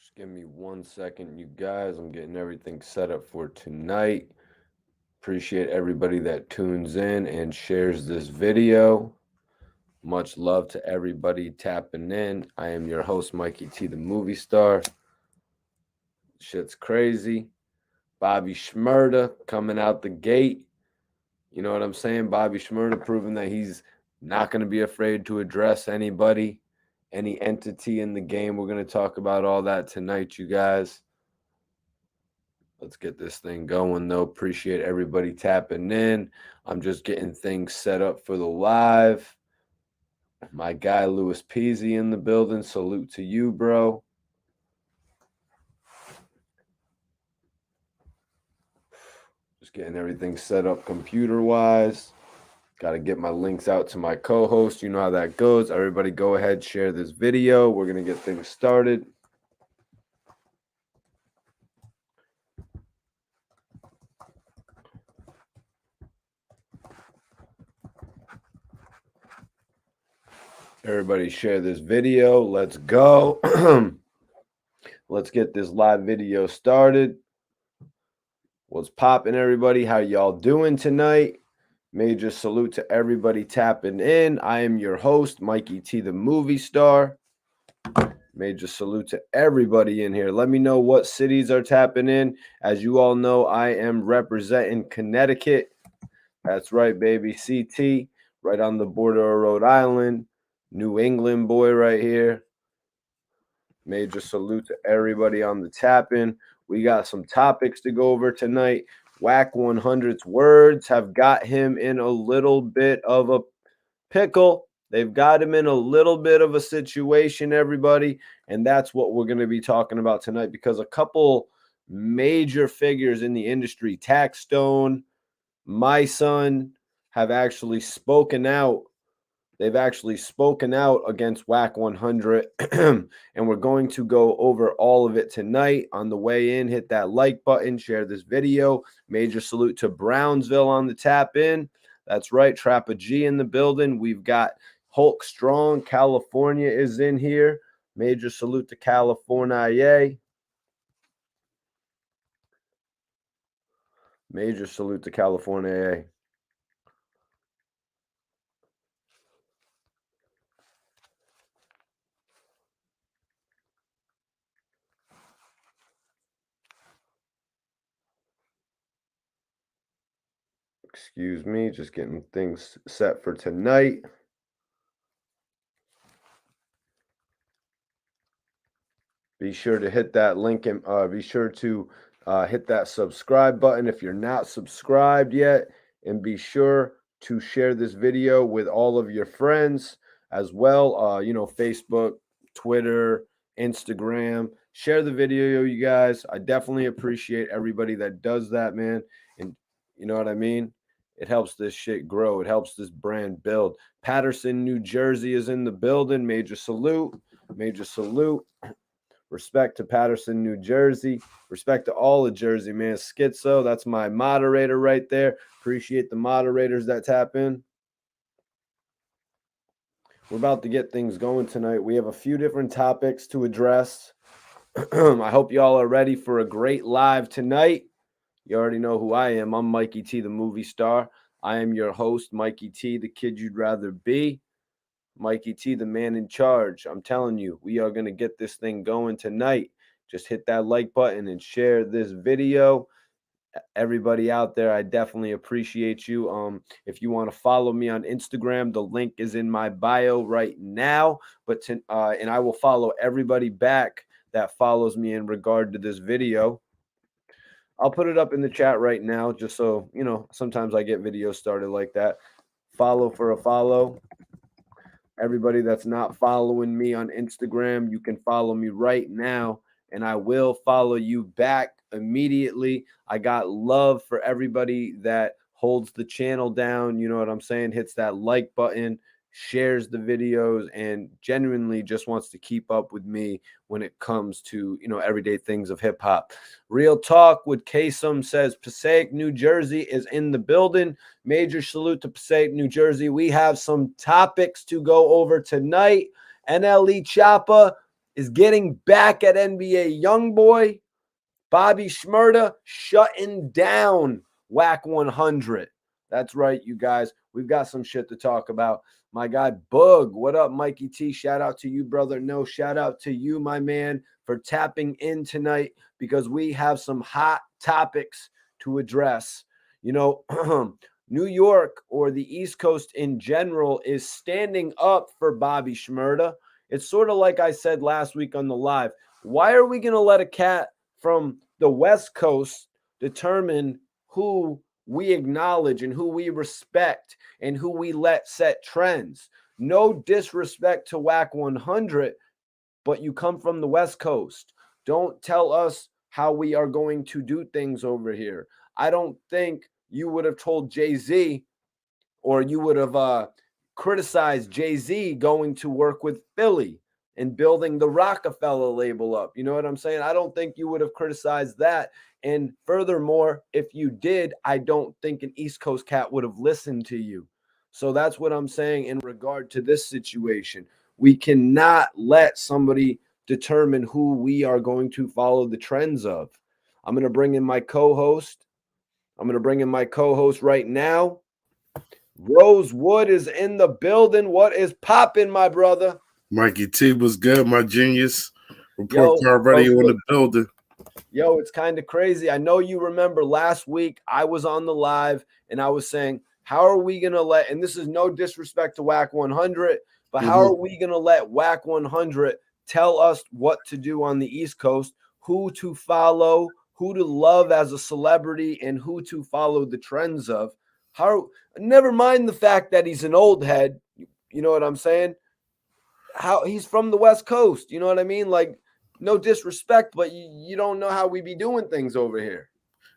Just give me 1 second, you guys. I'm getting everything set up for tonight. Appreciate everybody that tunes in and shares this video. Much love to everybody tapping in. I am your host, Mikey T, the movie star. Shit's crazy. Bobby Shmurda coming out the gate. You know what I'm saying? Bobby Shmurda proving that he's not going to be afraid to address anybody, any entity in the game. We're going to talk about all that tonight, you guys. Let's get this thing going, though. Appreciate everybody tapping in. I'm just getting things set up for the live. My guy, Louis Peasy, in the building. Salute to you, bro. Just getting everything set up computer-wise. Got to get my links out to my co-host. You know how that goes. Everybody go ahead, share this video. We're going to get things started. Everybody share this video. Let's go. Let's get this live video started. What's popping, everybody? How y'all doing tonight? Major salute to everybody tapping in. I am your host, Mikey T, the movie star. Major salute to everybody in here. Let me know what cities are tapping in. As you all know, I am representing Connecticut. That's right, baby. CT, right on the border of Rhode Island. New England boy right here. Major salute to everybody on the tap-in. We got some topics to go over tonight. Wack 100's words have got him in a little bit of a pickle. They've got him in a little bit of a situation, everybody. And that's what we're going to be talking about tonight, because a couple major figures in the industry, Taxstone Mysonne, have actually spoken out. They've actually spoken out against Wack 100, and we're going to go over all of it tonight. On the way in, hit that like button, share this video. Major salute to Brownsville on the tap in. That's right, Trappa G in the building. We've got Hulk Strong, California is in here. Major salute to California. Major salute to California. Excuse me, just getting things set for tonight. Be sure to hit that link and be sure to hit that subscribe button if you're not subscribed yet. And be sure to share this video with all of your friends as well. You know, Facebook, Twitter, Instagram. Share the video, you guys. I definitely appreciate everybody that does that, man. And you know what I mean? It helps this shit grow. It helps this brand build. Paterson, New Jersey is in the building. Major salute. Major salute. Respect to Paterson, New Jersey. Respect to all of Jersey, man. Schizo, that's my moderator right there. Appreciate the moderators that tap in. We're about to get things going tonight. We have a few different topics to address. I hope y'all are ready for a great live tonight. You already know who I am. I'm Mikey T, the movie star. I am your host, Mikey T, the kid you'd rather be. Mikey T, the man in charge. I'm telling you, we are going to get this thing going tonight. Just hit that like button and share this video. Everybody out there, I definitely appreciate you. If you want to follow me on Instagram, the link is in my bio right now. And I will follow everybody back that follows me in regard to this video. I'll put it up in the chat right now, just so, you know, sometimes I get videos started like that. Follow for a follow. Everybody that's not following me on Instagram, you can follow me right now, and I will follow you back immediately. I got love for everybody that holds the channel down, you know what I'm saying, hits that like button, shares the videos, and genuinely just wants to keep up with me when it comes to, you know, everyday things of hip hop. Real Talk with Kasem says Passaic, New Jersey is in the building. Major salute to Passaic, New Jersey. We have some topics to go over tonight. Nle Choppa is getting back at NBA YoungBoy. Bobby Shmurda shutting down Wack 100. That's right, you guys. We've got some shit to talk about. My guy Boog, what up, Mikey T? Shout out to you, brother. No, shout out to you, my man, for tapping in tonight because we have some hot topics to address. You know, New York or the East Coast in general is standing up for Bobby Shmurda. It's sort of like I said last week on the live. Why are we going to let a cat from the West Coast determine who we acknowledge and who we respect and who we let set trends? No disrespect to Wack 100, but you come from the West Coast. Don't tell us how we are going to do things over here. I don't think you would have told Jay-Z or you would have criticized Jay-Z going to work with Philly and building the Rockefeller label up. You know what I'm saying? I don't think you would have criticized that. And furthermore, if you did, I don't think an East Coast cat would have listened to you. So that's what I'm saying in regard to this situation. We cannot let somebody determine who we are going to follow the trends of. I'm going to bring in my co-host. Right now. Rosewood is in the building. What is popping, my brother? Mikey T was good, my genius. Report card ready on the building. Yo, it's kind of crazy. I know you remember last week I was on the live and I was saying, how are we going to let, and this is no disrespect to Wack 100, but how are we going to let Wack 100 tell us what to do on the East Coast, who to follow, who to love as a celebrity, and who to follow the trends of? How, never mind the fact that he's an old head, you know what I'm saying? How he's from the West Coast, you know what I mean? Like, no disrespect, but you don't know how we be doing things over here.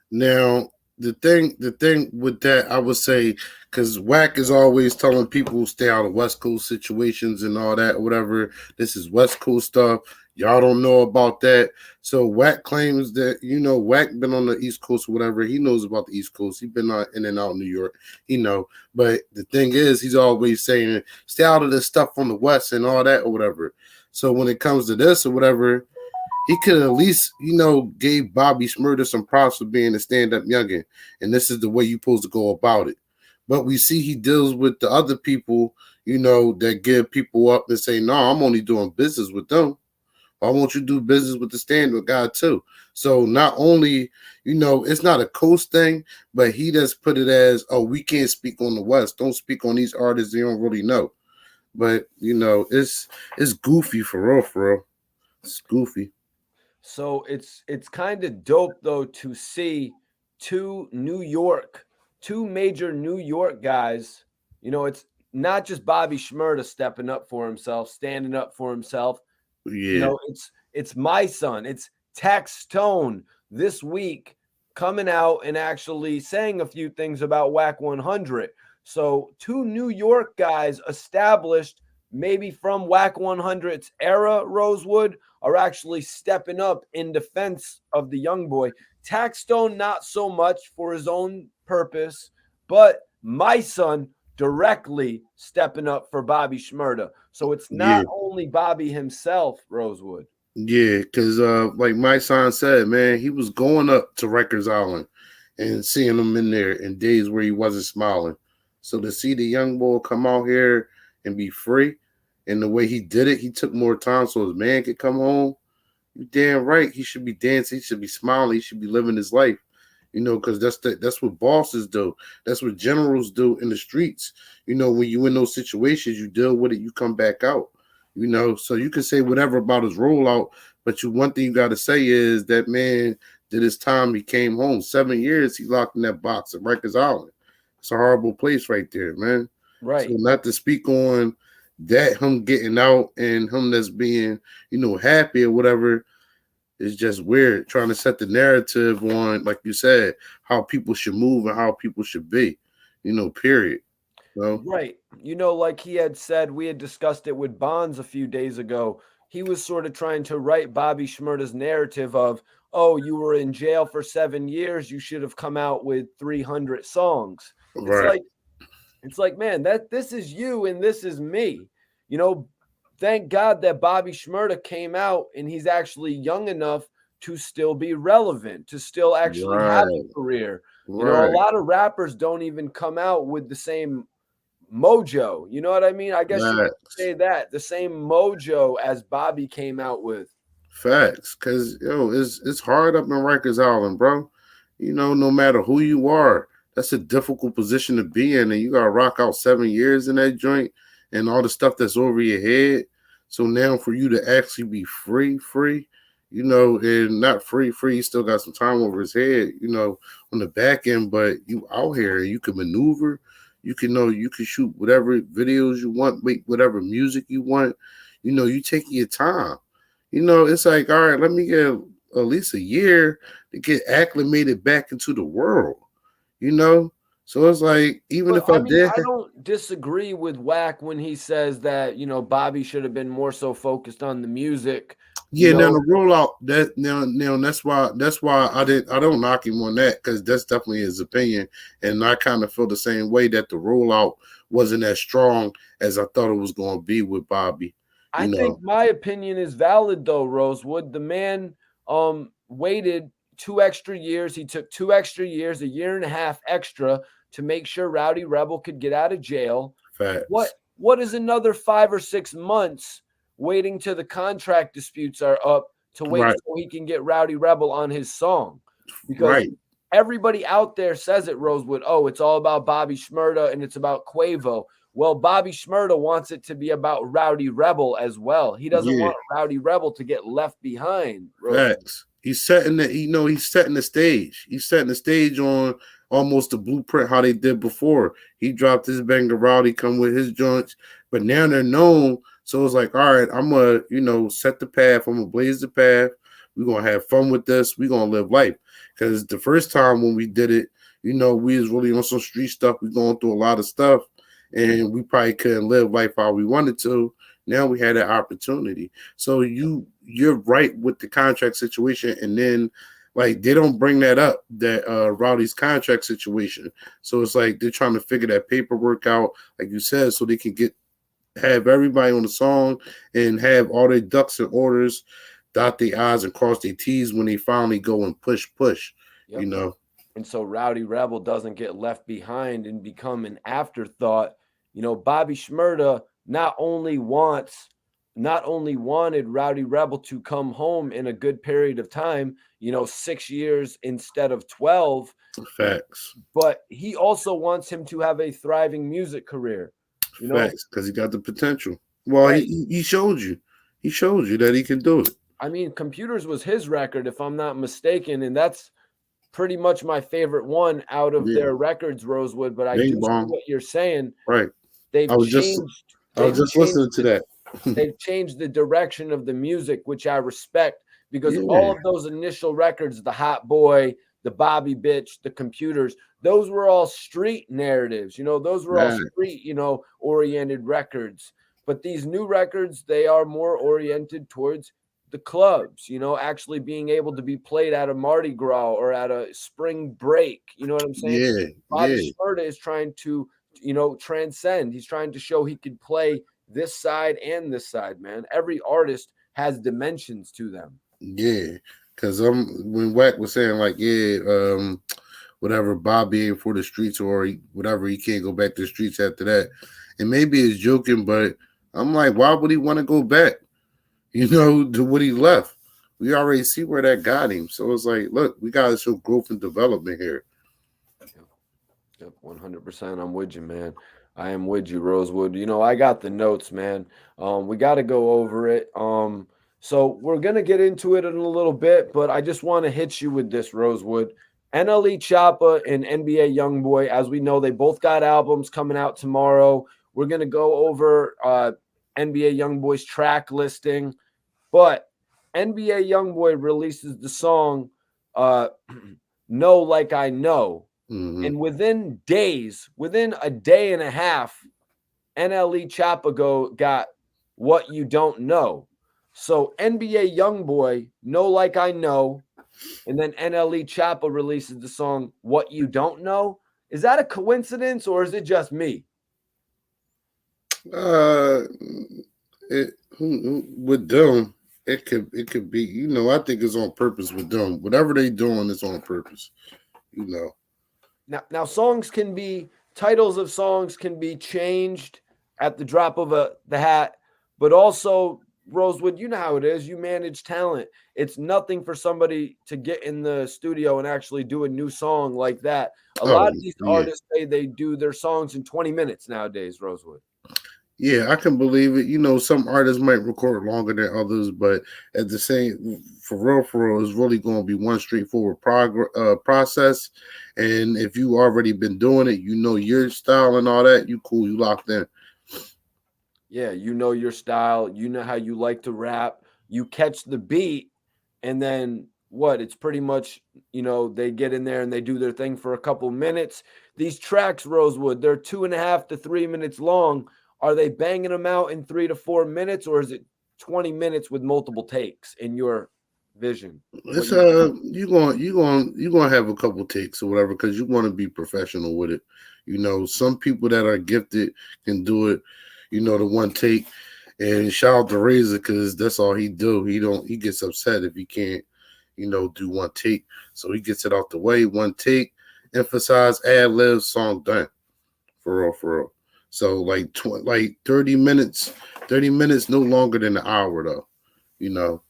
Now, the thing with that, I would say, because Wack is always telling people stay out of West Coast situations and all that, whatever. This is West Coast stuff. Y'all don't know about that. So Wack claims that, Wack been on the East Coast or whatever. He knows about the East Coast. He been in and out of New York. He know. But the thing is, he's always saying, stay out of this stuff on the West and all that or whatever. So when it comes to this or whatever, he could at least, gave Bobby Shmurda some props for being a stand-up youngin. And this is the way you're supposed to go about it. But we see he deals with the other people, that give people up and say, no, I'm only doing business with them. Why won't you do business with the stand-up guy too? So not only, it's not a coast thing, but he just put it as, oh, we can't speak on the West. Don't speak on these artists you don't really know. But, it's goofy for real. It's goofy. So it's kind of dope though to see two major New York guys. It's not just Bobby Shmurda stepping up for himself, standing up for himself. Yeah. It's Mysonne, it's Taxstone this week coming out and actually saying a few things about Wack 100. So two New York guys established maybe from Wack 100's era, Rosewood, are actually stepping up in defense of the young boy. Taxstone, not so much for his own purpose, but Mysonne directly stepping up for Bobby Shmurda. So it's not only Bobby himself, Rosewood. Yeah, because like my son said, man, he was going up to Rikers Island and seeing him in there in days where he wasn't smiling. So to see the young boy come out here and be free, and the way he did it, he took more time so his man could come home. You damn right, he should be dancing, he should be smiling, he should be living his life. Because that's what bosses do. That's what generals do in the streets. When you in those situations, you deal with it, you come back out. So you can say whatever about his rollout, but one thing you got to say is that man did his time. He came home 7 years. He locked in that box at Rikers Island. It's a horrible place right there, man. Right. So not to speak on that, him getting out and him that's being, happy or whatever. It's just weird trying to set the narrative on, like you said, how people should move and how people should be, period. Right. Like he had said, we had discussed it with Bonds a few days ago. He was sort of trying to write Bobby Shmurda's narrative of, oh, you were in jail for 7 years. You should have come out with 300 songs. Right. It's like, man, this is you and this is me. thank God that Bobby Shmurda came out and he's actually young enough to still be relevant, to still actually have Right. a career. You know, a Right. lot of rappers don't even come out with the same mojo. You know what I mean? I guess you could Facts. say that the same mojo as Bobby came out with. Facts. Cause it's hard up in Rikers Island, bro. You know, no matter who you are, that's a difficult position to be in. And you gotta rock out 7 years in that joint and all the stuff that's over your head. So now for you to actually be free, you know, and not free, you still got some time over his head, you know, on the back end, but you out here and you can maneuver, you can know you can shoot whatever videos you want, make whatever music you want, you know, you taking your time. You know, it's like, all right, let me get at least a year to get acclimated back into the world, you know? So it's like, even But if I I mean, did, I don't disagree with Wack when he says that, Bobby should have been more so focused on the music, you yeah, now know. the rollout that now that's why I don't knock him on that because that's definitely his opinion, and I kind of feel the same way that the rollout wasn't as strong as I thought it was going to be with Bobby, I you think know. my opinion is valid though, Rosewood. The man waited 2 extra years. He took 2 extra years, a year and a half extra to make sure Rowdy Rebel could get out of jail. What Facts. what is another 5 or 6 months waiting till the contract disputes are up to wait Right, so he can get Rowdy Rebel on his song? Because right, everybody out there says it, Rosewood. Oh, it's all about Bobby Shmurda and it's about Quavo. Well, Bobby Shmurda wants it to be about Rowdy Rebel as well. He doesn't yeah. want Rowdy Rebel to get left behind, Rosewood. Facts. He's setting the he's setting the stage. He's setting the stage on almost the blueprint how they did before. He dropped his banger Rowdy, come with his joints, but now they're known. So it's like, all right, I'm gonna, set the path. I'm gonna blaze the path. We're gonna have fun with this. We're gonna live life. Because the first time when we did it, we was really on some street stuff. We going through a lot of stuff, and we probably couldn't live life how we wanted to. Now we had that opportunity. So you're right with the contract situation, and then like they don't bring that up, that Rowdy's contract situation. So it's like they're trying to figure that paperwork out, like you said, so they can have everybody on the song and have all their ducks in orders, dot their I's and cross their T's when they finally go and push. You Yep. know, And so Rowdy Rebel doesn't get left behind and become an afterthought. Bobby Shmurda not only wanted Rowdy Rebel to come home in a good period of time, 6 years instead of 12, facts, but he also wants him to have a thriving music career. facts, because he got the potential. Well, Right. he showed you. He showed you that he can do it. I mean, Computers was his record, if I'm not mistaken, and that's pretty much my favorite one out of Yeah, their records, Rosewood. But I do bing see bong. what you're saying. Right. They've I was just changed. I was They've just changed listening to the that. they've changed the direction of the music, which I respect because all Yeah, of those initial records, the Hot Boy, the Bobby Bitch, the Computers, those were all street narratives. Those were all right. street, oriented records. But these new records, they are more oriented towards the clubs, actually being able to be played at a Mardi Gras or at a spring break. You know what I'm saying? Yeah, Bobby yeah, Shmurda is trying to, transcend. He's trying to show he could play this side and this side, man. Every artist has dimensions to them. yeah. Because when Wack was saying like, yeah, whatever, Bobby ain't for the streets or whatever, he can't go back to the streets after that. And maybe he's joking, but I'm like, why would he want to go back? To what he left. We already see where that got him. So it's like, look, we got to show growth and development here. Yep, 100%. I'm with you, man. I am with you, Rosewood. I got the notes, man. We got to go over it. So we're gonna get into it in a little bit, but I just want to hit you with this, Rosewood. Nle Choppa and NBA YoungBoy, as we know, they both got albums coming out tomorrow. We're gonna go over NBA YoungBoy's track listing, but NBA YoungBoy releases the song "Know Like I Know." Mm-hmm. And within a day and a half, Nle Choppa got What You Don't Know. So NBA YoungBoy, Know Like I Know, and then Nle Choppa releases the song What You Don't Know. Is that a coincidence or is it just me? Uh, With them, it could be. I think it's on purpose with them. Whatever they doing is on purpose. You know. Now songs can be titles of songs can be changed at the drop of the hat, but also Rosewood, you know how it is. You manage talent. It's nothing for somebody to get in the studio and actually do a new song like that. A Oh lot of these yeah. artists say they do their songs in 20 minutes nowadays, Rosewood. Yeah, I can believe it. Some artists might record longer than others, but at the same, for real, it's really going to be one straightforward process. And if you already been doing it, your style and all that, you cool, you locked in. Yeah, you know your style, you know how you like to rap, you catch the beat, and then what? It's pretty much, they get in there and they do their thing for a couple minutes. These tracks, Rosewood, they're 2.5 to 3 minutes long. Are they banging them out in 3 to 4 minutes, or is it 20 minutes with multiple takes in your vision? What It's you think? you gonna have a couple takes or whatever because you want to be professional with it. Some people that are gifted can do it. The one take. And shout out to Razor because that's all he do. He gets upset if he can't, do one take. So he gets it out the way. One take, emphasize, ad lib, song done. For real, for real. So like 30 minutes, no longer than an hour though.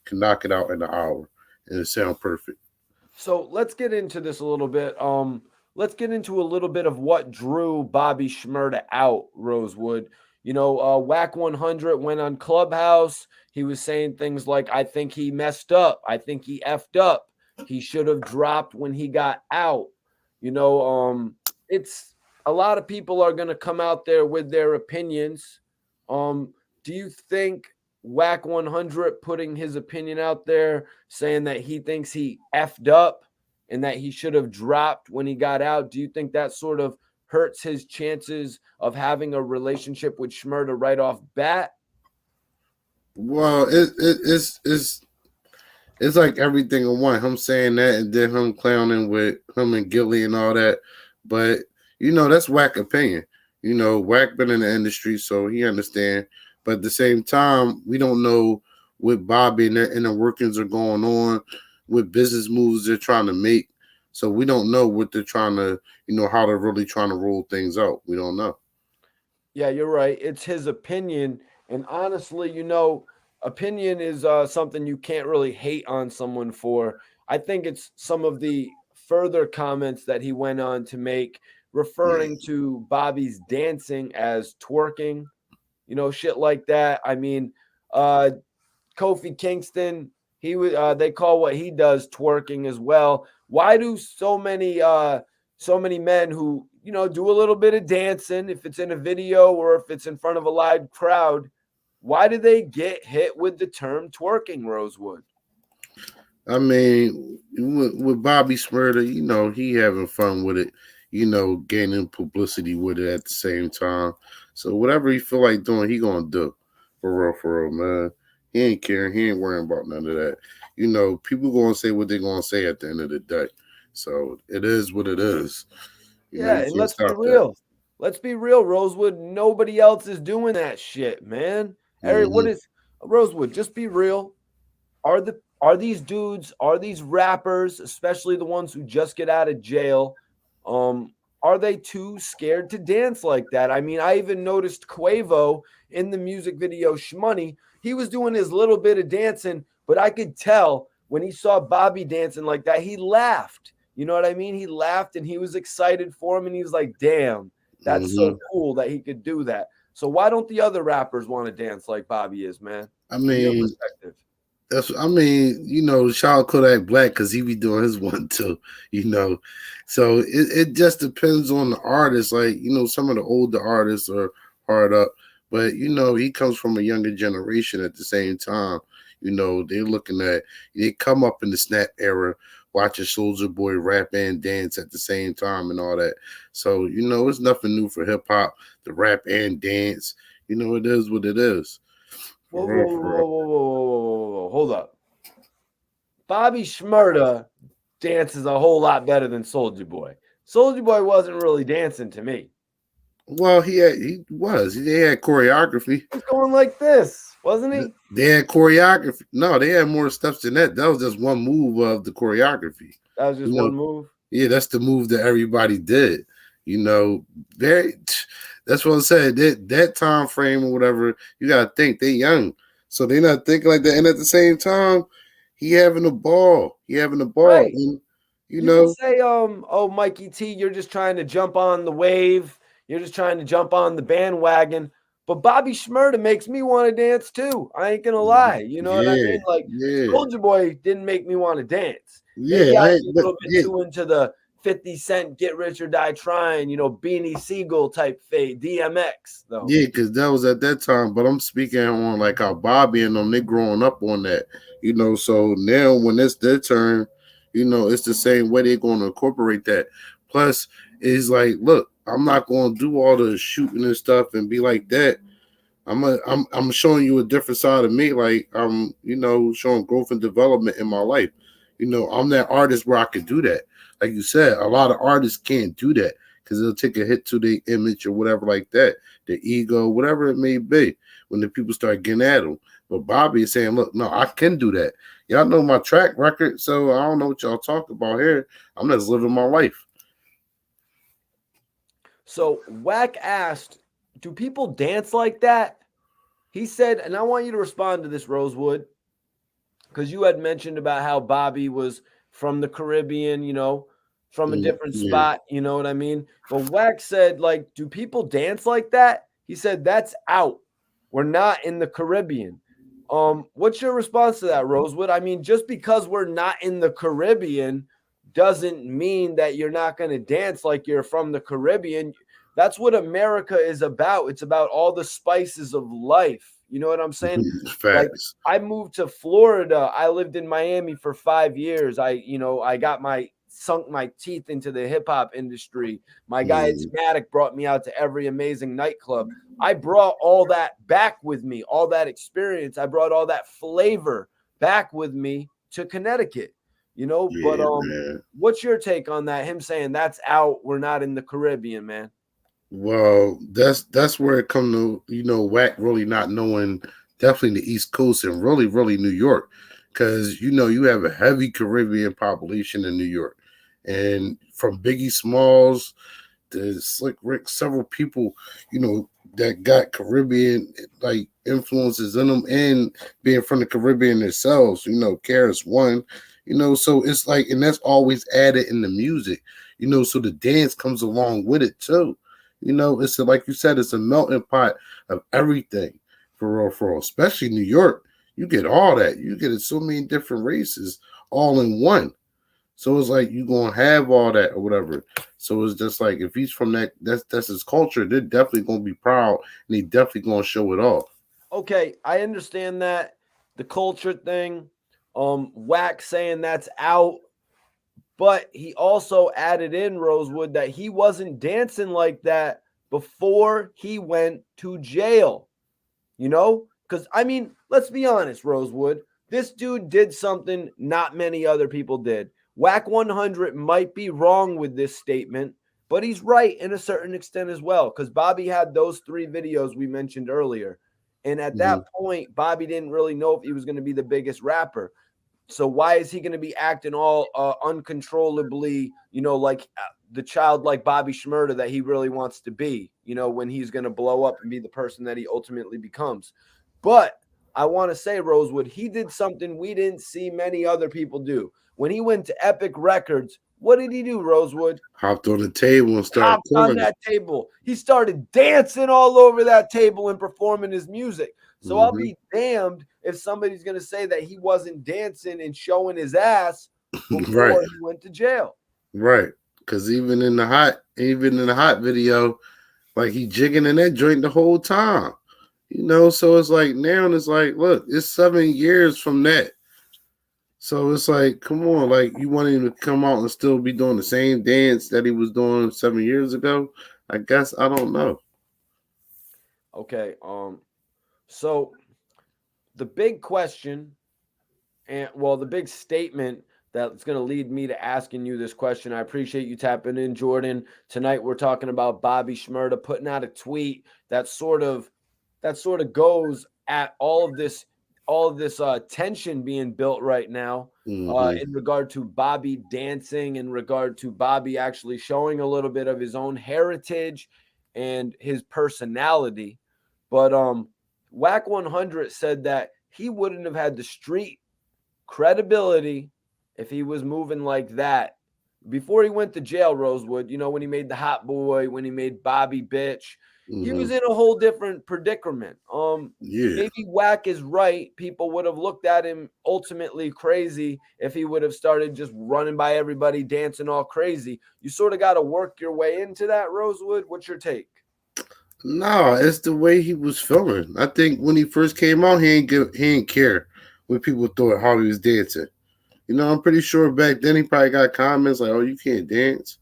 Can knock it out in an hour and it sound perfect. So let's get into this a little bit. Let's get into a little bit of what drew Bobby Shmurda out, Rosewood. Wack 100 went on Clubhouse. He was saying things like, I think he messed up. I think he effed up. He should have dropped when he got out. It's a lot of people are going to come out there with their opinions. Do you think Wack 100 putting his opinion out there, saying that he thinks he effed up and that he should have dropped when he got out, do you think that sort of hurts his chances of having a relationship with Shmurda right off bat? Well, it's like everything in one. Him saying that and then him clowning with him and Gilly and all that. But that's Wack opinion. Wack been in the industry, so he understand. But at the same time, we don't know what Bobby and the workings are going on, what business moves they're trying to make. So we don't know what they're trying to, how they're really trying to roll things out. We don't know. Yeah, you're right. It's his opinion. And honestly, opinion is something you can't really hate on someone for. I think it's some of the further comments that he went on to make, referring to Bobby's dancing as twerking, shit like that. I mean, Kofi Kingston, they call what he does twerking as well. Why do so many men who do a little bit of dancing, if it's in a video or if it's in front of a live crowd, why do they get hit with the term twerking, Rosewood? I mean, with Bobby Shmurda, he having fun with it, gaining publicity with it at the same time. So whatever he feel like doing, he gonna do. For real, man. He ain't caring. He ain't worrying about none of that. People gonna say what they gonna say at the end of the day. So it is what it is. Yeah, You and can't let's be stop that. real. Let's be real, Rosewood. Nobody else is doing that shit, man. Eric, what Hmm. is Rosewood? Just be real. Are these rappers, especially the ones who just get out of jail, um, are they too scared to dance like that? I mean, I even noticed Quavo in the music video Shmoney. He was doing his little bit of dancing, but I could tell when he saw Bobby dancing like that, he laughed. You know what I mean? He laughed and he was excited for him, and he was like, damn, that's so Hmm. cool that he could do that. So why don't the other rappers want to dance like Bobby is, man? I In your mean, perspective. shout out Kodak Black because he be doing his one too, you know. So it just depends on the artist. Like, some of the older artists are hard up, but he comes from a younger generation at the same time. They're looking at they come up in the snap era, watching Soldier Boy rap and dance at the same time and all that. So, it's nothing new for hip hop to rap and dance. It is what it is. Whoa, For real, whoa, for whoa, real. whoa, whoa, whoa, whoa, whoa, hold up. Bobby Shmurda dances a whole lot better than Soldier Boy. Soldier Boy wasn't really dancing to me. Well, he had choreography. He's going like this. wasn't he? They had choreography. No, they had more steps than that. That was just one move of the choreography. That was just You one know, move. yeah, that's the move that everybody did. You know, very. That's what I said. That time frame or whatever, you gotta think they young, so they not thinking like that. And at the same time, he having a ball. He having a ball, Right. and you You could know, say, oh, Mikey T, you're just trying to jump on the wave. You're just trying to jump on the bandwagon. But Bobby Shmurda makes me want to dance too. I ain't gonna lie. You know what I yeah, mean? Like yeah, Soldier Boy didn't make me want to dance. yeah. Maybe I I was a but little bit yeah, too into the 50 Cent Get Rich or Die Trying, Beanie Siegel type fade, DMX though. yeah, because that was at that time. But I'm speaking on like how Bobby and them they growing up on that. So now when it's their turn, it's the same way they're going to incorporate that. Plus, it's like, look, I'm not going to do all the shooting and stuff and be like that. I'm showing you a different side of me. Like I'm, showing growth and development in my life. I'm that artist where I could do that. Like you said, a lot of artists can't do that because it'll take a hit to their image or whatever like that, their ego, whatever it may be. When the people start getting at them, but Bobby is saying, "Look, no, I can do that. Y'all know my track record, so I don't know what y'all talk about here. I'm just living my life." So Wack asked, do people dance like that? He said, and I want you to respond to this, Rosewood, because you had mentioned about how Bobby was from the Caribbean, from a different Yeah. spot, you know what I mean? But Wax said, like, do people dance like that? He said, that's out. We're not in the Caribbean. What's your response to that, Rosewood? I mean, just because we're not in the Caribbean doesn't mean that you're not going to dance like you're from the Caribbean. That's what America is about. It's about all the spices of life. You know what I'm saying? Like Facts. I moved to Florida. I lived in Miami for 5 years. I got sunk my teeth into the hip hop industry. My guy Mm. Smatic brought me out to every amazing nightclub. I brought all that back with me, all that experience. I brought all that flavor back with me to Connecticut. But Yeah, man. what's your take on that? Him saying that's out. We're not in the Caribbean, man. Well, that's where it come to Wack really not knowing definitely the East Coast and really New York, because you have a heavy Caribbean population in New York, and from Biggie Smalls to Slick Rick, several people that got Caribbean like influences in them, and being from the Caribbean themselves. Karis one. So it's like, and that's always added in the music. So the dance comes along with it too. It's like you said, it's a melting pot of everything for real, especially New York. You get all that. You get so many different races all in one. So it's like you gonna have all that or whatever. So it's just like if he's from that's his culture. They're definitely gonna be proud and they definitely gonna show it off. Okay, I understand that the culture thing. Wax saying that's out. But he also added in Rosewood that he wasn't dancing like that before he went to jail. Because I mean, let's be honest, Rosewood. This dude did something not many other people did. Whack 100 might be wrong with this statement, but he's right in a certain extent as well. Because Bobby had those 3 videos we mentioned earlier. And at that Mhm. point, Bobby didn't really know if he was going to be the biggest rapper. So why is he going to be acting all uncontrollably, like the child like Bobby Shmurda that he really wants to be, when he's going to blow up and be the person that he ultimately becomes? But I want to say, Rosewood, he did something we didn't see many other people do. When he went to Epic Records, what did he do, Rosewood? Hopped on the table and started Hopped on killing it. that table. He started dancing all over that table and performing his music. So I'll Hmm. be damned if somebody's going to say that he wasn't dancing and showing his ass Right, before he went to jail. right. Because even in the hot video, like he jigging in that joint the whole time. So it's like now it's like, look, it's 7 years from that. So it's like, come on, like you want him to come out and still be doing the same dance that he was doing 7 years ago? I guess I don't know. Okay. So the big question, and well, the big statement that's going to lead me to asking you this question. I appreciate you tapping in, Jordan. Tonight we're talking about Bobby Shmurda putting out a tweet that sort of goes at all of this tension being built right now Mm-hmm. in regard to Bobby dancing, in regard to Bobby actually showing a little bit of his own heritage and his personality. But Wack 100 said that he wouldn't have had the street credibility if he was moving like that before he went to jail. Rosewood, you know, when he made the Hot Boy, when he made Bobby Bitch, he Mm-hmm. was in a whole different predicament. Yeah. Maybe Wack is right. People would have looked at him ultimately crazy if he would have started just running by everybody, dancing all crazy. You sort of got to work your way into that. Rosewood, what's your take? No, it's the way he was feeling. I think when he first came out, he ain't care what people thought how he was dancing. You know, I'm pretty sure back then he probably got comments like, "Oh, you can't dance.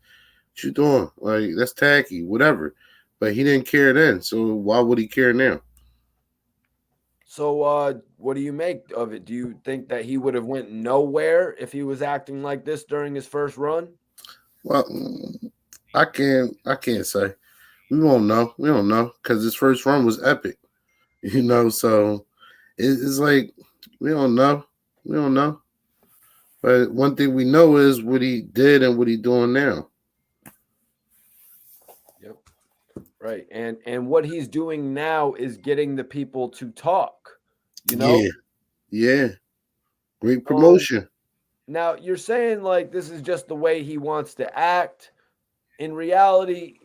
What you doing? Like that's tacky, whatever." But he didn't care then, so why would he care now? So, what do you make of it? Do you think that he would have went nowhere if he was acting like this during his first run? Well, I can't say. We won't know. We don't know because his first run was epic. You know, so it's like we don't know. We don't know. But one thing we know is what he did and what he doing now. Yep. Right. And what he's doing now is getting the people to talk, you know? Yeah, yeah. Great Um promotion. Now you're saying like this is just the way he wants to act. In reality,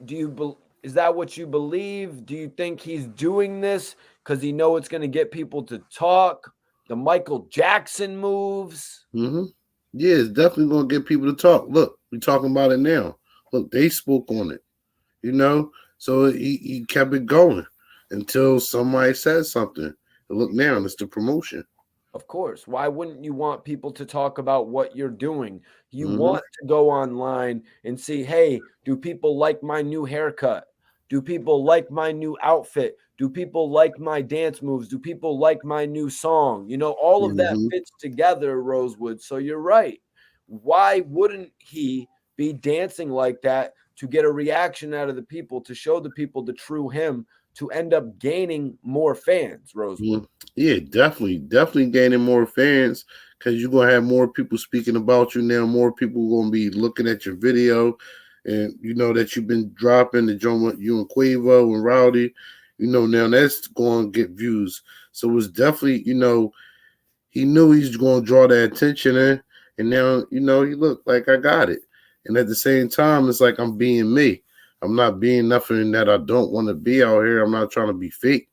is that what you believe? Do you think he's doing this cuz he know it's going to get people to talk? The Michael Jackson moves? Hmm. Yeah, it's definitely gonna get people to talk. Look, we talking about it now. Look, they spoke on it. You know, so he kept it going until somebody said something. And look now, it's the promotion. Of course. Why wouldn't you want people to talk about what you're doing? You Hmm. want to go online and see, hey, do people like my new haircut? Do people like my new outfit? Do people like my dance moves? Do people like my new song? You know, all of that Hmm. fits together, Rosewood. So you're right. Why wouldn't he be dancing like that to get a reaction out of the people, to show the people the true him, to end up gaining more fans, Rosewood? Yeah, definitely gaining more fans because you're gonna have more people speaking about you now. More people gonna be looking at your video, and you know that you've been dropping the joint with you and Quavo and Rowdy. You know now that's going to get views. So it's definitely he knew he's going to draw that attention in, and now he look like I got it. And at the same time, it's like I'm being me. I'm not being nothing that I don't want to be out here. I'm not trying to be fake.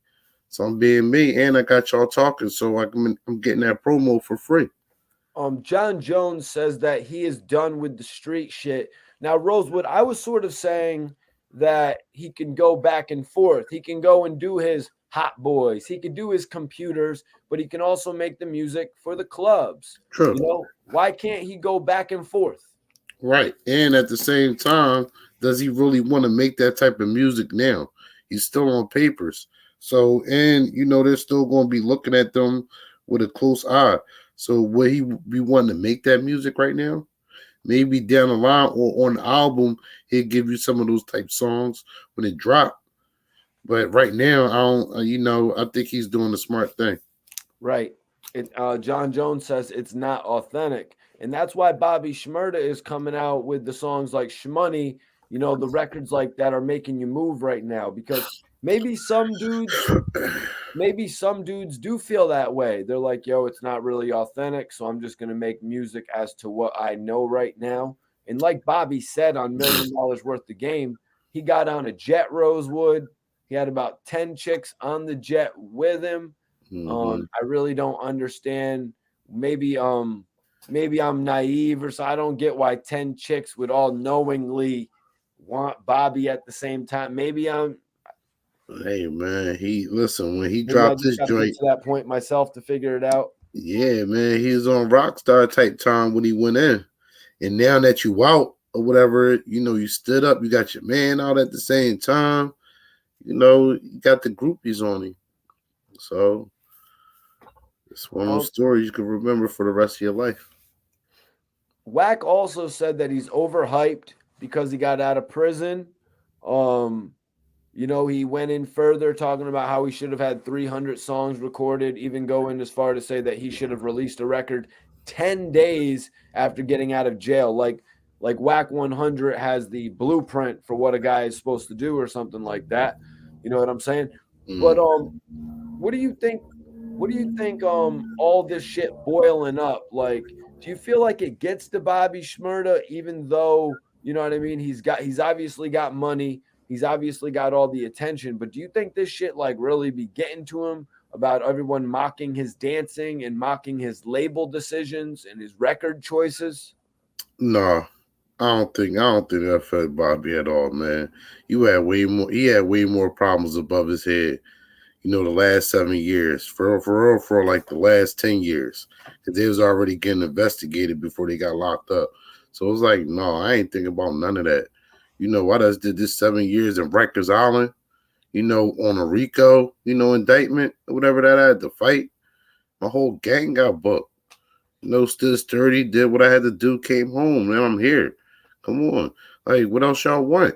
So I'm being me, and I got y'all talking, so I'm getting that promo for free. John Jones says that he is done with the street shit. Now, Rosewood, I was sort of saying that he can go back and forth. He can go and do his hot boys. He can do his computers, but he can also make the music for the clubs. True. You know, why can't he go back and forth? Right. And at the same time, does he really want to make that type of music now? He's still on papers. So, and they're still going to be looking at them with a close eye. So, would he be wanting to make that music right now? Maybe down the line or on the album, he'll give you some of those type songs when it drop. But right now, I don't, I think he's doing the smart thing. Right. John Jones says it's not authentic. And that's why Bobby Shmurda is coming out with the songs like Shmoney, you know, the records like that are making you move right now because maybe some dudes maybe some dudes do feel that way. They're like, yo, it's not really authentic. So I'm just going to make music as to what I know right now. And like Bobby said on $1 Million Worth the Game, he got on a jet, Rosewood. He had about 10 chicks on the jet with him. Hmm. I really don't understand. Maybe I'm naive or so. I don't get why 10 chicks would all knowingly want Bobby at the same time. Hey man, he listen when he Maybe I dropped just this got to get joint. to that point myself to figure it out. Yeah, man, he was on Rockstar type time when he went in. And now that you out or whatever, you stood up, you got your man out at the same time. You got the groupies on him. So it's one of those Um, stories you can remember for the rest of your life. Wack also said that he's overhyped because he got out of prison. Um, You know, he went in further talking about how he should have had 300 songs recorded, even going as far to say that he should have released a record 10 days after getting out of jail. Like Wack 100 has the blueprint for what a guy is supposed to do or something like that. You know what I'm saying? But Mm. what do you think all this shit boiling up, like, do you feel like it gets to Bobby Shmurda, even though, you know what I mean, he's obviously got money, he's obviously got all the attention, but do you think this shit like really be getting to him about everyone mocking his dancing and mocking his label decisions and his record choices? No, I don't think that affected Bobby at all, man. You had way more. He had way more problems above his head. The last 7 years, for real, for like the last 10 years, because they was already getting investigated before they got locked up. So it was like, no, I ain't thinking about none of that. I just did this 7 years in Rikers Island. On a RICO, indictment, whatever that had to fight. My whole gang got booked. Stood sturdy, did what I had to do, came home. Now I'm here. Come on. Like, what else y'all want?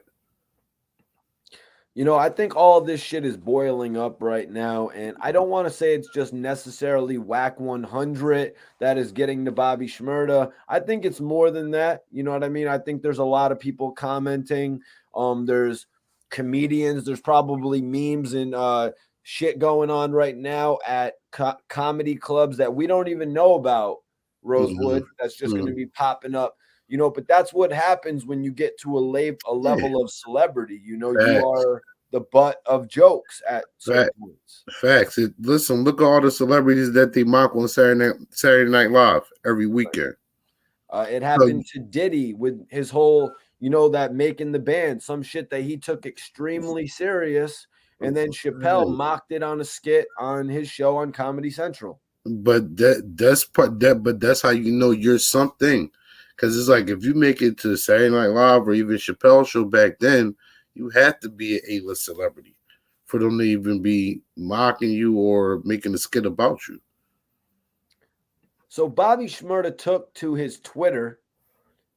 You know, I think all of this shit is boiling up right now, and I don't want to say it's just necessarily Whack 100 that is getting to Bobby Shmurda. I think it's more than that. You know what I mean? I think there's a lot of people commenting. There's comedians. There's probably memes and shit going on right now at comedy clubs that we don't even know about. Mm-hmm. Rosewood. That's just going to Mm-hmm. be popping up. You know, but that's what happens when you get to a Yeah. level of celebrity. You know, you Facts. are the butt of jokes at certain Fact, points. facts. Listen, look at all the celebrities that they mock on Saturday Night Live every Right. weekend. It So, happened to Diddy with his whole, you know, that making the band, some shit that he took extremely serious. And then Chappelle mocked it on a skit on his show on Comedy Central. but that's part that, but that's how you know you're something. Because it's like if you make it to Saturday Night Live or even Chappelle show back then, you had to be an A-list celebrity for them to even be mocking you or making a skit about you. So Bobby Shmurda took to his Twitter.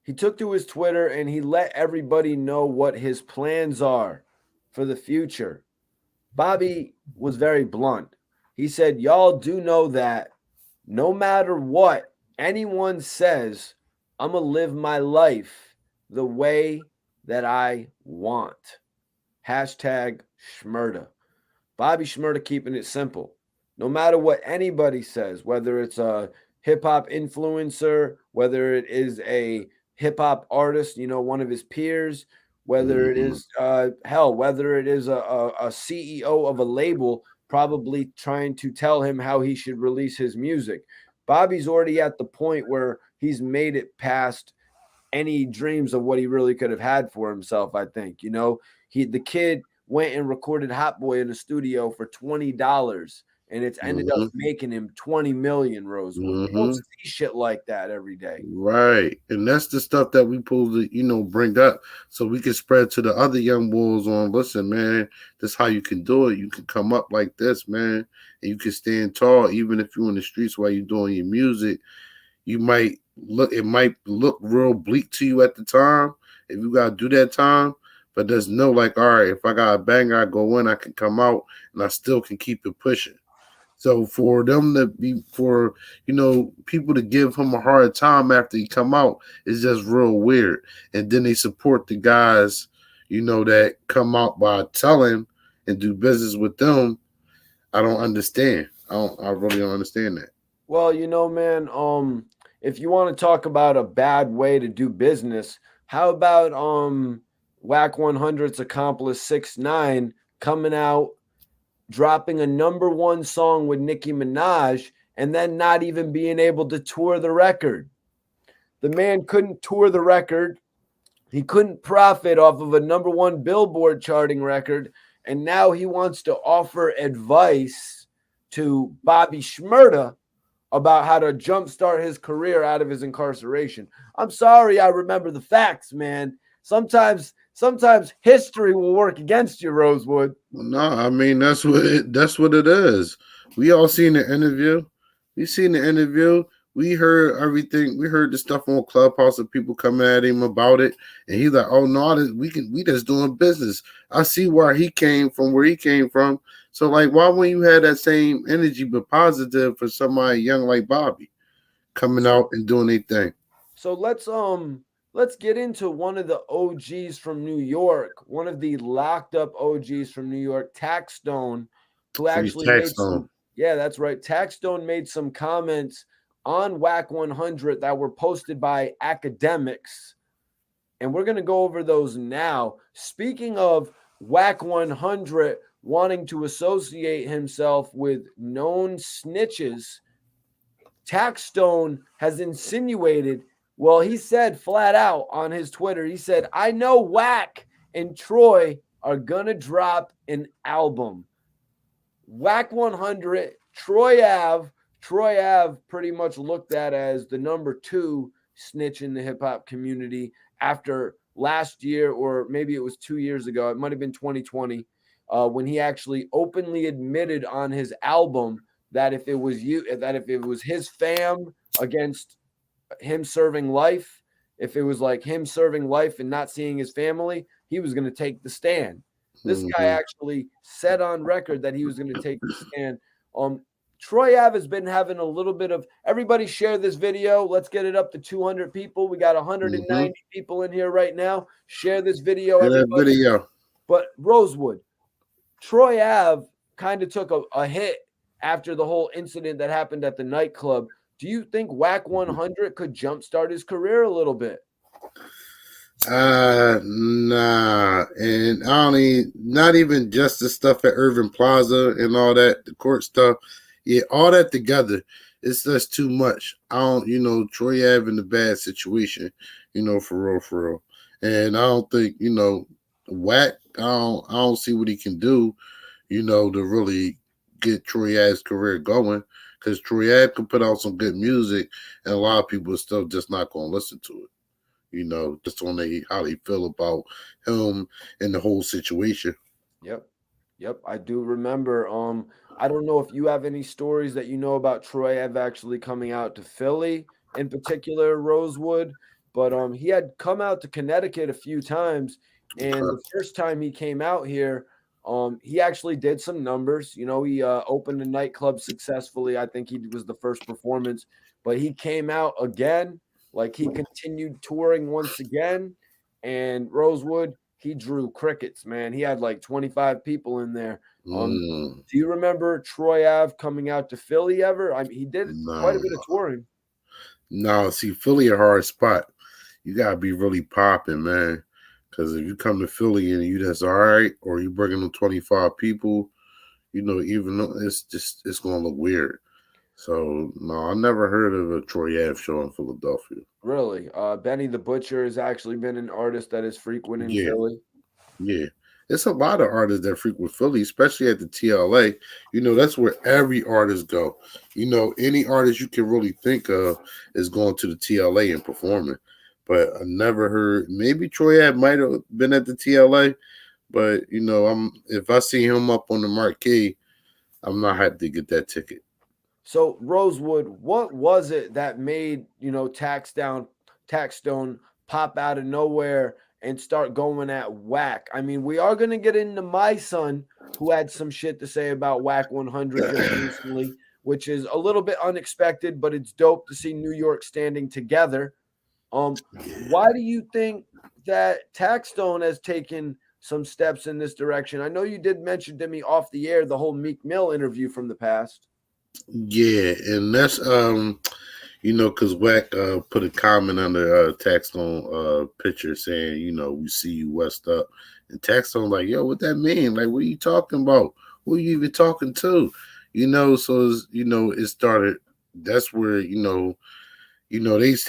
He took to his Twitter and he let everybody know what his plans are for the future. Bobby was very blunt. He said, y'all do know that no matter what anyone says, I'm going to live my life the way that I want. Hashtag Shmurda. Bobby Shmurda keeping it simple. No matter what anybody says, whether it's a hip hop influencer, whether it is a hip hop artist, you know, one of his peers, whether it Mm-hmm. is whether it is a CEO of a label probably trying to tell him how he should release his music. Bobby's already at the point where he's made it past any dreams of what he really could have had for himself. I think, you know, the kid went and recorded Hot Boy in the studio for $20, and it's ended up Mm-hmm. making him 20 million. Rosewood, you don't Mm-hmm. see shit like that every day. Right. And that's the stuff that we supposed to, bring up so we can spread to the other young bulls on, listen, man, this how you can do it. You can come up like this, man. And you can stand tall even if you're in the streets while you're doing your music. It might look real bleak to you at the time if you gotta do that time. But there's no like, all right, if I got a banger, I go in, I can come out and I still can keep it pushing. So for them to be for people to give him a hard time after he come out is just real weird. And then they support the guys, that come out by telling and do business with them. I don't understand. I really don't understand that. Well, you know, man, if you want to talk about a bad way to do business, how about Whack 100's accomplice 6ix9ine coming out dropping a number one song with Nicki Minaj and then not even being able to tour the record? The man couldn't tour the record. He couldn't profit off of a number one Billboard charting record. And now he wants to offer advice to Bobby Shmurda about how to jumpstart his career out of his incarceration. I'm sorry, I remember the facts, man. Sometimes history will work against you, Rosewood. No, I mean that's what it is. We all seen the interview. We seen the interview. we heard everything. We heard the stuff on Clubhouse of people coming at him about it, and he's like, "Oh no, we just doing business." I see where he came from, where he came from. So like, why wouldn't you have that same energy but positive for somebody young like Bobby coming So out and doing their thing? so let's get into one of the OGs from New York, one of the locked up OGs from New York, Taxstone, who Free actually made Taxstone. some, yeah, that's right. Taxstone made some comments on Wack 100 that were posted by academics, and we're going to go over those now. Speaking of Wack 100 wanting to associate himself with known snitches, Taxstone has insinuated, well, he said flat out on his Twitter, he said, I know Wack and Troy are going to drop an album. Wack 100, Troy Ave. Troy Ave pretty much looked at as the number 2 snitch in the hip hop community after last year, or maybe it was 2 years ago. It might have been 2020, when he actually openly admitted on his album that if it was his fam against him serving life, if it was like him serving life and not seeing his family, he was going to take the stand. This guy Mm-hmm. actually said on record that he was going to take the stand. Troy Ave has been having a little bit of everybody share this video. Let's get it up to 200 people. We got 190 Mm-hmm. people in here right now. Share this video, In that everybody. video. But Rosewood, Troy Ave kind of took a hit after the whole incident that happened at the nightclub. Do you think Wack 100 could jumpstart his career a little bit? Nah, and I only not even just the stuff at Irving Plaza and all that, the court stuff. Yeah, all that together, it's just too much. I don't, Troy Ave in a bad situation, for real. And I don't think, Wack. I don't see what he can do, to really get Troy Ave's career going. Because Troy Ave can put out some good music, and a lot of people are still just not going to listen to it. Just on how they feel about him and the whole situation. Yep. Yep, I do remember. I don't know if you have any stories that you know about Troy Ave actually coming out to Philly, in particular Rosewood, but he had come out to Connecticut a few times, and the first time he came out here, he actually did some numbers. He opened a nightclub successfully. I think he was the first performance, but he came out again, like he continued touring once again, and Rosewood, he drew crickets, man. He had like 25 people in there. Mm, Do you remember Troy Ave coming out to Philly ever? He did quite a no, bit of touring. no. See, Philly a hard spot. You gotta be really popping, man. Because if you come to Philly and you just all right, or you bringing them 25 people, even though it's gonna look weird. So no, I never heard of a Troy Ave show in Philadelphia. Really. Benny the Butcher has actually been an artist that is frequent in Yeah, Philly. yeah. It's a lot of artists that frequent Philly, especially at the TLA. That's where every artist go. Any artist you can really think of is going to the TLA and performing. But I never heard. Maybe Troy Ave might have been at the TLA, but if I see him up on the marquee, I'm not happy to get that ticket. So Rosewood, what was it that made Taxstone pop out of nowhere and start going at Wack? I mean, we are gonna get into Mysonne, who had some shit to say about Wack 100 just recently, which is a little bit unexpected, but it's dope to see New York standing together. Why do you think that Taxstone has taken some steps in this direction? I know you did mention to me off the air the whole Meek Mill interview from the past. Yeah, and that's because Wack put a comment under Taxstone picture saying, we see you West up. And Taxstone like, yo, what that mean? Like, what are you talking about? Who are you even talking to? So it started. That's where they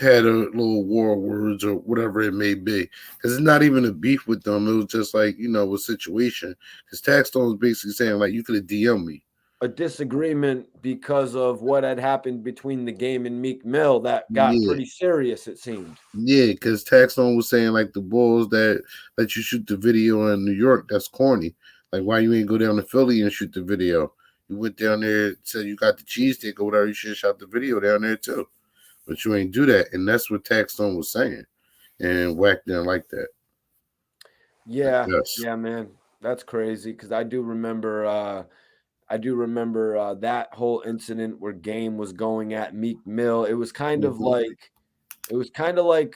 had a little war of words or whatever it may be. Because it's not even a beef with them. It was just like a situation. Because Taxstone was basically saying like, you could have DM'd me. A disagreement because of what had happened between the game and Meek Mill that got Yeah. pretty serious, it seemed. Yeah, because Taxstone was saying like the Bulls that let you shoot the video in New York, that's corny. Like why you ain't go down to Philly and shoot the video? You went down there, said you got the cheesesteak or whatever. You should have shot the video down there too. but you ain't do that, and that's what Taxstone was saying, and Wack didn't like that. Yeah, Yes. yeah, man. That's crazy because I do remember that whole incident where Game was going at Meek Mill. It was kind of Mhm. like it was kind of like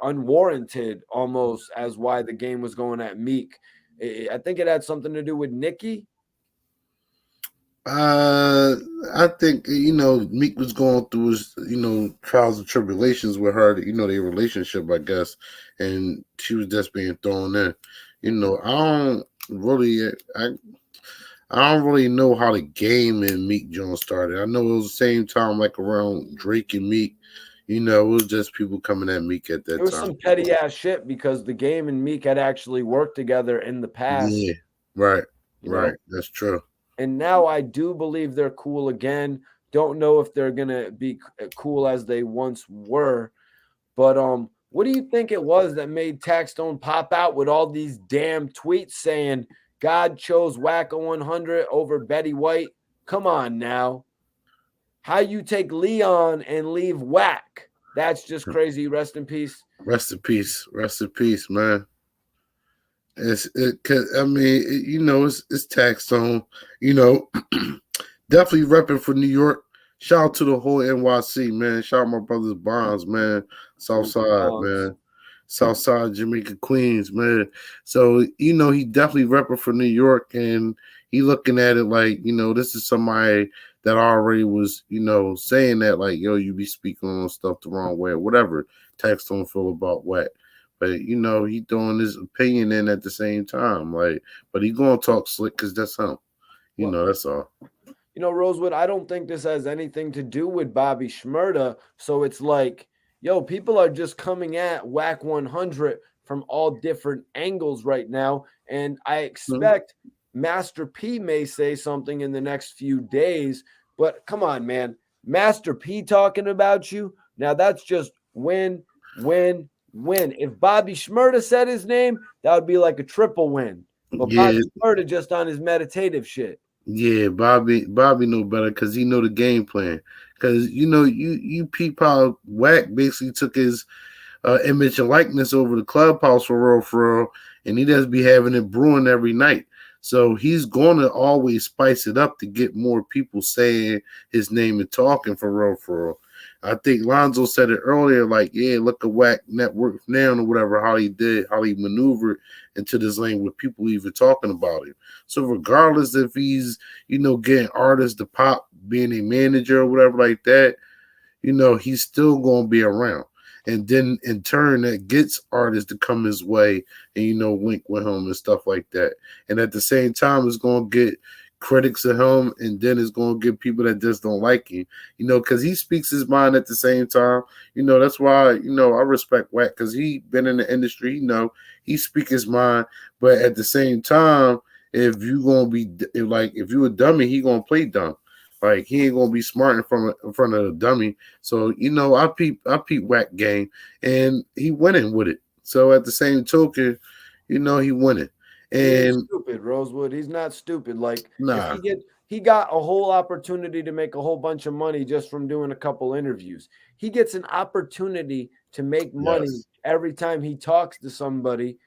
unwarranted almost as why the Game was going at Meek. I think it had something to do with Nicki. Uh, I think Meek was going through his trials and tribulations with her, their relationship, I guess, and she was just being thrown in. I don't really, I don't really know how the Game and Meek Jones started. I know it was the same time, like around Drake and Meek. It was just people coming at Meek at It that was time. some petty ass shit because the Game and Meek had actually worked together in the past, Yeah, right, you right. know. That's true. And now I do believe they're cool again. Don't know if they're gonna be cool as they once were, but what do you think it was that made Taxstone pop out with all these damn tweets saying God chose Wacko 100 over Betty White? Come on now, how you take Leon and leave Wack? That's just crazy. Rest in peace. Rest in peace, man. Cause I mean, it's taxed on, you know, definitely repping for New York. Shout out to the whole NYC, man. Shout out my brothers Bonds, man. Salute to Southside, Bonds. man. Southside Jamaica Queens, man. So, he definitely repping for New York, and he looking at it like, this is somebody that already was, saying that, like, yo, you be speaking on stuff the wrong way, or whatever. Text don't feel about what. But he throwing his opinion in at the same time, like. But he gonna talk slick because that's him. Well, That's all. Rosewood, I don't think this has anything to do with Bobby Shmurda. So it's like, yo, people are just coming at Whack 100 from all different angles right now. And I Mhm. expect Master P may say something in the next few days. But come on, man. Master P talking about you. Now that's just win, win, win. If Bobby Shmurda said his name, that would be like a triple win. But Yeah, Bobby Shmurda just on his meditative shit. yeah. Bobby know better because he know the game plan. Because you peep how Wack basically took his image and likeness over the clubhouse for real, and he does be having it brewing every night. So he's going to always spice it up to get more people saying his name and talking for real. I think Lonzo said it earlier, like, yeah, look at Wack Network now or whatever, how he maneuvered into this lane with people even talking about him. So regardless if he's, getting artists to pop, being a manager or whatever like that, he's still going to be around. And then in turn, that gets artists to come his way and, wink with him and stuff like that. And at the same time, it's going to get critics of him, and then it's going to get people that just don't like him, because he speaks his mind at the same time. That's why, I respect Wack because he been in the industry, he speak his mind, but at the same time, if you going to be, if you a dummy, he going to play dumb. Like he ain't gonna be smart in front of the dummy. So I peep Wack game, and he winning with it. So at the same token, he winning. He ain't And stupid, Rosewood. He's not stupid. Like if nah, he got a whole opportunity to make a whole bunch of money just from doing a couple interviews. He gets an opportunity to make money yes, every time he talks to somebody,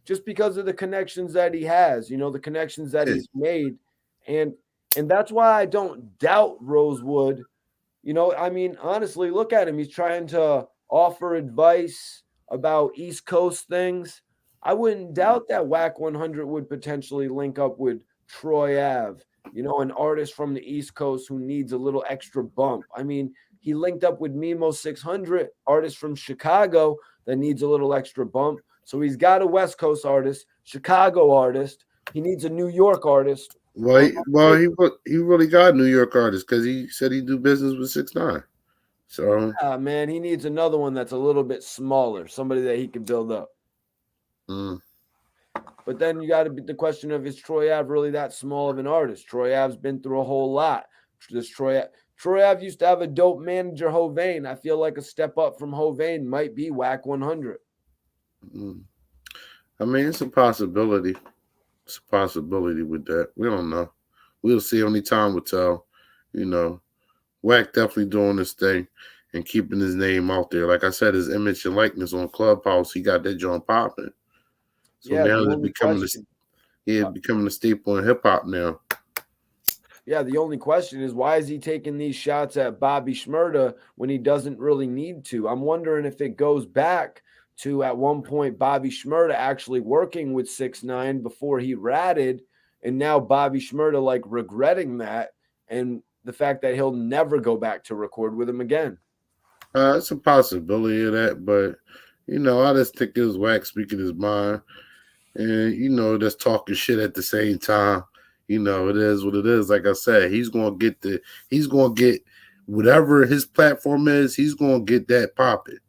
just because of the connections that he has, the connections that yeah, he's made. And that's why I don't doubt Rosewood. I mean, honestly, look at him. He's trying to offer advice about East Coast things. I wouldn't doubt that Whack 100 would potentially link up with Troy Ave, an artist from the East Coast who needs a little extra bump. I mean, he linked up with Mimo 600, artist from Chicago that needs a little extra bump. So he's got a West Coast artist, Chicago artist. He needs a New York artist. well, he really got New York artists because he said he do business with 6ix9ine. So Ah, man, he needs another one that's a little bit smaller, somebody that he can build up. mm, But then you got to be the question of is Troy Ave really that small of an artist? Troy Ave's been through a whole lot. Does Troy Ave used to have a dope manager, Hovain. I feel like a step up from Hovain might be Whack 100. mm. I mean, it's a possibility. It's a possibility with that. We don't know. We'll see. Only time will tell. You know. Wack definitely doing this thing and keeping his name out there. Like I said, his image and likeness on Clubhouse, he got that joint popping. So Yeah, now the it's only question. becoming a staple in hip hop now. Yeah, the only question is why is he taking these shots at Bobby Shmurda when he doesn't really need to? I'm wondering if it goes back to at one point Bobby Shmurda actually working with 6ix9ine before he ratted, and now Bobby Shmurda like regretting that and the fact that he'll never go back to record with him again. It's a possibility of that, but I just think it was Wack speaking his mind, and just talking shit at the same time. It is what it is. Like I said, he's gonna get whatever his platform is. He's gonna get that popping.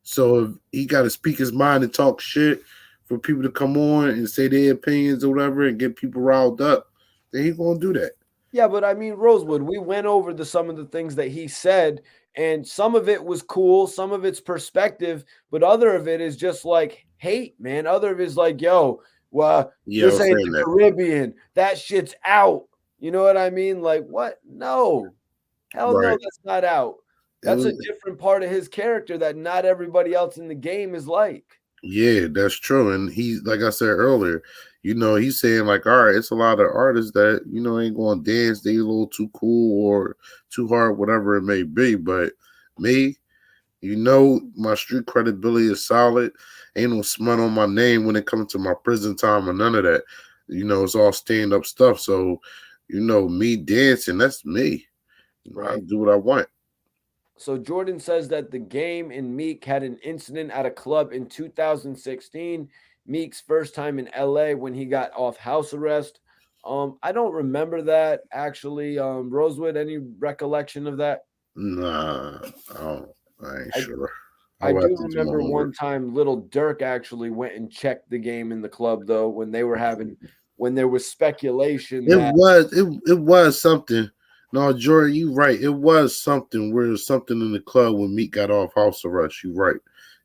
So if he got to speak his mind and talk shit for people to come on and say their opinions or whatever and get people riled up, then he's gonna do that. Yeah, but I mean, Rosewood, we went over some of the things that he said, and some of it was cool, some of it's perspective, but other of it is just like hate, man. Other of it is like, yo, well, Yeah, I this was ain't saying the that. Caribbean. That shit's out. You know what I mean? Like, what? No. Hell no, Right. that's not out. It That's a was, different part of his character that not everybody else in the game is like. yeah, that's true. And he, like I said earlier, he's saying like, all right, it's a lot of artists that ain't going to dance. They a little too cool or too hard, whatever it may be. But me, my street credibility is solid. Ain't no smut on my name when it comes to my prison time or none of that. It's all stand up stuff. So, me dancing, that's me. I Right. do what I want. So Jordan says that the game and Meek had an incident at a club in 2016. Meek's first time in LA when he got off house arrest. I don't remember that actually. Rosewood, any recollection of that? Nah, I ain't I sure. I I'll have do to do my remember homework. one time Little Dirk actually went and checked the game in the club though when there was speculation that It was something. No, Jordan, you right. It was something where was something in the club when Meek got off house arrest. You right.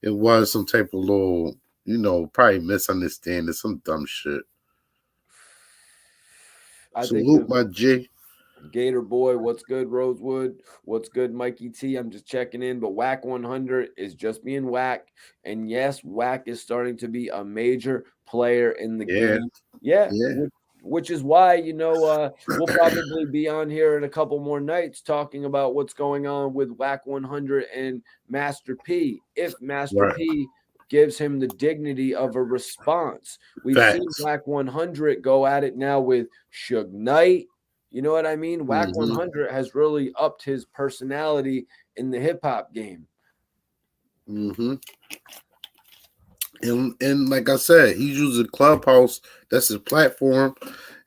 It was some type of little, probably misunderstanding, some dumb shit. I think Salute the my G. Gator Boy, what's good, Rosewood? What's good, Mikey T? I'm just checking in, but Wack 100 is just being Wack. And yes, Wack is starting to be a major player in the Yeah, game. Yeah, yeah. which is why, we'll probably be on here in a couple more nights talking about what's going on with Wack 100 and Master P. If Master Right. P gives him the dignity of a response. We've seen Facts. Wack 100 go at it now with Suge Knight. You know what I mean? Wack Mm-hmm. 100 has really upped his personality in the hip hop game. Mm-hmm. And like I said, he's using Clubhouse. That's his platform,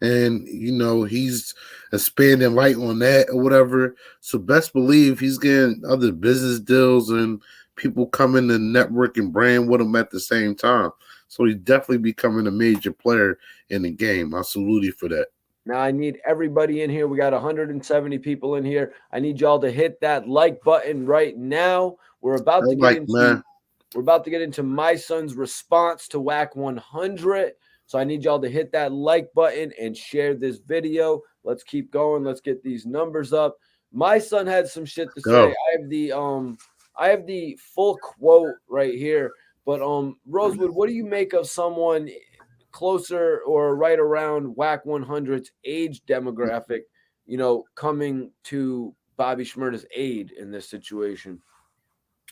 and he's expanding light on that or whatever. So best believe he's getting other business deals and people coming to network and brand with him at the same time. So he's definitely becoming a major player in the game. I salute you for that. Now I need everybody in here. We got 170 people in here. I need y'all to hit that like button right now. I like, man. We're about to get into my son's response to Wack 100. So I need y'all to hit that like button and share this video. Let's keep going. Let's get these numbers up. My son had some shit to say. Go. I have the full quote right here. But Rosewood, what do you make of someone closer or right around Wack 100's age demographic, coming to Bobby Shmurda's aid in this situation?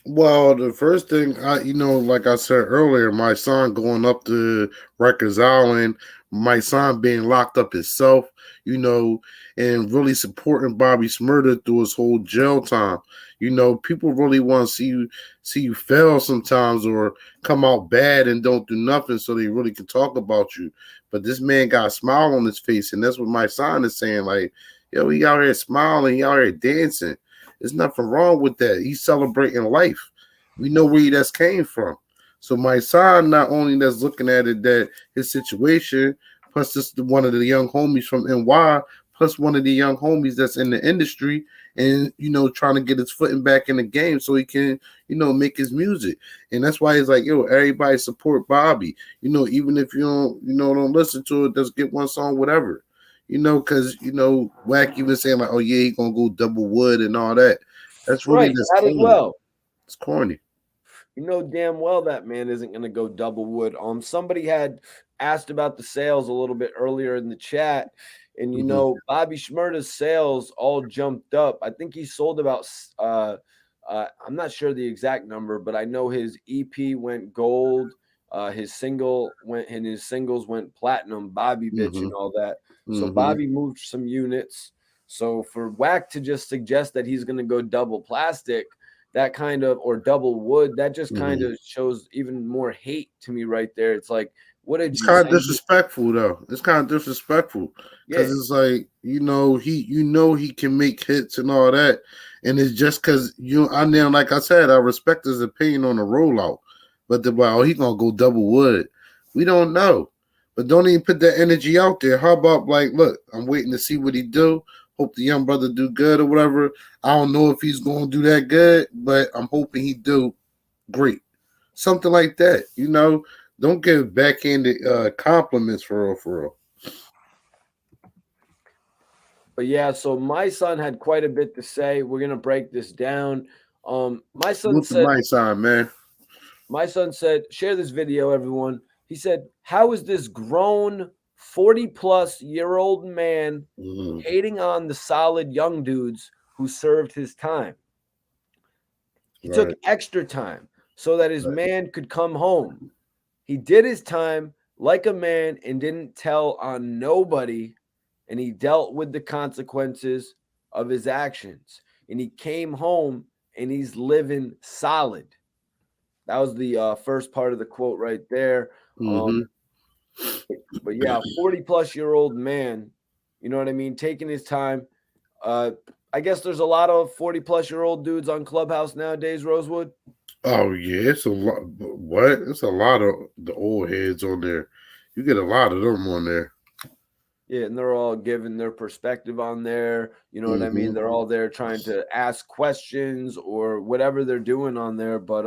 Well, the first thing like I said earlier, my son going up to Rikers Island, my son being locked up himself, and really supporting Bobby Shmurda through his whole jail time. People really want to see you fail sometimes or come out bad and don't do nothing so they really can talk about you. But this man got a smile on his face, and that's what my son is saying. Like, yo, he out here smiling, he out here dancing. There's nothing wrong with that. He's celebrating life. We know where he that's came from. So my son not only that's looking at it that his situation, plus this one of the young homies from NY, plus one of the young homies that's in the industry and trying to get his footing back in the game so he can, make his music. And that's why he's like, yo, everybody support Bobby. Even if you don't listen to it, just get one song, whatever. Because Wacky was saying like, oh yeah, he gonna go double wood and all that. That's really Right, just that as corny. well. It's corny. You know damn well that man isn't going to go double wood. Somebody had asked about the sales a little bit earlier in the chat, and Mm-hmm. Bobby Shmurda's sales all jumped up. I think he sold about. I'm not sure the exact number, but I know his EP went gold. His singles went platinum. Bobby bitch Mm-hmm. and all that. So Mm-hmm. Bobby moved some units. So for Wack to just suggest that he's going to go double plastic, that kind of, or double wood, that just kind Mm-hmm. of shows even more hate to me right there. It's like, what did It's you kind of say? disrespectful though. It's kind of disrespectful Yeah, because it's like he can make hits and all that, and it's just because I now like I said I respect his opinion on the rollout, but he gonna go double wood. We don't know, but don't even put that energy out there. How about like, look, I'm waiting to see what he do. Hope the young brother do good or whatever. I don't know if he's gonna do that good, but I'm hoping he do great. Something like that. Don't give backhanded compliments for real, for real. but yeah, so my son had quite a bit to say. We're gonna break this down. My son Salute to said, my side, man. share this video, everyone. He said, how is this grown 40-plus-year-old man Mm-hmm. hating on the solid young dudes who served his time? He took Right, extra time so that his right. man could come home. He did his time like a man and didn't tell on nobody, and he dealt with the consequences of his actions. And he came home and he's living solid. That was the first part of the quote right there. Mm-hmm. Um, but yeah, 40-plus-year-old man, you know what I mean, taking his time. Uh, I guess there's a lot of 40-plus-year-old dudes on Clubhouse nowadays, Rosewood. Oh yeah, it's a lot. What? It's a lot of the old heads on there. You get a lot of them on there. Yeah, and they're all giving their perspective on there. You know what I Mm-hmm. mean? They're all there trying to ask questions or whatever they're doing on there. But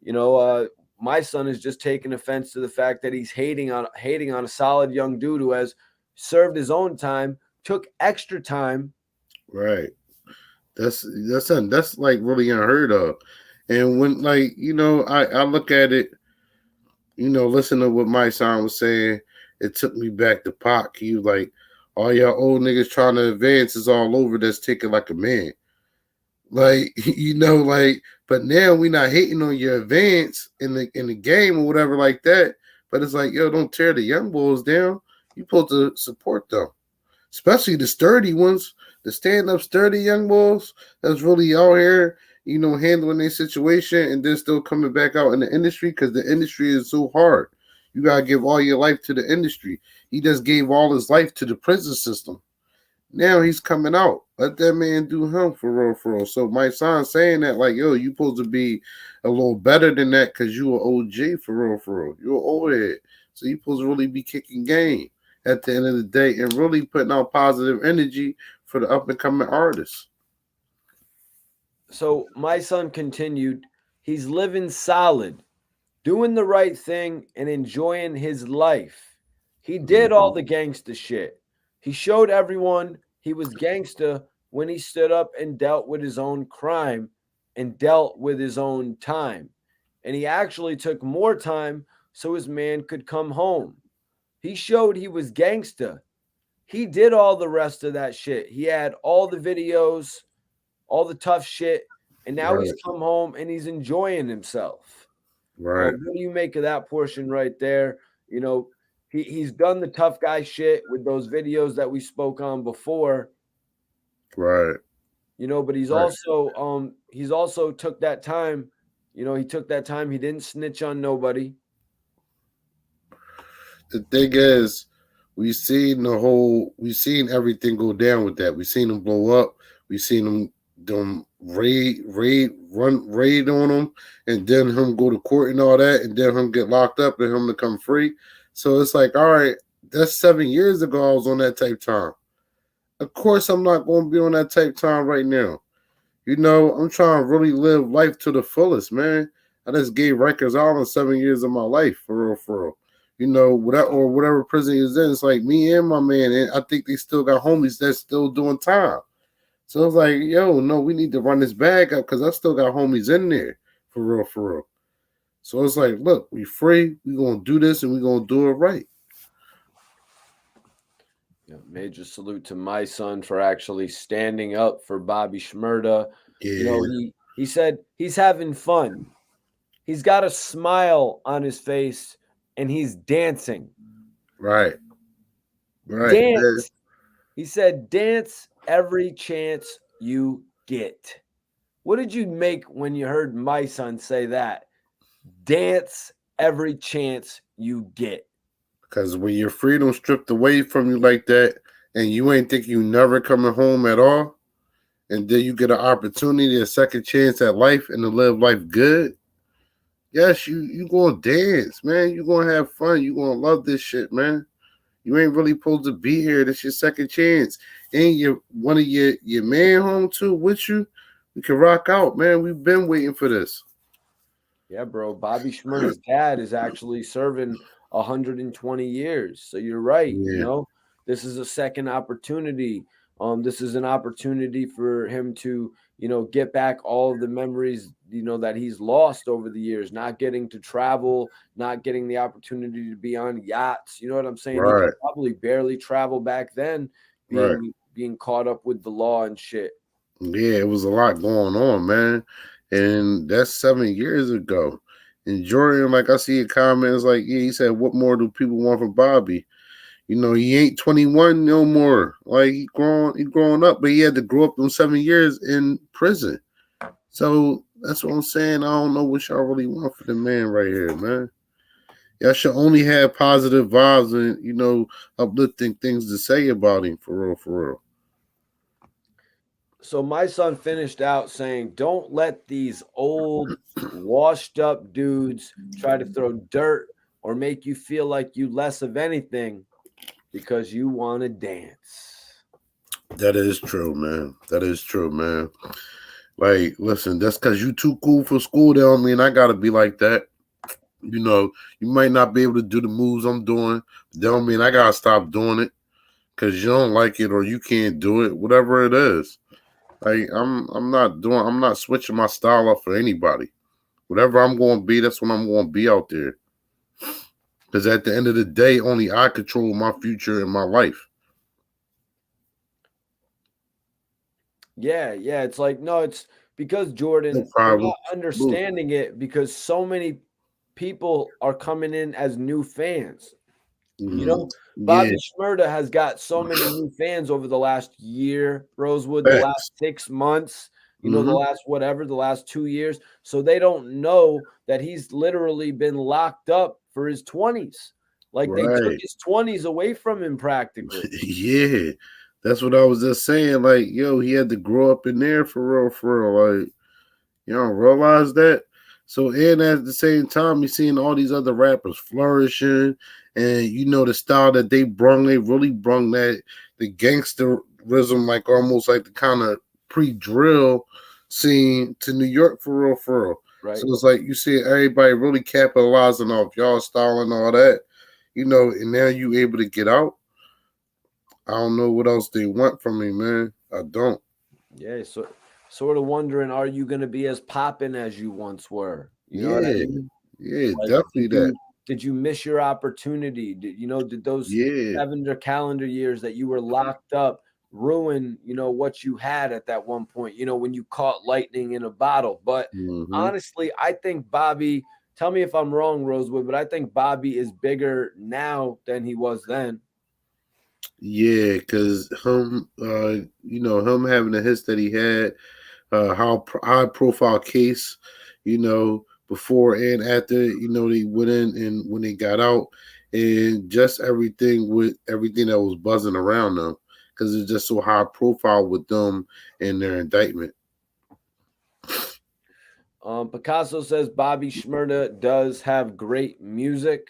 you know, my son is just taking offense to the fact that he's hating on a solid young dude who has served his own time, took extra time. Right. That's like really unheard of. And when I look at it, listen to what my son was saying. It took me back to Pac. He was like, all y'all old niggas trying to advance is all over. That's taking like a man. Like, but now we not hating on your advance in the game or whatever like that. But it's like, yo, don't tear the young boys down. You supposed to support them, especially the sturdy ones, the stand up sturdy young boys that's really out here, handling their situation and then still coming back out in the industry because the industry is so hard. You gotta give all your life to the industry. He just gave all his life to the prison system. Now he's coming out. Let that man do him for real, for real. So my son saying that, like, yo, you supposed to be a little better than that because you an OG for real, for real. You're an old head. So you supposed to really be kicking game at the end of the day and really putting out positive energy for the up and coming artists. So my son continued, he's living solid, doing the right thing and enjoying his life. He did Mm-hmm. all the gangster shit. He showed everyone he was gangster when he stood up and dealt with his own crime and dealt with his own time. And he actually took more time so his man could come home. He showed he was gangster. He did all the rest of that shit. He had all the videos, all the tough shit, and now he's Right, come home and he's enjoying himself. right, What do you make of that portion right there? You know, he's done the tough guy shit with those videos that we spoke on before, right, but right. he's also took that time, he took that time, he didn't snitch on nobody. The thing is, we seen everything go down with that. We seen them blow up. We seen them raid on him, and then him go to court and all that, and then him get locked up and him become free. So it's like, all right, that's 7 years ago. I was on that type time. Of course, I'm not going to be on that type time right now. I'm trying to really live life to the fullest, man. I just gave Rikers Island 7 years of my life, for real, for real. whatever prison he's in. It's like me and my man, and I think they still got homies that's still doing time. So it's like, yo, no, we need to run this bag up because I still got homies in there for real, for real. So it's like, look, we free, we gonna do this and we gonna do it right. Yeah, major salute to Mysonne for actually standing up for Bobby Shmurda. You know, Yeah, he said he's having fun. He's got a smile on his face and he's dancing. right, right. Dance. He said, dance every chance you get. What did you make when you heard my son say that? Dance every chance you get. Because when your freedom stripped away from you like that, and you ain't think you never coming home at all, and then you get an opportunity, a second chance at life, and to live life good. Yes, you gonna dance, man. You gonna have fun. You gonna love this shit, man. You ain't really supposed to be here. This your second chance, and you one of your man home too with you. We can rock out, man. We've been waiting for this. Yeah, bro. Bobby Schmurda's dad is actually serving 120 years. So you're right. You Yeah, know, this is a second opportunity. This is an opportunity for him to, get back all of the memories, that he's lost over the years, not getting to travel, not getting the opportunity to be on yachts. You know what I'm saying? He could right, probably barely travel back then, right. being caught up with the law and shit. Yeah, it was a lot going on, man. And that's 7 years ago. And Jordan, like I see a comments like, yeah, he said, what more do people want from Bobby? He ain't 21 no more. Like he growing up, but he had to grow up them 7 years in prison. So that's what I'm saying. I don't know what y'all really want for the man right here, man. Y'all should only have positive vibes and uplifting things to say about him for real, for real. So my son finished out saying, "Don't let these old, washed up dudes try to throw dirt or make you feel like you less of anything because you want to dance." That is true, man. That is true, man. Like, listen, that's because you too cool for school. That don't mean I gotta be like that. You might not be able to do the moves I'm doing. That don't mean I gotta stop doing it because you don't like it or you can't do it. Whatever it is. Like, I'm not switching my style up for anybody. Whatever I'm going to be, that's what I'm going to be out there. Because at the end of the day, only I control my future and my life. Yeah, yeah. It's like, no, it's because No Jordan, you're problem. not understanding it because so many people are coming in as new fans. You Mm, know, yeah, Bobby Shmurda has got so many new fans over the last year, Rosewood, the last facts. 6 months, the Mm-hmm. last whatever, the last 2 years. So they don't know that he's literally been locked up for his 20s. Like they took Right. his 20s away from him practically. Yeah. That's what I was just saying. Like, yo, he had to grow up in there for real, for real. Like, you don't realize that. So, and at the same time, you're seeing all these other rappers flourishing, and the style that they really brung that the gangsterism, like almost like the kind of pre-drill scene to New York for real, for real. So Right. it's like you see everybody really capitalizing off y'all style and all that, and now you able to get out. I don't know what else they want from me, man. I don't. Yeah. So sort of wondering, are you going to be as poppin' as you once were? You know what I Yeah, mean? yeah, Like, definitely that. did you miss your opportunity? Did those Yeah. 7 calendar years that you were locked up ruin, what you had at that one point, when you caught lightning in a bottle? But Hmm. honestly, I think Bobby, tell me if I'm wrong, Rosewood, but I think Bobby is bigger now than he was then. Yeah, because him having the hits that he had, high profile case, before and after, they went in and when they got out, and just everything with everything that was buzzing around them, because it's just so high profile with them and their indictment. Picasso says Bobby Shmurda does have great music.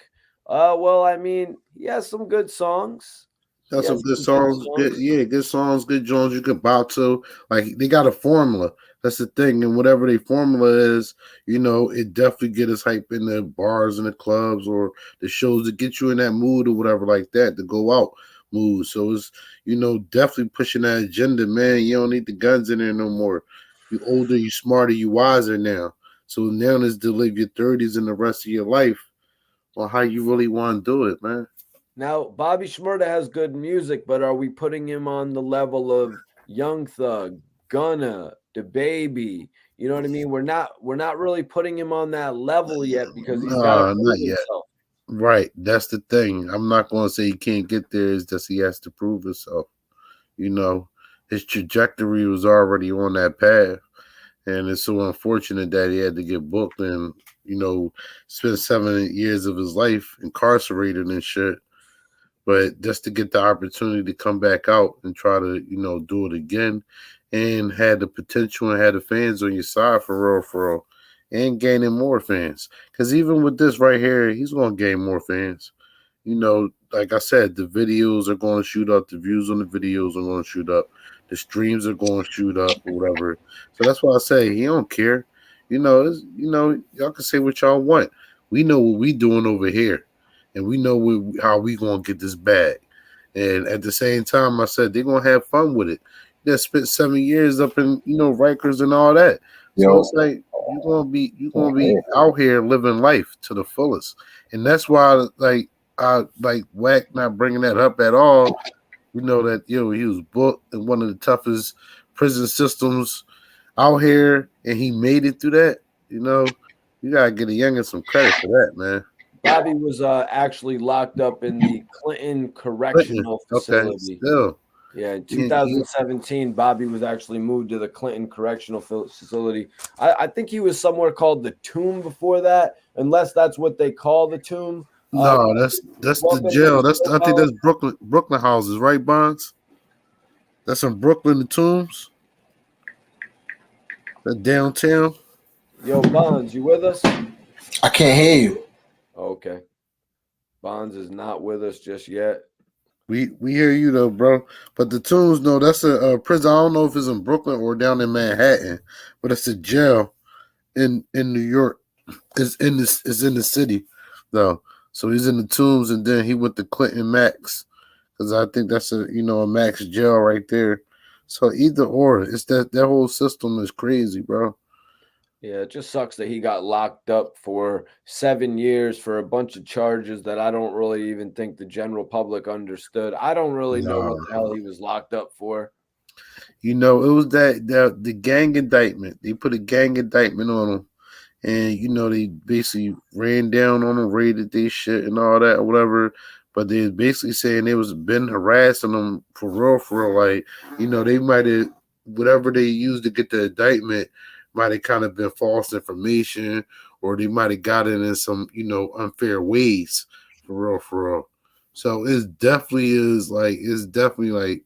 Well, I mean, he has some good songs. Got He some has good some good songs, good songs. yeah, good songs, good joints you can bow to. Like they got a formula. That's the thing, and whatever their formula is, it definitely get us hype in the bars and the clubs or the shows to get you in that mood or whatever like that to go out mood. So it's definitely pushing that agenda, man. You don't need the guns in there no more. You older, you smarter, you wiser now. So now it's to live your 30s and the rest of your life on how you really want to do it, man. Now, Bobby Shmurda has good music, but are we putting him on the level of Young Thug, Gunna, the Baby? You know what I mean? We're not really putting him on that level yet because he's got to No, not prove yet. himself. Right. That's the thing. I'm not going to say he can't get there. It's just he has to prove himself. You know, his trajectory was already on that path. And it's so unfortunate that he had to get booked and, spend 7 years of his life incarcerated and shit. But just to get the opportunity to come back out and try to, do it again and had the potential and had the fans on your side for real, and gaining more fans. Because even with this right here, he's going to gain more fans. Like I said, the videos are going to shoot up, the views on the videos are going to shoot up, the streams are going to shoot up, or whatever. So that's why I say he don't care. Y'all can say what y'all want. We know what we doing over here, and we know how we going to get this bag. And at the same time, I said they're gonna have fun with it. They spent 7 years up in Rikers and all that. So Yo, it's like you're gonna be out here living life to the fullest, and that's why I like Wack not bringing that up at all. We know that he was booked in one of the toughest prison systems out here, and he made it through that. You gotta get a youngin some credit for that, man. Bobby was actually locked up in the Clinton Clinton, Correctional okay, Facility. still, Yeah, in he 2017, Bobby was actually moved to the Clinton Correctional Facility. I think he was somewhere called the Tomb before that, unless that's what they call the Tomb. No, that's Grew the up in the jail. I strip think house. that's Brooklyn houses, right, Bonds? That's in Brooklyn, the Tombs, that downtown. Yo, Bonds, you with us? I can't hear you. Okay. Bonds is not with us just yet. We hear you though, bro. But the Tombs, no, that's a prison. I don't know if it's in Brooklyn or down in Manhattan, but it's a jail in New York. It's in the city though. So he's in the Tombs, and then he went to Clinton Max because I think that's a Max jail right there. So either or, it's that whole system is crazy, bro. Yeah, it just sucks that he got locked up for 7 years for a bunch of charges that I don't really even think the general public understood. I don't really know what No. the hell he was locked up for. It was the gang indictment. They put a gang indictment on him, and they basically ran down on him, raided their shit and all that or whatever. But they was basically saying they was been harassing them for real, for real. Like they might have whatever they used to get the indictment might have kind of been false information, or they might have got it in some unfair ways for real, for real. So it's definitely like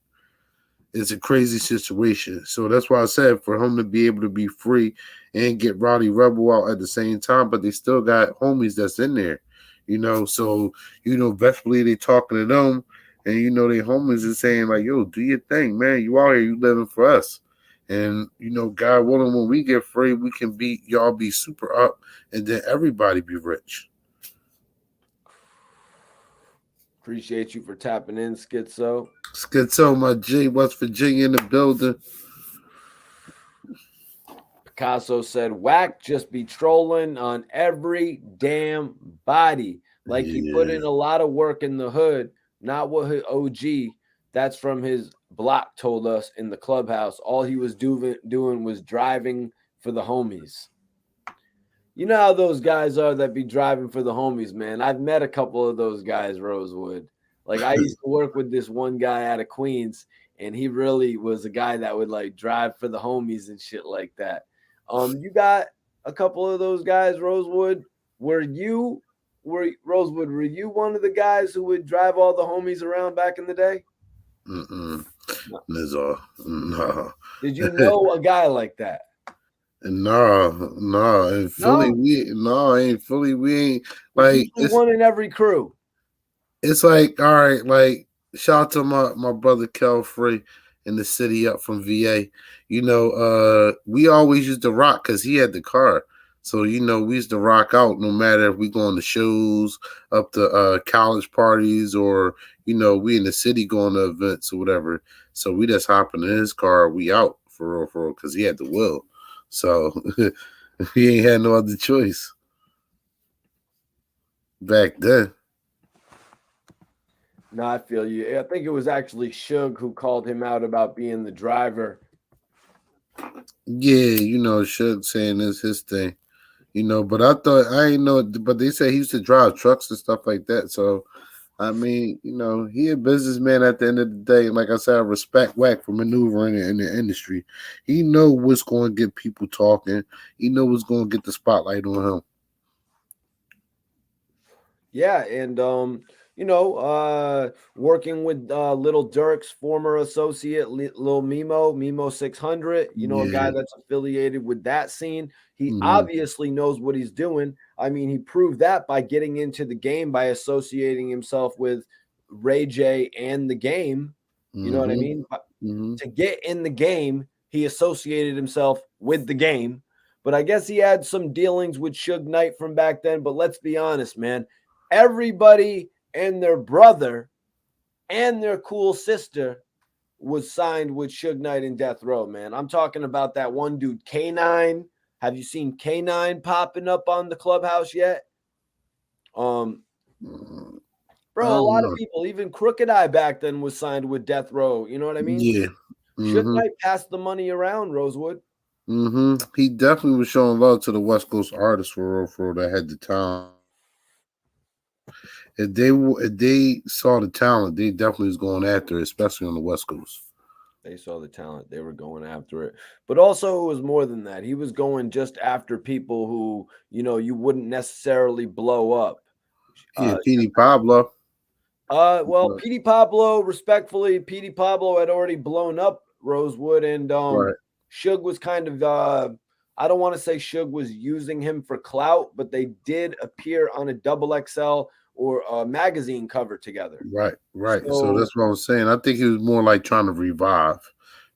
it's a crazy situation. So that's why I said for him to be able to be free and get Roddy Rebel out at the same time, but they still got homies that's in there, So best believe they talking to them, and they homies is saying like, "Yo, do your thing, man. You out here, you living for us." And God willing, when we get free, we can be y'all be super up, and then everybody be rich. Appreciate you for tapping in, Schizo. Schizo, my G, West Virginia in the building. Picasso said, Wack just be trolling on every damn body. Like he put Yeah. in a lot of work in the hood, not what his OG, that's from his block, told us in the clubhouse. All he was doing was driving for the homies. You know how those guys are that be driving for the homies, man. I've met a couple of those guys, Rosewood. Like I used to work with this one guy out of Queens, and he really was a guy that would like drive for the homies and shit like that. You got a couple of those guys, Rosewood. Rosewood, were you one of the guys who would drive all the homies around back in the day? Mm-mm. No. No. Did you know a guy like that? No. In Philly, No, in Philly, we ain't it's like usually one in every crew. it's like all right, like shout out to my brother Kel Free in the city up from VA. We always used to rock because he had the car. So, we used to rock out no matter if we going to shows, up to college parties, or, we in the city going to events or whatever. So we just hopping in his car, we out for real, because he had the will. So he ain't had no other choice back then. No, I feel you. I think it was actually Suge who called him out about being the driver. Yeah, Suge saying this his thing. But I ain't know, but they say he used to drive trucks and stuff like that. So, I mean, he a businessman at the end of the day. And like I said, I respect Wack for maneuvering in the industry. He know what's going to get people talking. He know what's going to get the spotlight on him. Yeah, and working with Little Durk's former associate, Lil Mimo 600, a guy that's affiliated with that scene. He obviously knows what he's doing. I mean, he proved that by getting into the game by associating himself with Ray J and the game. You know what I mean? To get in the game, he associated himself with the game. But I guess he had some dealings with Suge Knight from back then. But let's be honest, man. Everybody and their brother and their cool sister was signed with Suge Knight and Death Row, man. I'm talking about that one dude, K9. Have you seen K9 popping up on the Clubhouse yet? Bro, a lot of people, even Crooked Eye back then was signed with Death Row. You know what I mean? Yeah. Suge Knight passed the money around, Rosewood. He definitely was showing love to the West Coast artists for real that had the talent. If they saw the talent, they definitely was going after it, especially on the West Coast. They saw the talent. They were going after it. But also it was more than that. He was going just after people who, you wouldn't necessarily blow up. Yeah, Petey Pablo. Well, Petey Pablo, respectfully, Petey Pablo had already blown up Rosewood, and Suge was kind of I don't want to say Suge was using him for clout, but they did appear on a XXL or a magazine cover together. Right. So that's what I was saying. I think he was more like trying to revive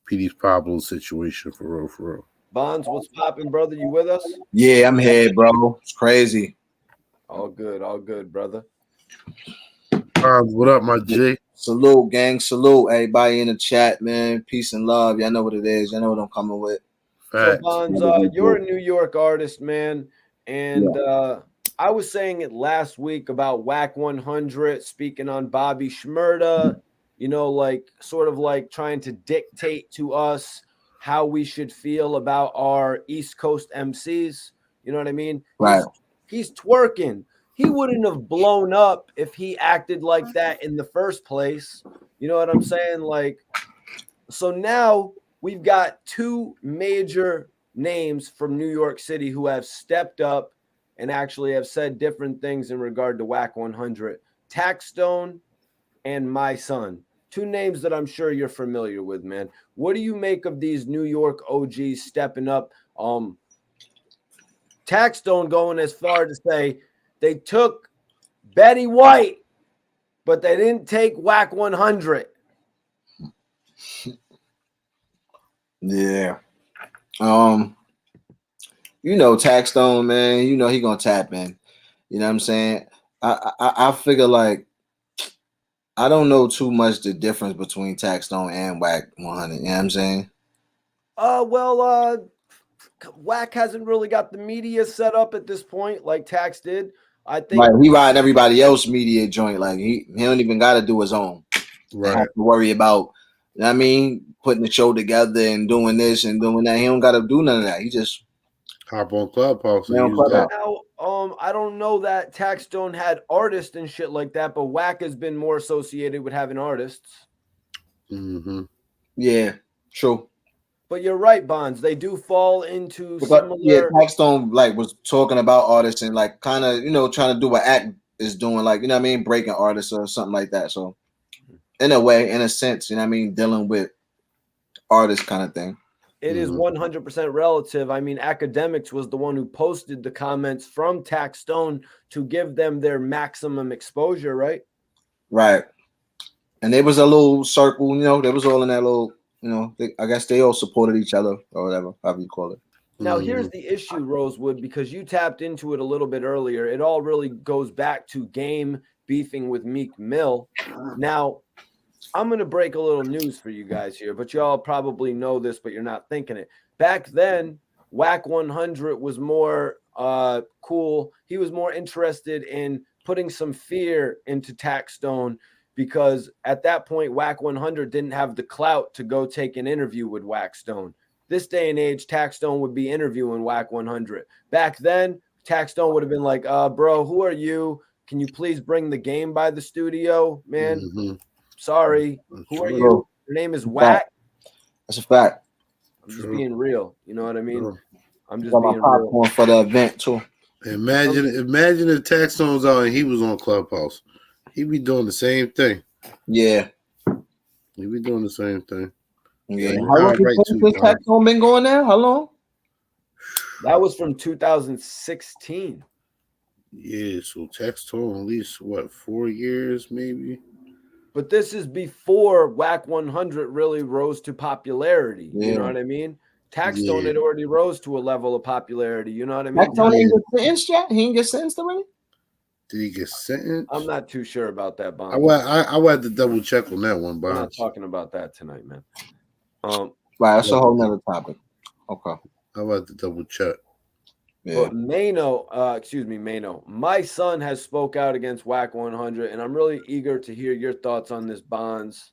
Petey Pablo's situation for real. Bonds, what's popping, brother? You with us? Yeah, I'm here, bro. It's crazy. All good, brother. What up, my G? Salute, gang. Salute, everybody in the chat, man. Peace and love. Y'all know what it is. Y'all know what I'm coming with. Facts. So, Bonds, you're a New York artist, man. And I was saying it last week about Wack 100, speaking on Bobby Shmurda, sort of like trying to dictate to us how we should feel about our East Coast MCs. You know what I mean? Right. He's twerking. He wouldn't have blown up if he acted like that in the first place. You know what I'm saying? So now we've got two major names from New York City who have stepped up and actually have said different things in regard to Wack 100. Taxstone and Mysonne. Two names that I'm sure you're familiar with, man. What do you make of these New York OGs stepping up? Taxstone going as far to say they took Betty White, but they didn't take Wack 100. Yeah. Taxstone, man, he gonna tap in. You know what I'm saying? I figure like I don't know too much the difference between Taxstone and Wack 100. You know what I'm saying? Wack hasn't really got the media set up at this point like Tax did. I think he riding everybody else media joint. Like he don't even got to do his own. Right. Have to worry about, putting the show together and doing this and doing that. He don't got to do none of that. He just hop on Clubhouse. Now, I don't know that Taxstone had artists and shit like that, but Wack has been more associated with having artists. Yeah, true. But you're right, Bonds. They do fall into similar. Yeah, Taxstone was talking about artists and kind of trying to do what Act is doing, breaking artists or something like that. So in a way, in a sense, dealing with artists kind of thing. It is 100% relative. I mean, Academics was the one who posted the comments from Taxstone to give them their maximum exposure, right? Right. And there was a little circle, you know, they was all in that little, you know, I guess they all supported each other or whatever, however you call it. Now, here's the issue, Rosewood, because you tapped into it a little bit earlier. It all really goes back to Game beefing with Meek Mill. Now, I'm going to break a little news for you guys here, but y'all probably know this, but you're not thinking it. Back then, Wack 100 was more cool. He was more interested in putting some fear into Taxstone because at that point, Wack 100 didn't have the clout to go take an interview with Waxstone. This day and age, Taxstone would be interviewing Wack 100. Back then, Taxstone would have been like, bro, who are you? Can you please bring the game by the studio, man? Mm-hmm. Sorry. Who are you? Your name is Wack. That's a fact. I'm just being real. You know what I mean? I'm just Got being my popcorn real for the event too. Imagine if Taxstone was out and he was on Clubhouse. He'd be doing the same thing. Yeah. He'd be doing the same thing. Yeah. How long has Taxstone been going there? How long? That was from 2016. Yeah, so Taxstone at least what 4 years maybe. But this is before Wack 100 really rose to popularity. Yeah. You know what I mean? Taxstone had already rose to a level of popularity. You know what I mean? Taxstone ain't get sentenced yet? He ain't get sentenced already? Did he get sentenced? I'm not too sure about that, Bonds. I would have to double check on that one, Bonds. We're not talking about that tonight, man. Right, that's a whole nother topic. Okay. I would have to double check. Yeah. But Mano, my son has spoke out against Wack 100, and I'm really eager to hear your thoughts on this, Bonds.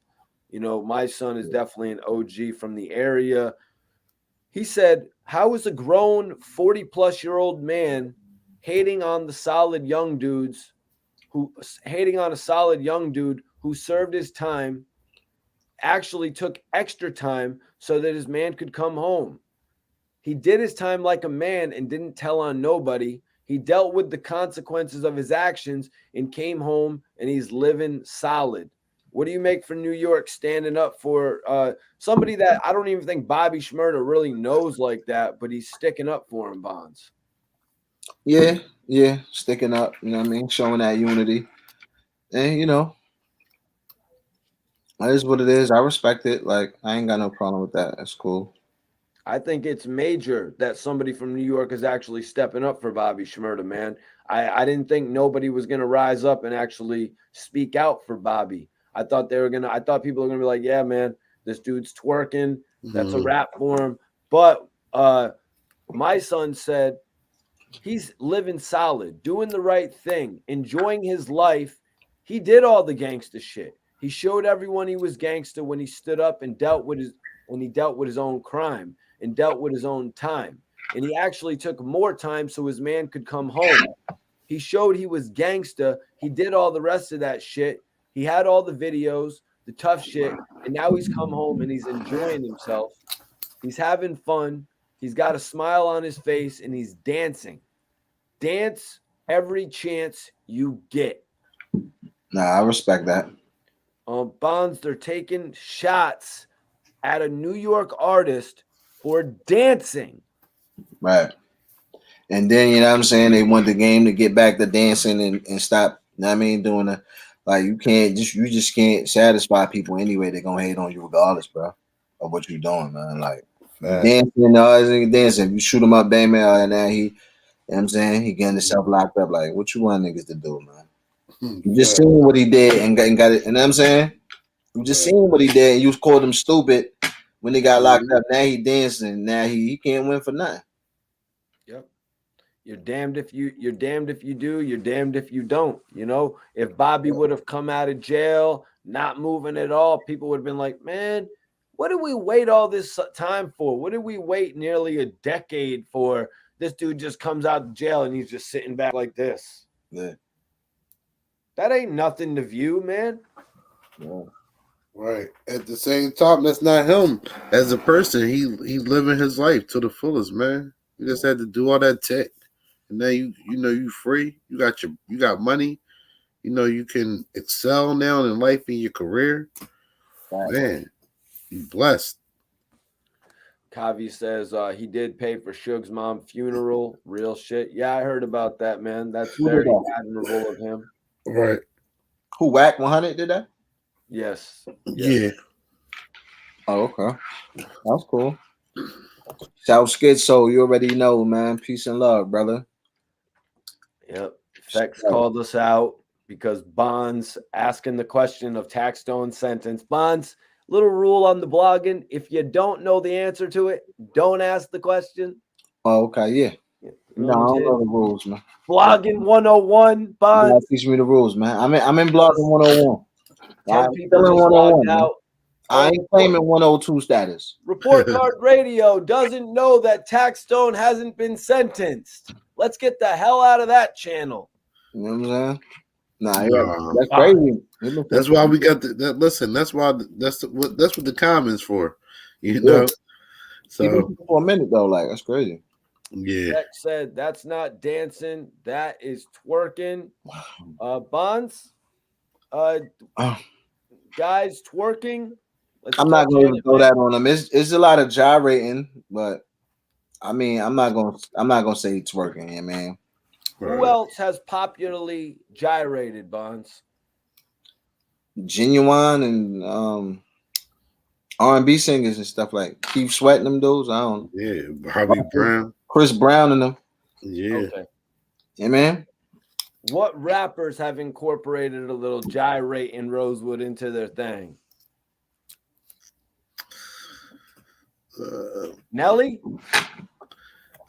You know, my son is definitely an OG from the area. He said, how is a grown 40-plus-year-old man hating on a solid young dude who served his time, actually took extra time so that his man could come home? He did his time like a man and didn't tell on nobody. He dealt with the consequences of his actions and came home, and he's living solid. What do you make for New York standing up for somebody that I don't even think Bobby Shmurda really knows like that, but he's sticking up for him, Bonds? Yeah, sticking up, you know what I mean? Showing that unity. And, you know, that is what it is. I respect it. Like, I ain't got no problem with that. That's cool. I think it's major that somebody from New York is actually stepping up for Bobby Shmurda, man. I didn't think nobody was going to rise up and actually speak out for Bobby. I thought people were going to be like, yeah, man, this dude's twerking. That's a rap for him. But my son said he's living solid, doing the right thing, enjoying his life. He did all the gangster shit. He showed everyone he was gangster when he stood up and dealt with his own crime and dealt with his own time. And he actually took more time so his man could come home. He showed he was gangster. He did all the rest of that shit. He had all the videos, the tough shit, and now he's come home and he's enjoying himself. He's having fun. He's got a smile on his face and he's dancing. Dance every chance you get. Nah, I respect that. Bonds, they're taking shots at a New York artist for dancing. Right. And then, you know what I'm saying, they want the game to get back to dancing and stop, you know what I mean, doing the, like, you just can't satisfy people anyway. They're going to hate on you regardless, bro, of what you're doing, man. Like, dancing. You shoot him up, bang, man, and now he, you know what I'm saying, he getting himself locked up. Like, what you want niggas to do, man? You just seen what he did and got it, you know what I'm saying? You just seen what he did and you called him stupid when he got locked up. Now he dancing. Now he can't win for nothing. Yep. You're damned if you do, you're damned if you don't. You know, if Bobby would have come out of jail, not moving at all, people would have been like, man, what did we wait all this time for? What did we wait nearly a decade for? This dude just comes out of jail and he's just sitting back like this. Yeah. That ain't nothing to view, man. Yeah. Right. At the same time, that's not him as a person. He living his life to the fullest, man. You just had to do all that tech, and now you free. You got money. You know you can excel now in life in your career. Right. Man, you blessed. Kavi says he did pay for Suge's mom funeral. Real shit. Yeah, I heard about that, man. That's very admirable of him. Right. Who, Wack 100 did that? Yes. Yeah. Oh, okay. That's cool. South Schizo, you already know, man. Peace and love, brother. Yep. Fex called us out because Bonds asking the question of Taxstone sentence. Bonds, little rule on the blogging. If you don't know the answer to it, don't ask the question. Oh, okay, yeah. You No, know I what I'm don't know saying? the rules, man. Blogging 101, You gotta Bonds. teach me the rules, man. I'm in blogging 101. 10 I'm people still in just logged 101, man. out. I ain't claiming 102 status. Report Card Radio doesn't know that Taxstone hasn't been sentenced. Let's get the hell out of that channel. You know what I'm saying? Nah, yeah, Nah. that's crazy. He been That's why we got that. Listen, that's why that's what the comments for. You know. He been So for a minute though. Like that's crazy. yeah. Beck said that's not dancing, that is twerking. Bonds, guys twerking. Let's I'm not touch gonna on even it, throw man. that on him. It's a lot of gyrating, but I mean, I'm not gonna say he's twerking, yeah, man. Who else has popularly gyrated, Bonds? Genuine and R&B singers and stuff like keep sweating them dudes. I don't. Yeah. Bobby Brown. Chris Brown and them. Yeah. Okay. Yeah, man. What rappers have incorporated a little gyrate in Rosewood into their thing? Nelly?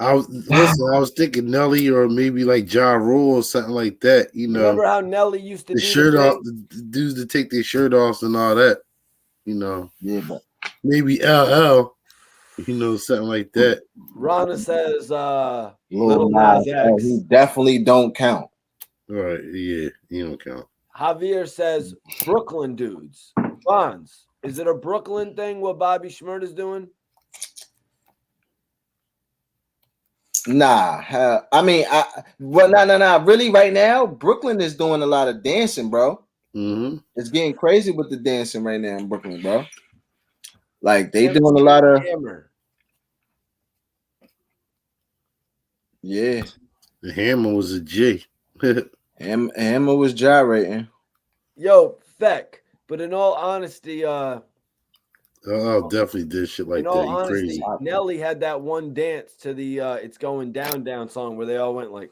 I was thinking Nelly or maybe like Ja Rule or something like that. You know, Remember how Nelly used to the do shirt the off, thing? the dudes to take their shirt off and all that. You know, Yeah, but maybe LL. You know, something like that. Rana says Lil Little Nas Nas, he X. definitely don't count. All right, yeah, you don't count. Javier says Brooklyn dudes. Bonds. Is it a Brooklyn thing what Bobby Shmurda's doing? Nah, I mean, nah. Really, right now, Brooklyn is doing a lot of dancing, bro. Mm-hmm. It's getting crazy with the dancing right now in Brooklyn, bro. Like they MC doing a lot of Hammer. yeah. The Hammer was a G. Hammer was gyrating. Yo, Feck. But in all honesty, Oh, definitely did shit like in all that. You honesty, crazy? Nelly had that one dance to the "It's Going Down Down" song where they all went like,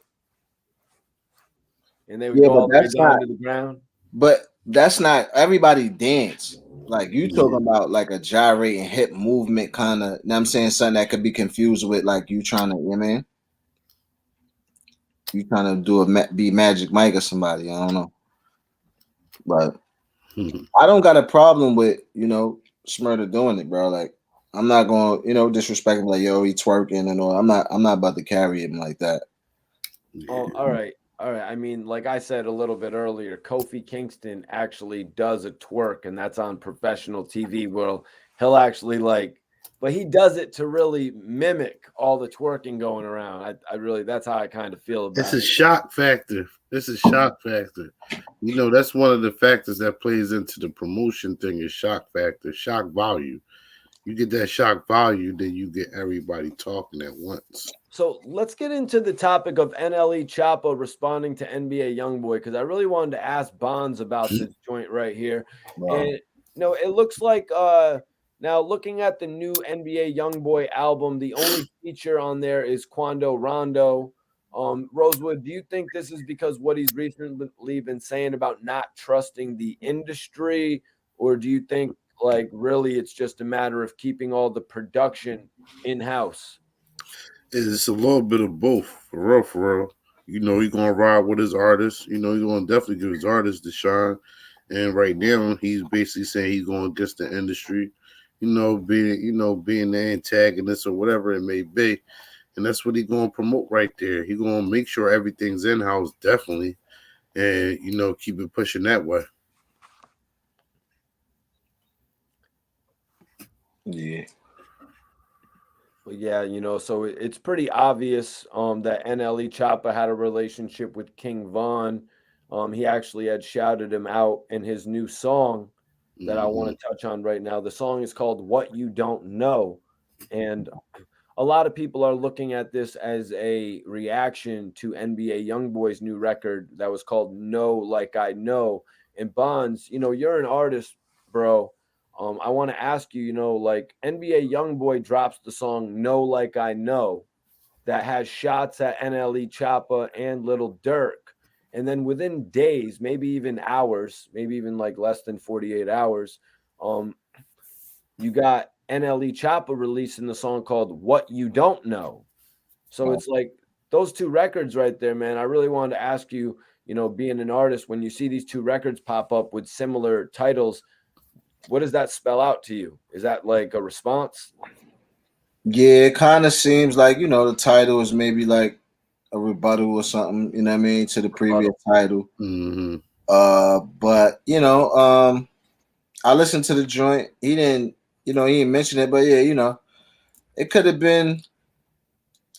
and they would Yeah, go but all the way that's down not. to the ground. But that's not everybody dance. Like you Yeah. talking about like a gyrating hip movement kind of. Know what I'm saying something that could be confused with like you trying to, you know what I mean? You trying to do be Magic Mike or somebody. I don't know, but I don't got a problem with Shmurda doing it, bro. Like I'm not going to disrespect him like yo he twerking and all. I'm not about to carry him like that. Oh, all right. All right. I mean, like I said a little bit earlier, Kofi Kingston actually does a twerk, and that's on professional TV. Where he'll actually but he does it to really mimic all the twerking going around. I really, that's how I kind of feel It's about a it. shock factor. It's a shock factor. You know, that's one of the factors that plays into the promotion thing is shock factor, shock value. You get that shock value, then you get everybody talking at once. So let's get into the topic of Nle Choppa responding to NBA YoungBoy because I really wanted to ask Bonds about this joint right here. Wow. And it looks like now looking at the new NBA YoungBoy album, the only feature on there is Quando Rondo. Rosewood, do you think this is because what he's recently been saying about not trusting the industry, or do you think like really it's just a matter of keeping all the production in house? It's a little bit of both, for real, for real. You know, he's gonna ride with his artists. You know, he's gonna definitely give his artists the shine. And right now, he's basically saying he's going against the industry. Being the antagonist or whatever it may be. And that's what he's gonna promote right there. He's gonna make sure everything's in house, definitely, and keep it pushing that way. Yeah. Well, yeah, so it's pretty obvious that NLE Choppa had a relationship with King Von. He actually had shouted him out in his new song that I want to touch on right now. The song is called What You Don't Know. And a lot of people are looking at this as a reaction to NBA YoungBoy's new record that was called Know Like I Know. And Bonds, you're an artist, bro. I want to ask you, like NBA YoungBoy drops the song "Know Like I Know" that has shots at Nle Choppa and Little Dirk. And then within days, maybe even hours, maybe even like less than 48 hours, you got Nle Choppa releasing the song called What You Don't Know. So it's like those two records right there, man. I really wanted to ask you, being an artist, when you see these two records pop up with similar titles, what does that spell out to you? Is that like a response? Yeah, it kind of seems like, the title is maybe like a rebuttal or something, you know what I mean, to the previous title. Mm-hmm. But I listened to the joint. He didn't mention it, but yeah, it could have been,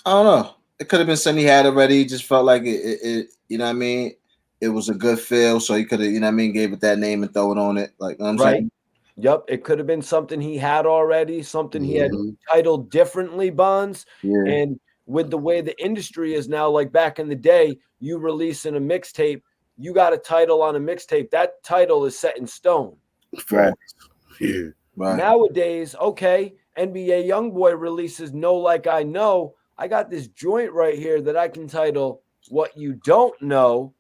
I don't know. It could have been something he had already. He just felt like it you know what I mean? It was a good feel, so he could have, gave it that name and throw it on it. Like, you know what I'm Right. saying? Yep. It could have been something he had already, something he had Mm-hmm. titled differently, Bonds. Yeah. And with the way the industry is now, like back in the day, you releasing a mixtape, you got a title on a mixtape. That title is set in stone. Right. Yeah. Right. Nowadays, okay, NBA YoungBoy releases "Know Like I Know." I got this joint right here that I can title "What You Don't Know,"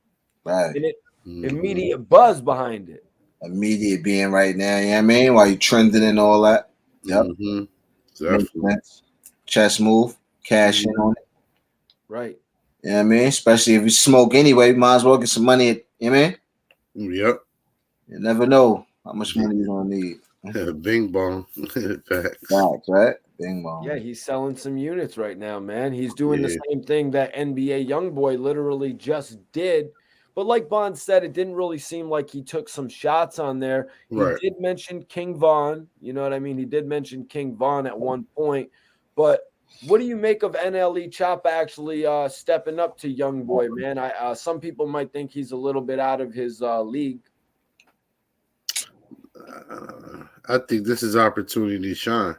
Right. and it Mm-hmm. immediate buzz behind it. Immediate being right now, you know what I mean? While you trending and all that. Yep. Mm-hmm. Makes Definitely. sense. Chess move, cash in on it. Right. You know what I mean? Especially if you smoke anyway, you might as well get some money. You know what I mean? Yep. You never know how much money you're gonna need. Bing bong. Facts. Facts, right? Bing bong. Yeah, he's selling some units right now, man. He's doing the Yeah. same thing that NBA YoungBoy literally just did. But like Bond said, it didn't really seem like he took some shots on there. He Right. did mention King Von. You know what I mean? He did mention King Von at one point. But what do you make of NLE Choppa actually stepping up to YoungBoy, man? Some people might think he's a little bit out of his league. I think this is opportunity to shine.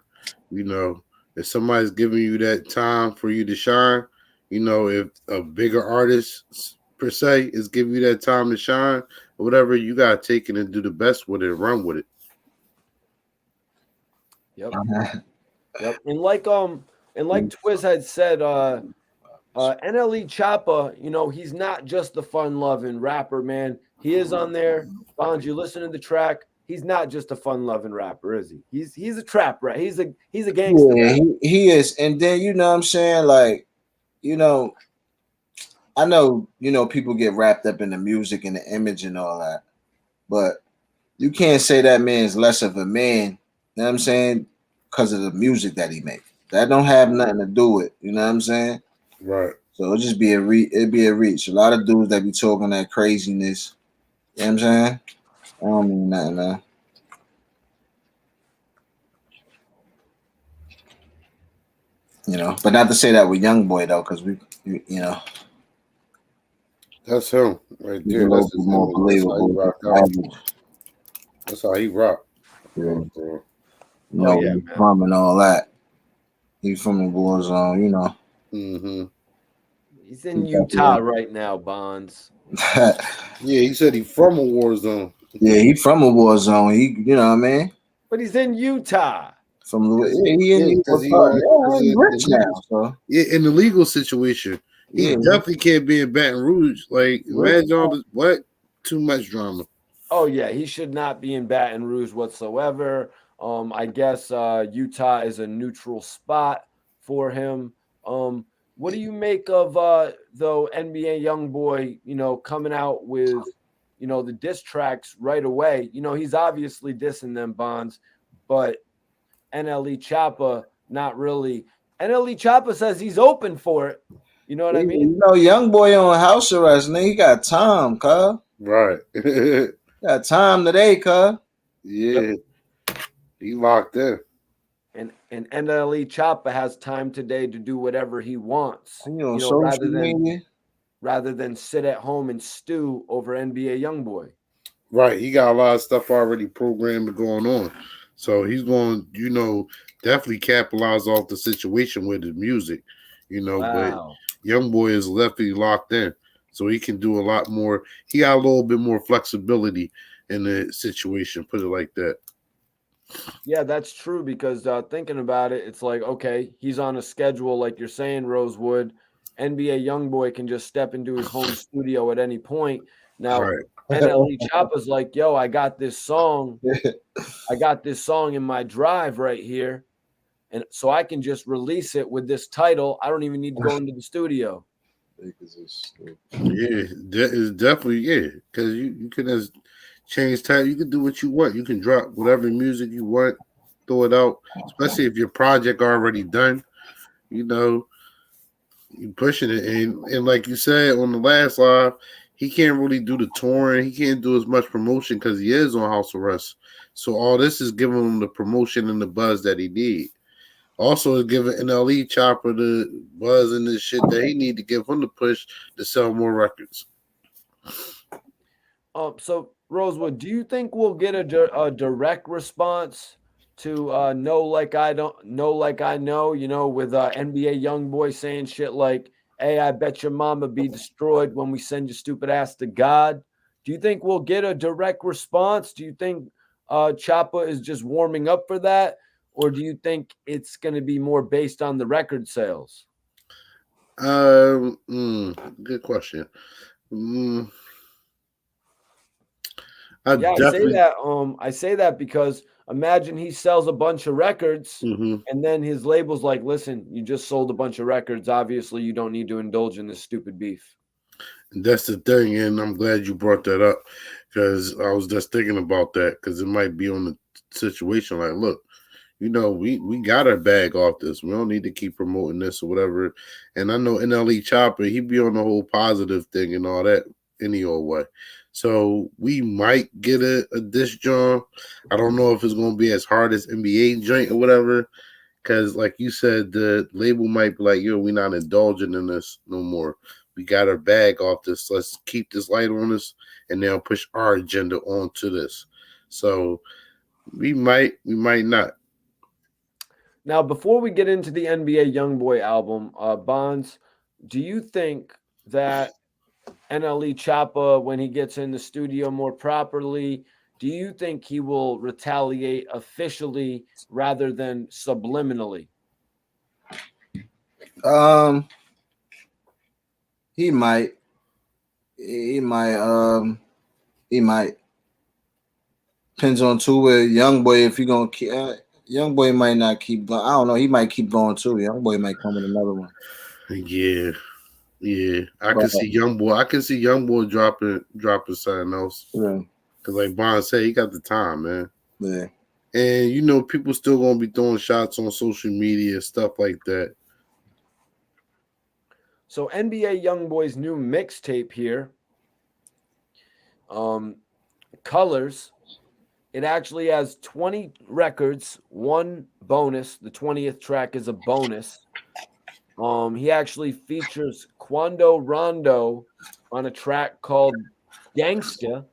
If somebody's giving you that time for you to shine, if a bigger artist per se is giving you that time to shine or whatever, you gotta take it and do the best with it and run with it. Yep. Yep. And like Twiz had said, NLE Choppa, he's not just the fun-loving rapper, man. He is on there. Bonds, you listen to the track. He's not just a fun-loving rapper, is he? He's a trap rap. He's a gangster. Yeah, rapper. he is. And then what I'm saying, like, I know, people get wrapped up in the music and the image and all that, but you can't say that man's less of a man, you know what I'm saying, because of the music that he makes. That don't have nothing to do with, you know what I'm saying? Right. So it'll just be it'd be a reach. A lot of dudes that be talking that craziness, you know what I'm saying? I don't mean nothing, man. But not to say that with YoungBoy though, because That's him right he's a there. little That's bit his more image. That's how he believable. rock out. That's how he rock. Yeah. Oh, yeah, He's man. from and all that. He's from the war zone, Mm-hmm. He's in Utah right now, Bonds. Yeah, he said he from a war zone. Yeah, he from a war zone. He, you know what I mean? But he's in Utah. From the Because he's rich now. So in the legal situation, he yeah, definitely can't be in Baton Rouge. Like, imagine all this. What? Too much drama. Oh yeah, he should not be in Baton Rouge whatsoever. I guess Utah is a neutral spot for him. What do you make of though NBA YoungBoy, coming out with the diss tracks right away? He's obviously dissing them, Bonds, but NLE Choppa not really. NLE Choppa says he's open for it. You know what I mean? YoungBoy on house arrest, nigga. He got time, cuz. Right. Got time today, cuz. Yeah. He locked in. And NLE Choppa has time today to do whatever he wants. Rather than sit at home and stew over NBA YoungBoy. Right. He got a lot of stuff already programmed and going on. So he's going, definitely capitalize off the situation with his music, Wow. but YoungBoy is definitely locked in. so he can do a lot more. He got a little bit more flexibility in the situation. Put it like that. Yeah, that's true because thinking about it, it's like, okay, he's on a schedule, like you're saying, Rosewood. NBA YoungBoy can just step into his home studio at any point. Now, Right. NLE Choppa's like, yo, I got this song. I got this song in my drive right here. And so I can just release it with this title. I don't even need to go into the studio. Yeah, that is definitely because you can just change time. You can do what you want. You can drop whatever music you want, throw it out. Especially if your project already done. You know, you pushing it, and like you said on the last live, he can't really do the touring. He can't do as much promotion because he is on house arrest. So all this is giving him the promotion and the buzz that he need. Also, is giving Nle Choppa the buzz and the shit that he need to give him the push to sell more records. So Rosewood, do you think we'll get a direct response to know like I don't know like I know, with NBA YoungBoy saying shit like, "Hey, I bet your mama be destroyed when we send your stupid ass to God." Do you think we'll get a direct response? Do you think Choppa is just warming up for that, or do you think it's going to be more based on the record sales? Good question. I Yeah, I say definitely. that. I say that because imagine he sells a bunch of records, Mm-hmm. and then his label's like, "Listen, you just sold a bunch of records. Obviously, you don't need to indulge in this stupid beef." That's the thing, and I'm glad you brought that up because I was just thinking about that because it might be on the situation. Like, look, we got our bag off this. We don't need to keep promoting this or whatever. And I know NLE Chopper, he be on the whole positive thing and all that any old way. So we might get a diss joint. I don't know if it's gonna be as hard as NBA joint or whatever. Cause like you said, the label might be like, yo, we're not indulging in this no more. We got our bag off this. Let's keep this light on us and now push our agenda onto this. So we might not. Now, before we get into the NBA YoungBoy album, Bonds, do you think that NLE Choppa, when he gets in the studio more properly, do you think he will retaliate officially rather than subliminally? He might. He might. He might. Depends on too with YoungBoy if he gonna keep. YoungBoy might not keep going. I don't know. He might keep going too. YoungBoy might come with another one. Yeah. Yeah. I But can see young boy. I can see young boy dropping something else. yeah, Cause like Bond said, he got the time, man. yeah. And people still gonna be throwing shots on social media, stuff like that. So NBA YoungBoy's new mixtape here, Colors, it actually has 20 records, one bonus. The 20th track is a bonus. He actually features Quando Rondo on a track called Gangsta,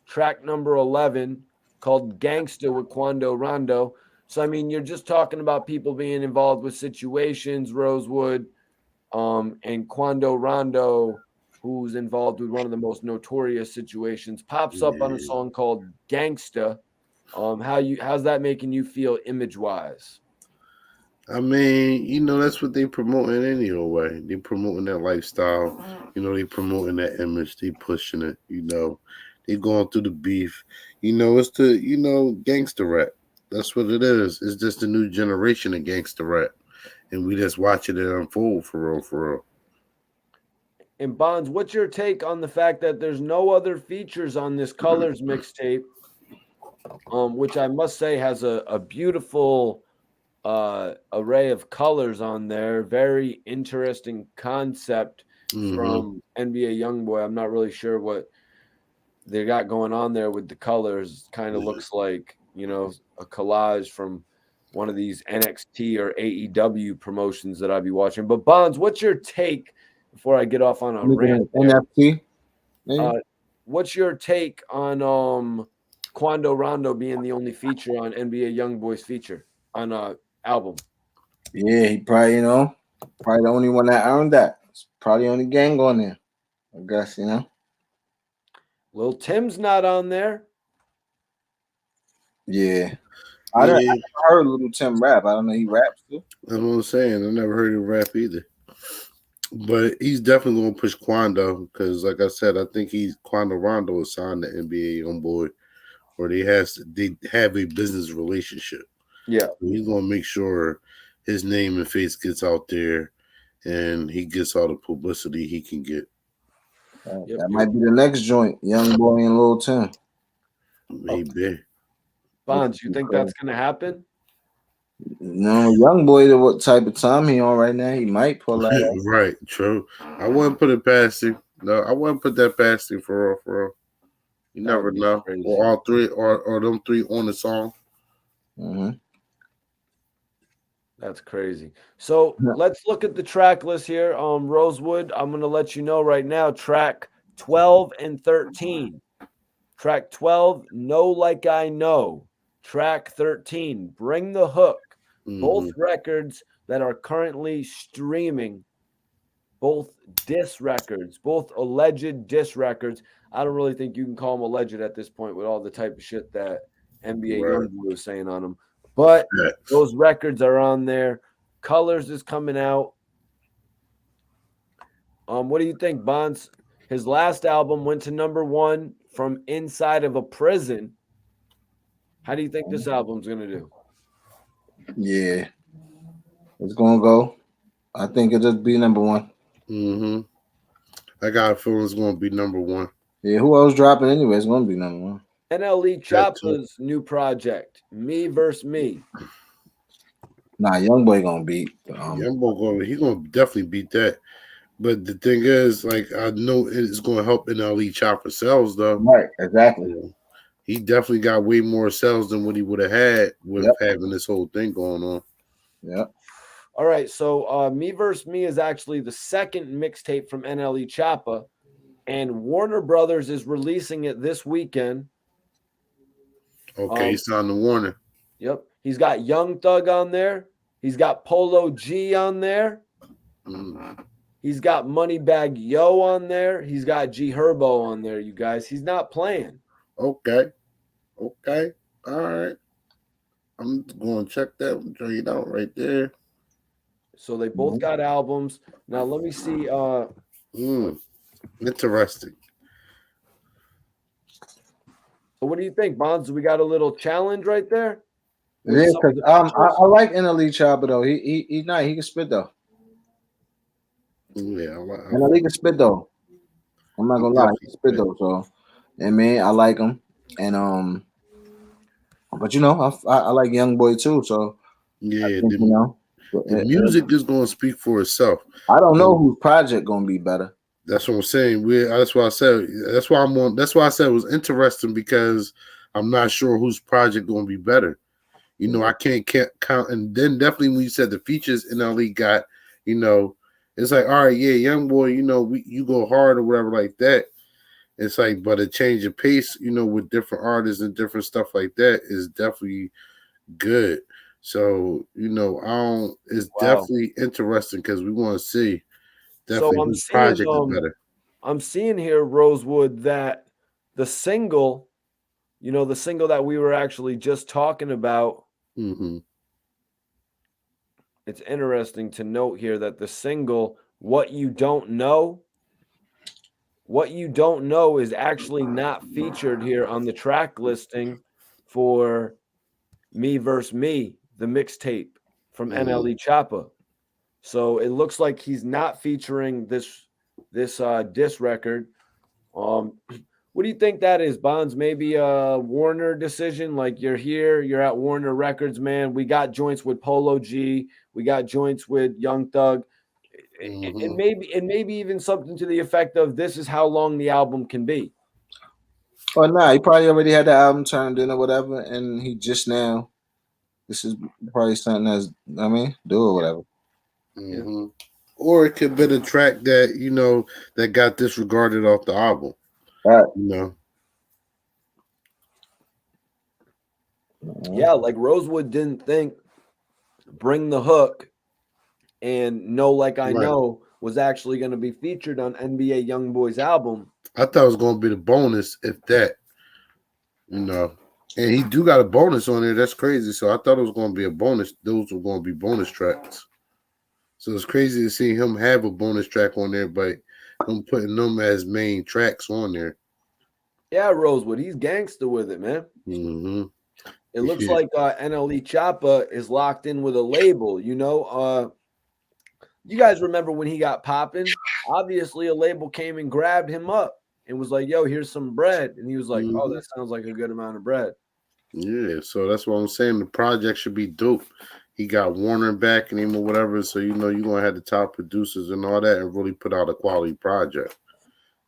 track number 11 called Gangsta with Quando Rondo. So, I mean, you're just talking about people being involved with situations, Rosewood, and Quando Rondo, who's involved with one of the most notorious situations, pops up on a Yeah. song called Gangsta. How's that making you feel image wise? I mean, that's what they promoting anyway. Way. They promoting that lifestyle. They promoting that image. They pushing it. They going through the beef. It's the gangster rap. That's what it is. It's just a new generation of gangster rap, and we just watching it unfold for real, for real. And Bonds, what's your take on the fact that there's no other features on this Colors mixtape, which I must say has a beautiful array of colors on there. Very interesting concept Mm-hmm. from NBA YoungBoy. I'm not really sure what they got going on there with the colors. Kind of looks like, a collage from one of these NXT or AEW promotions that I'd be watching. But Bonds, what's your take before I get off on a Making rant an there? NFT. Maybe? What's your take on Quando Rondo being the only feature on NBA YoungBoy's feature on album? Yeah, he probably probably the only one that earned that. It's probably the only gang on there. I guess, you know. Lil Tim's not on there. Yeah. I Yeah, never heard Little Tim rap. I don't know he raps too. that's what I'm saying. I never heard him rap either. But he's definitely gonna push Quando because, like I said, I think Quando Rondo is signed to NBA YoungBoy, or they have a business relationship. Yeah. So he's gonna make sure his name and face gets out there, and he gets all the publicity he can get. Yep, That might be the next joint, YoungBoy and Lil Tim. Maybe. Bonds, you think that's gonna happen? No, YoungBoy, what type of time he on right now? He might pull that off. Right, true. I wouldn't put it past him. No, I wouldn't put that past him for real, for real. You That never would be know. crazy. Or all three, or them three on the song. Mm-hmm. That's crazy. So let's look at the track list here. Rosewood, I'm gonna let you know right now. Track 12 and 13. Track 12, Know Like I Know. Track 13, Bring the Hook. Both records that are currently streaming. Both diss records, both alleged diss records. I don't really think you can call them alleged at this point with all the type of shit that NBA Right. YoungBoy was saying on them. But Facts. those records are on there. Colors is coming out. What do you think, Bonds? His last album went to #1 from inside of a prison. How do you think this album's gonna do? Yeah. It's gonna go. I think it'll be #1. I got a feeling it's going to be #1. Yeah, who else dropping anyway? It's gonna be #1. Nle Choppa's new project, Me vs. Me. Nah, YoungBoy gonna beat. He's going to definitely beat that. But the thing is, like, I know it's going to help Nle Choppa sales, though. Right, exactly. Yeah. He definitely got way more sales than what he would have had with having this whole thing going on. Yep. All right, so Me vs. Me is actually the second mixtape from Nle Choppa, and Warner Brothers is releasing it this weekend. Okay, he's on the Warner. Yep. He's got Young Thug on there. He's got Polo G on there. He's got Moneybag Yo on there. He's got G Herbo on there, you guys. He's not playing. Okay. All right. I'm going to check that joint out right there. So they both got albums. Now let me see. Interesting. So what do you think, Bonds? We got a little challenge right there. Yeah, because I like Nle Choppa though. He nice. He can spit though. Yeah, Nle can spit though. I'm not gonna lie, he can spit though. So, and man, I like him. And but you know, I like YoungBoy too. So yeah, think, you know, the music is going to speak for itself. I don't know whose project gonna be better. That's what I'm saying. That's why I said. That's why I'm on. That's why I said it was interesting because I'm not sure whose project going to be better. You know, I can't count. And then definitely when you said the features NLE got, you know, it's like, all right, yeah, YoungBoy, you know, you go hard or whatever like that. It's like, but a change of pace, you know, with different artists and different stuff like that is definitely good. So, you know, it's definitely interesting because we want to see definitely whose project is better. I'm seeing here, Rosewood, that the single, you know, the single that we were actually just talking about. It's interesting to note here that the single, What You Don't Know is actually not featured here on the track listing for Me vs. Me, the mixtape from Nle Choppa. So it looks like he's not featuring this diss record. What do you think that is, Bonds? Maybe a Warner decision? Like you're here, you're at Warner Records, man. We got joints with Polo G, we got joints with Young Thug, and maybe even something to the effect of this is how long the album can be. Oh nah, he probably already had the album turned in or whatever, and he just now. This is probably something that's do or whatever. Yeah. Or it could have been a track that, you know, that got disregarded off the album. Right. You know. Yeah, like Rosewood didn't think Bring the Hook and Know Like I Know was actually going to be featured on NBA YoungBoy's album. I thought it was gonna be the bonus, if that, you know. And he do got a bonus on there. That's crazy. So I thought it was gonna be a bonus. Those were gonna be bonus tracks. So it's crazy to see him have a bonus track on there, but him putting them as main tracks on there. Yeah, Rosewood, he's gangster with it, man. Mm-hmm. It looks Yeah. like Nle Choppa is locked in with a label. You know, you guys remember when he got popping? Obviously, a label came and grabbed him up and was like, "Yo, here's some bread," and he was like, "Oh, Mm-hmm. that sounds like a good amount of bread." Yeah, so that's what I'm saying. The project should be dope. He got Warner backing him or whatever, so you know you're gonna have the top producers and all that, and really put out a quality project.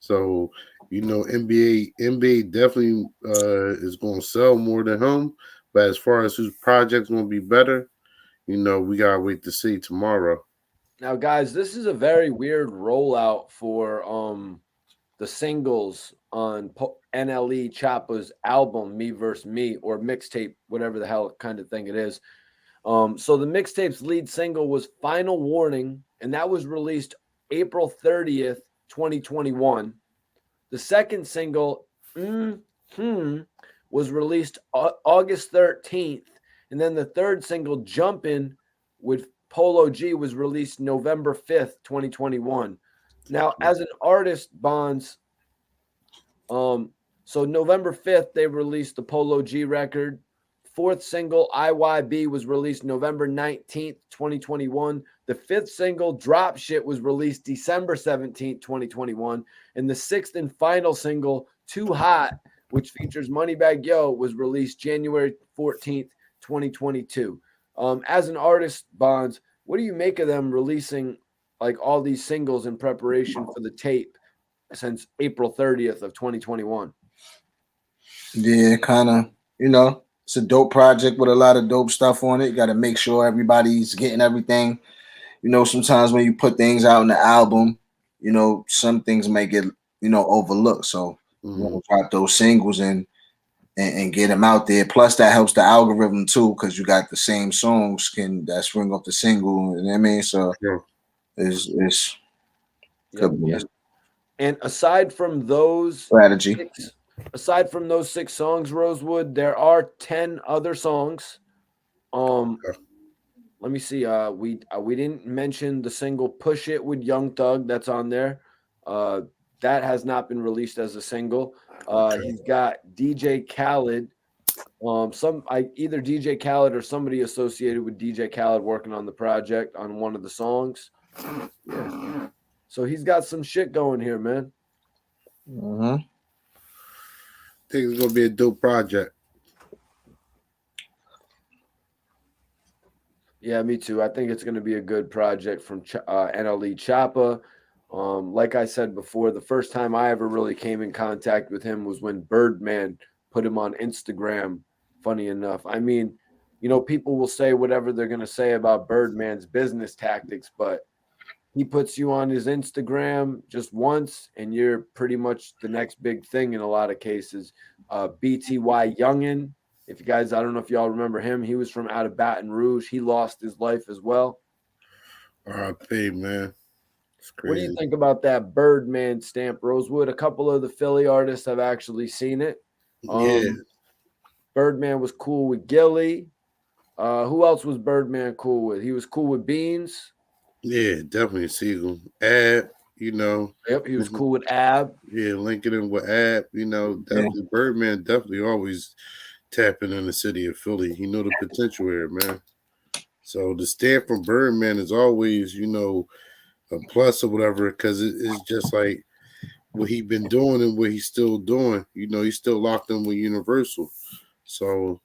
So you know NBA definitely is gonna sell more than him, but as far as whose project's gonna be better, you know we gotta wait to see tomorrow. Now, guys, this is a very weird rollout for the singles on NLE Choppa's album "Me vs. Me" or mixtape, whatever the hell kind of thing it is. So the mixtape's lead single was "Final Warning," and that was released April 30th, 2021. The second single, was released August 13th, and then the third single, "Jumpin'," with Polo G, was released November 5th, 2021. Now, as an artist, Bonds, so November 5th, they released the Polo G record. Fourth single, IYB, was released November 19th, 2021. The fifth single, Drop Shit, was released December 17th, 2021. And the sixth and final single, Too Hot, which features Moneybagg Yo, was released January 14th, 2022. As an artist, Bonds, what do you make of them releasing like all these singles in preparation for the tape since April 30th of 2021? Yeah, kind of. You know, it's a dope project with a lot of dope stuff on it. You got to make sure everybody's getting everything. You know, sometimes when you put things out in the album, you know, some things may get, you know, overlooked. So you want to drop those singles and get them out there. Plus, that helps the algorithm too, because you got the same songs that spring off the single. You know what I mean? So Yeah. it's Yep. could be And aside from those strategy. six songs, Rosewood, there are 10 other songs. Let me see. We didn't mention the single "Push It" with Young Thug that's on there. That has not been released as a single. He's got DJ Khaled. Either DJ Khaled or somebody associated with DJ Khaled working on the project on one of the songs. Yeah. So he's got some shit going here, man. Mm-hmm. I think it's gonna be a dope project. Yeah, me too. I think it's going to be a good project from NLE Choppa. Like I said before, the first time I ever really came in contact with him was when Birdman put him on Instagram. Funny enough. I mean, you know, people will say whatever they're going to say about Birdman's business tactics, but he puts you on his Instagram just once and you're pretty much the next big thing in a lot of cases. BTY Youngin, if you guys, I don't know if y'all remember him. He was from out of Baton Rouge. He lost his life as well. R.I.P. man. It's crazy. What do you think about that Birdman stamp, Rosewood? A couple of the Philly artists have actually seen it. Yeah. Birdman was cool with Gilly. Who else was Birdman cool with? He was cool with Beans. Yeah, definitely Siegel. Ab, you know. Yep, he was cool with Ab. Yeah, linking in with Ab, you know, definitely Birdman definitely always tapping in the city of Philly. He know the potential here, man. So the stamp from Birdman is always, you know, a plus or whatever, because it's just like what he been doing and what he's still doing. You know, he's still locked in with Universal. So,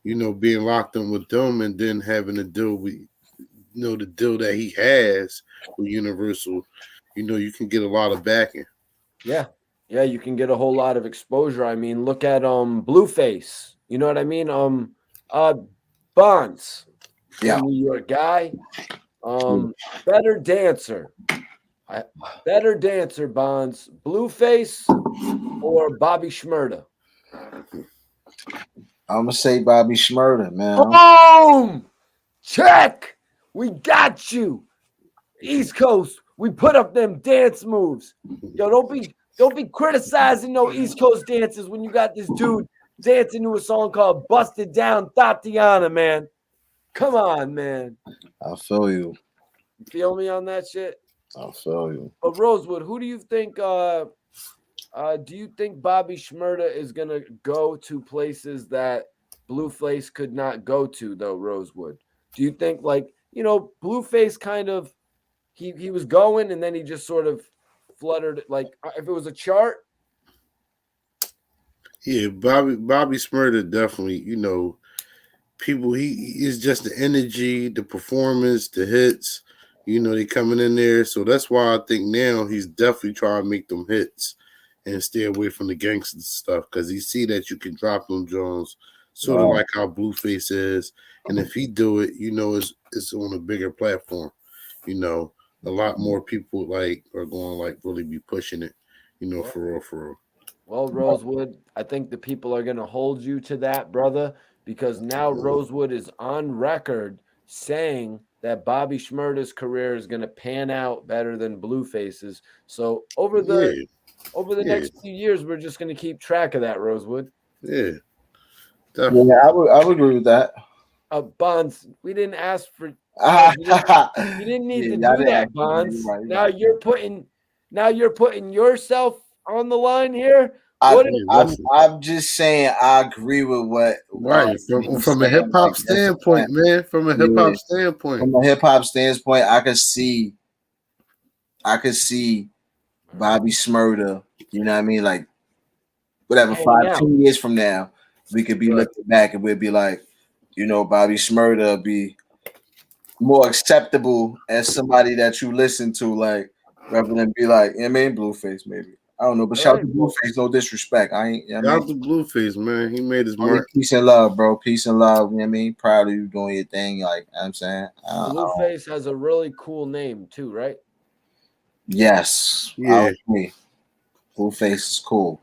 you know, being locked in with them and then having to deal with, you know, the deal that he has with Universal, you know, you can get a lot of backing. Yeah. Yeah, you can get a whole lot of exposure. I mean, look at Blueface. You know what I mean? Bonds. Yeah. New York guy. Better dancer. Better dancer, Bonds. Blueface or Bobby Shmurda? I'm gonna say Bobby Shmurda, man. Boom! Check. We got you. East Coast. We put up them dance moves. Yo, don't be criticizing no East Coast dances when you got this dude dancing to a song called Busted Down Tatiana, man. Come on, man. I feel you. You feel me on that shit? I feel you. But Rosewood, who do you think do you think Bobby Shmurda is gonna go to places that Blueface could not go to, though, Rosewood? Do you think, like, you know, Blueface kind of he was going and then he just sort of fluttered, like if it was a chart? Yeah, Bobby Shmurda definitely, you know, people he is just the energy, the performance, the hits, you know, they coming in there. So that's why I think now he's definitely trying to make them hits and stay away from the gangster stuff, because he see that you can drop them Jones, sort of like how Blueface is. And if he do it, you know, it's on a bigger platform. You know, a lot more people like are going like really be pushing it, you know, for real, for real. Well, Rosewood, I think the people are going to hold you to that, brother, because now Rosewood is on record saying that Bobby Shmurda's career is going to pan out better than Blueface's. So over the next few years, we're just going to keep track of that, Rosewood. Yeah, definitely. Yeah, I would agree with that. Bonds, we didn't ask for. You didn't need to do that, Bonds. Now you're putting yourself on the line here. I'm just saying I agree with what from a hip hop standpoint, man. From a hip hop standpoint. From a hip hop standpoint, I could see Bobby Shmurda, you know what I mean? Like whatever, 10 years from now, we could be looking back and we'd be like, you know, Bobby Shmurda be more acceptable as somebody that you listen to, like, rather than be like, you know what I mean, Blueface, maybe. I don't know, but shout out to Blueface, no disrespect. I ain't, you know what I mean? Shout out to Blueface, man. He made his mark. Peace and love, bro. Peace and love. You know what I mean? Proud of you doing your thing. Like, you know what I'm saying? Blueface has a really cool name, too, right? Yes. Yeah. Blueface is cool.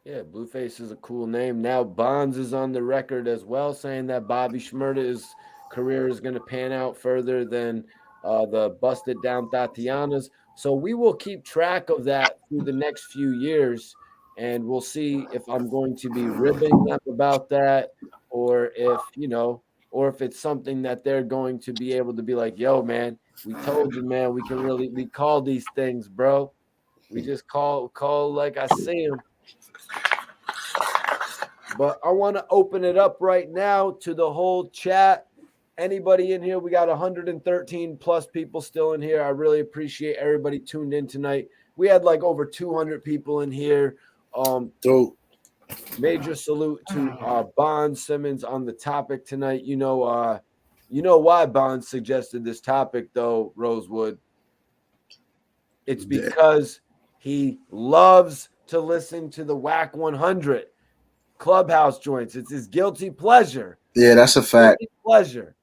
Yeah, Blueface is a cool name. Now Bonds is on the record as well, saying that Bobby Shmurda's career is going to pan out further than the Busted Down Tatianas. So we will keep track of that through the next few years, and we'll see if I'm going to be ribbing them about that, or if, you know, or if it's something that they're going to be able to be like, yo, man, we told you, man, we call these things, bro. We just call like I see them. But I want to open it up right now to the whole chat. Anybody in here? We got 113 plus people still in here. I really appreciate everybody tuned in tonight. We had like over 200 people in here. Major salute to Bond Simmons on the topic tonight. You know why Bond suggested this topic, though, Rosewood. It's because he loves to listen to the Wack 100 Clubhouse joints. It's his guilty pleasure. Yeah, that's a fact. Guilty pleasure.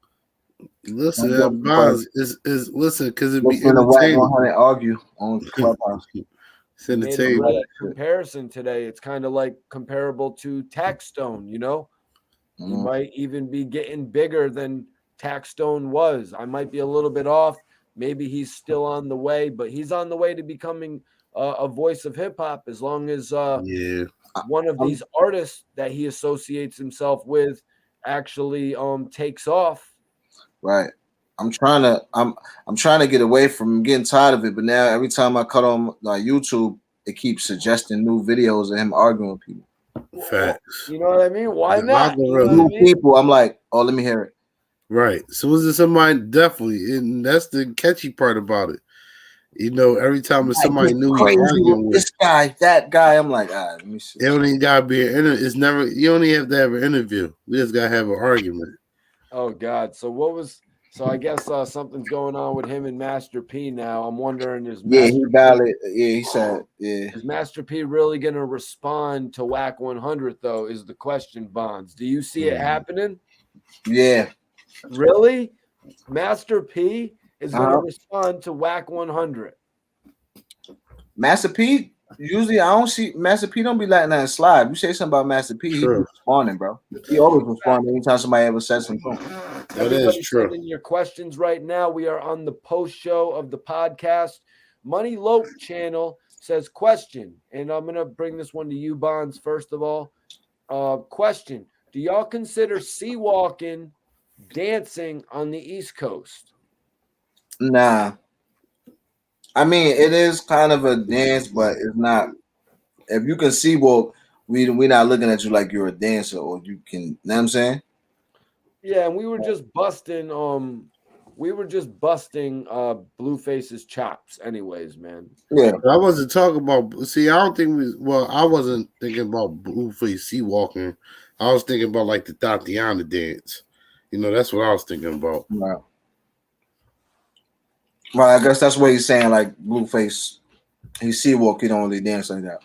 Listen, that Bonds is listen, because it be entertaining. 100 argue on Clubhouse. It's entertaining. Comparison today, it's kind of like comparable to Taxstone. You know, he might even be getting bigger than Taxstone was. I might be a little bit off. Maybe he's still on the way, but he's on the way to becoming a voice of hip hop. As long as one of these artists that he associates himself with actually takes off. Right. I'm trying to get away from getting tired of it, but now every time I cut on YouTube, it keeps suggesting new videos of him arguing with people. Facts. You know what I mean? Why not? New people. I'm like, oh, let me hear it. Right. So was it somebody definitely, and that's the catchy part about it. You know, every time it's somebody new, this guy, that guy, I'm like, all right, let me see. It don't even gotta be it's never. You only have to have an interview. We just gotta have an argument. Oh God! So I guess something's going on with him and Master P now. I'm wondering he said is Master P really gonna respond to Wack 100 though? Is the question, Bonds? Do you see it happening? Yeah. Really? Master P is gonna respond to Wack 100. Master P. Usually, I don't see Master P. Don't be letting that slide. You say something about Master P, he responding, bro. He always responds anytime somebody ever says something. That is true. Send in your questions right now. We are on the post show of the podcast. Money Lope channel says, question, and I'm gonna bring this one to you, Bonds. First of all, question: do y'all consider sea walking dancing on the East Coast? Nah, I mean it is kind of a dance, but it's not. If you can see, well, we're not looking at you like you're a dancer, or you can. You know what I'm saying? Yeah, and we were just busting Blueface's chops anyways, man. Yeah. I wasn't talking about. See, I don't think we. Well, I wasn't thinking about Blueface sea walking. I was thinking about like the Tatiana dance. You know, that's what I was thinking about. Right. Right. I guess that's what he's saying. Like Blueface, he see walk. He don't really dance like that.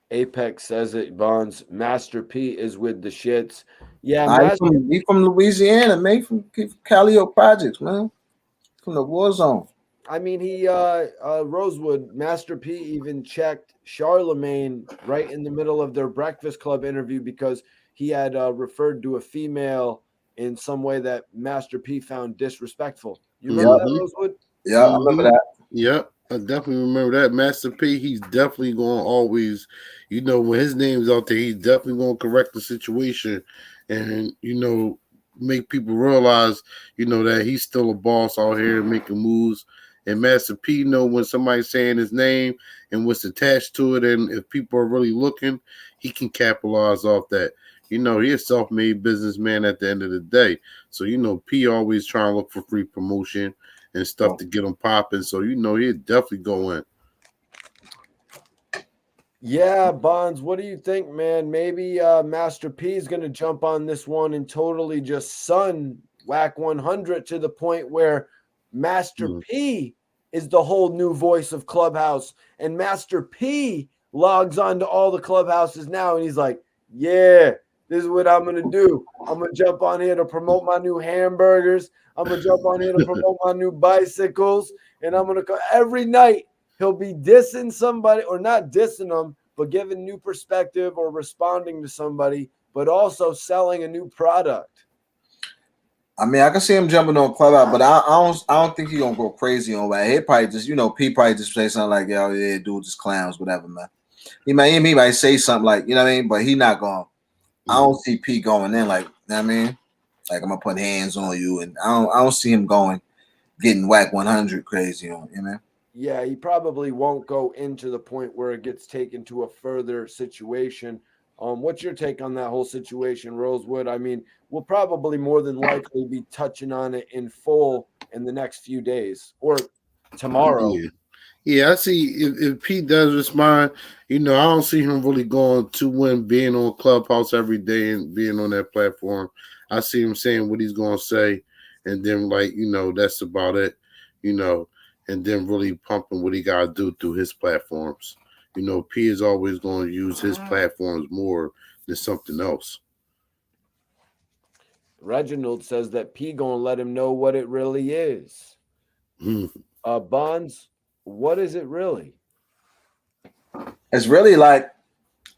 Apex says it, Bonds. Master P is with the shits. Yeah, Nah, Master. he from Louisiana, man. From Calio Projects, man. From the war zone. I mean, he Rosewood, Master P even checked Charlemagne right in the middle of their Breakfast Club interview because he had referred to a female in some way that Master P found disrespectful. You remember that, Rosewood? Yeah, I remember that. Yep, I definitely remember that. Master P, he's definitely going to always, you know, when his name's out there, he's definitely going to correct the situation and, you know, make people realize, you know, that he's still a boss out here making moves. And Master P know when somebody's saying his name and what's attached to it, and if people are really looking, he can capitalize off that. You know, he's a self-made businessman at the end of the day. So, you know, P always trying to look for free promotion and stuff to get him popping. So, you know, he'd definitely go in. Yeah, Bonds, what do you think, man? Maybe Master P is going to jump on this one and totally just sun Wack 100 to the point where Master P is the whole new voice of Clubhouse, and Master P logs on to all the clubhouses now, and he's like, yeah, this is what I'm going to do. I'm going to jump on here to promote my new hamburgers. I'm going to jump on here to promote my new bicycles, and I'm going to go every night. He'll be dissing somebody, or not dissing them, but giving new perspective or responding to somebody, but also selling a new product. I mean, I can see him jumping on Clubhouse, but I don't think he's gonna go crazy on that. He probably just, you know, P probably just say something like, "Yo, yeah, dude, just clowns, whatever, man." He might say something like, you know what I mean, but he not going. I don't see P going in like, you know what I mean, like I'm gonna put hands on you, and I don't see him going getting Wack 100 crazy on, you know. Yeah, he probably won't go into the point where it gets taken to a further situation. What's your take on that whole situation, Rosewood? I mean, we'll probably more than likely be touching on it in full in the next few days or tomorrow. Yeah, I see if Pete does respond, you know, I don't see him really going to win being on Clubhouse every day and being on that platform. I see him saying what he's going to say, and then, like, you know, that's about it, you know, and then really pumping what he got to do through his platforms. You know, P is always going to use his platforms more than something else. Reginald says that P gonna let him know what it really is. Bonds, what is it really? It's really like,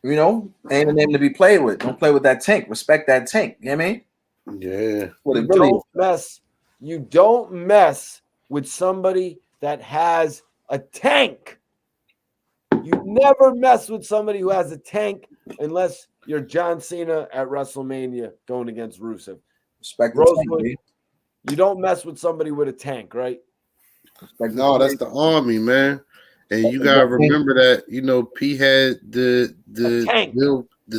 you know, ain't a name to be played with. Don't play with that tank. Respect that tank. You know what I mean? Yeah. What it really You don't mess with somebody that has a tank. You never mess with somebody who has a tank unless you're John Cena at WrestleMania going against Rusev. Respect Rosewood, you don't mess with somebody with a tank, right? No, that's the army, man. And you gotta remember that, you know, P had the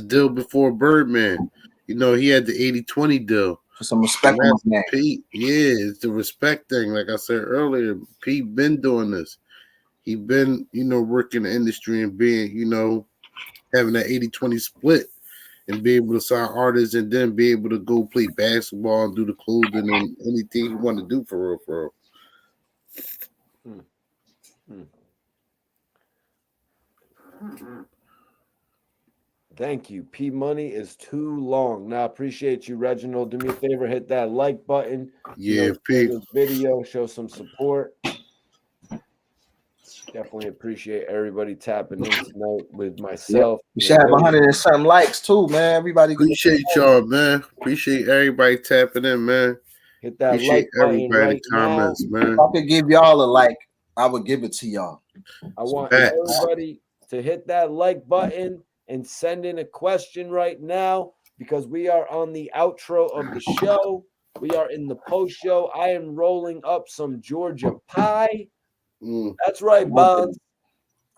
deal before Birdman. You know, he had the 80-20 deal. For some respect on his name. P, yeah, it's the respect thing. Like I said earlier, P been doing this. He been, you know, working the industry and being, you know, having that 80-20 split and be able to sign artists and then be able to go play basketball and do the clothing and anything you want to do for real. Thank you. P Money is too long. Now, appreciate you, Reginald. Do me a favor, hit that like button. Yeah, P. This video, show some support. Definitely appreciate everybody tapping in tonight with myself. You should have 100 and something likes too, man. Everybody appreciate y'all, man. Appreciate everybody tapping in, man. Hit that appreciate like button everybody right comments, now. man. If I could give y'all a like, I would give it to y'all. I want Facts. everybody to hit that like button and send in a question right now because we are on the outro of the show. We are in the post show. I am rolling up some Georgia pie. That's right, Bonds.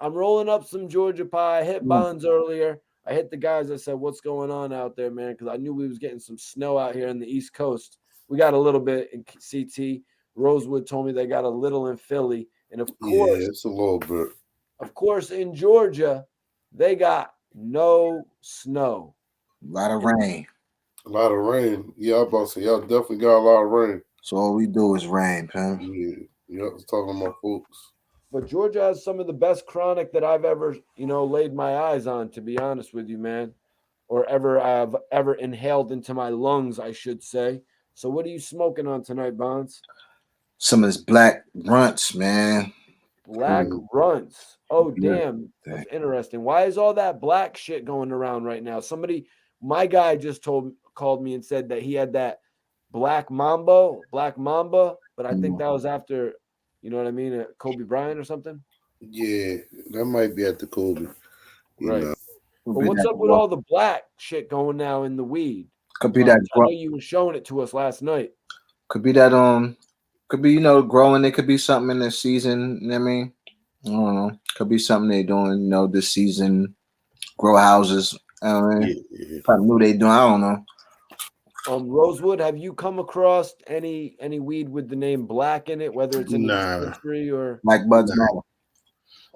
I'm rolling up some Georgia pie. I hit Bonds earlier. I hit the guys. I said, "What's going on out there, man?" Because I knew we was getting some snow out here in the East Coast. We got a little bit in CT. Rosewood told me they got a little in Philly, and of course, Yeah, it's a little bit. of course, in Georgia, they got no snow. A lot of rain. A lot of rain. Yeah, I'm about to say y'all definitely got a lot of rain. So all we do is rain, man. Yeah, I was talking to my folks. But Georgia has some of the best chronic that I've ever, laid my eyes on, to be honest with you, man. Or I've ever inhaled into my lungs, I should say. So what are you smoking on tonight, Bonds? Some of this black runts, man. Black runts. Oh, Yeah. damn. That's interesting. Why is all that black shit going around right now? My guy just called me and said that he had that black mamba, but I think that was after, you know what I mean, Kobe Bryant or something. Yeah, that might be at the Kobe. Right. Know. But what's up with all the black shit going now in the weed? Could be that. I know you were showing it to us last night. Could be that. Could be growing. It could be something in the season. You know what I mean, I don't know. Could be something they're doing. This season. Grow houses. I mean, probably knew they doing. I don't know. Rosewood, have you come across any weed with the name Black in it, whether it's in the dispensary or Black buds?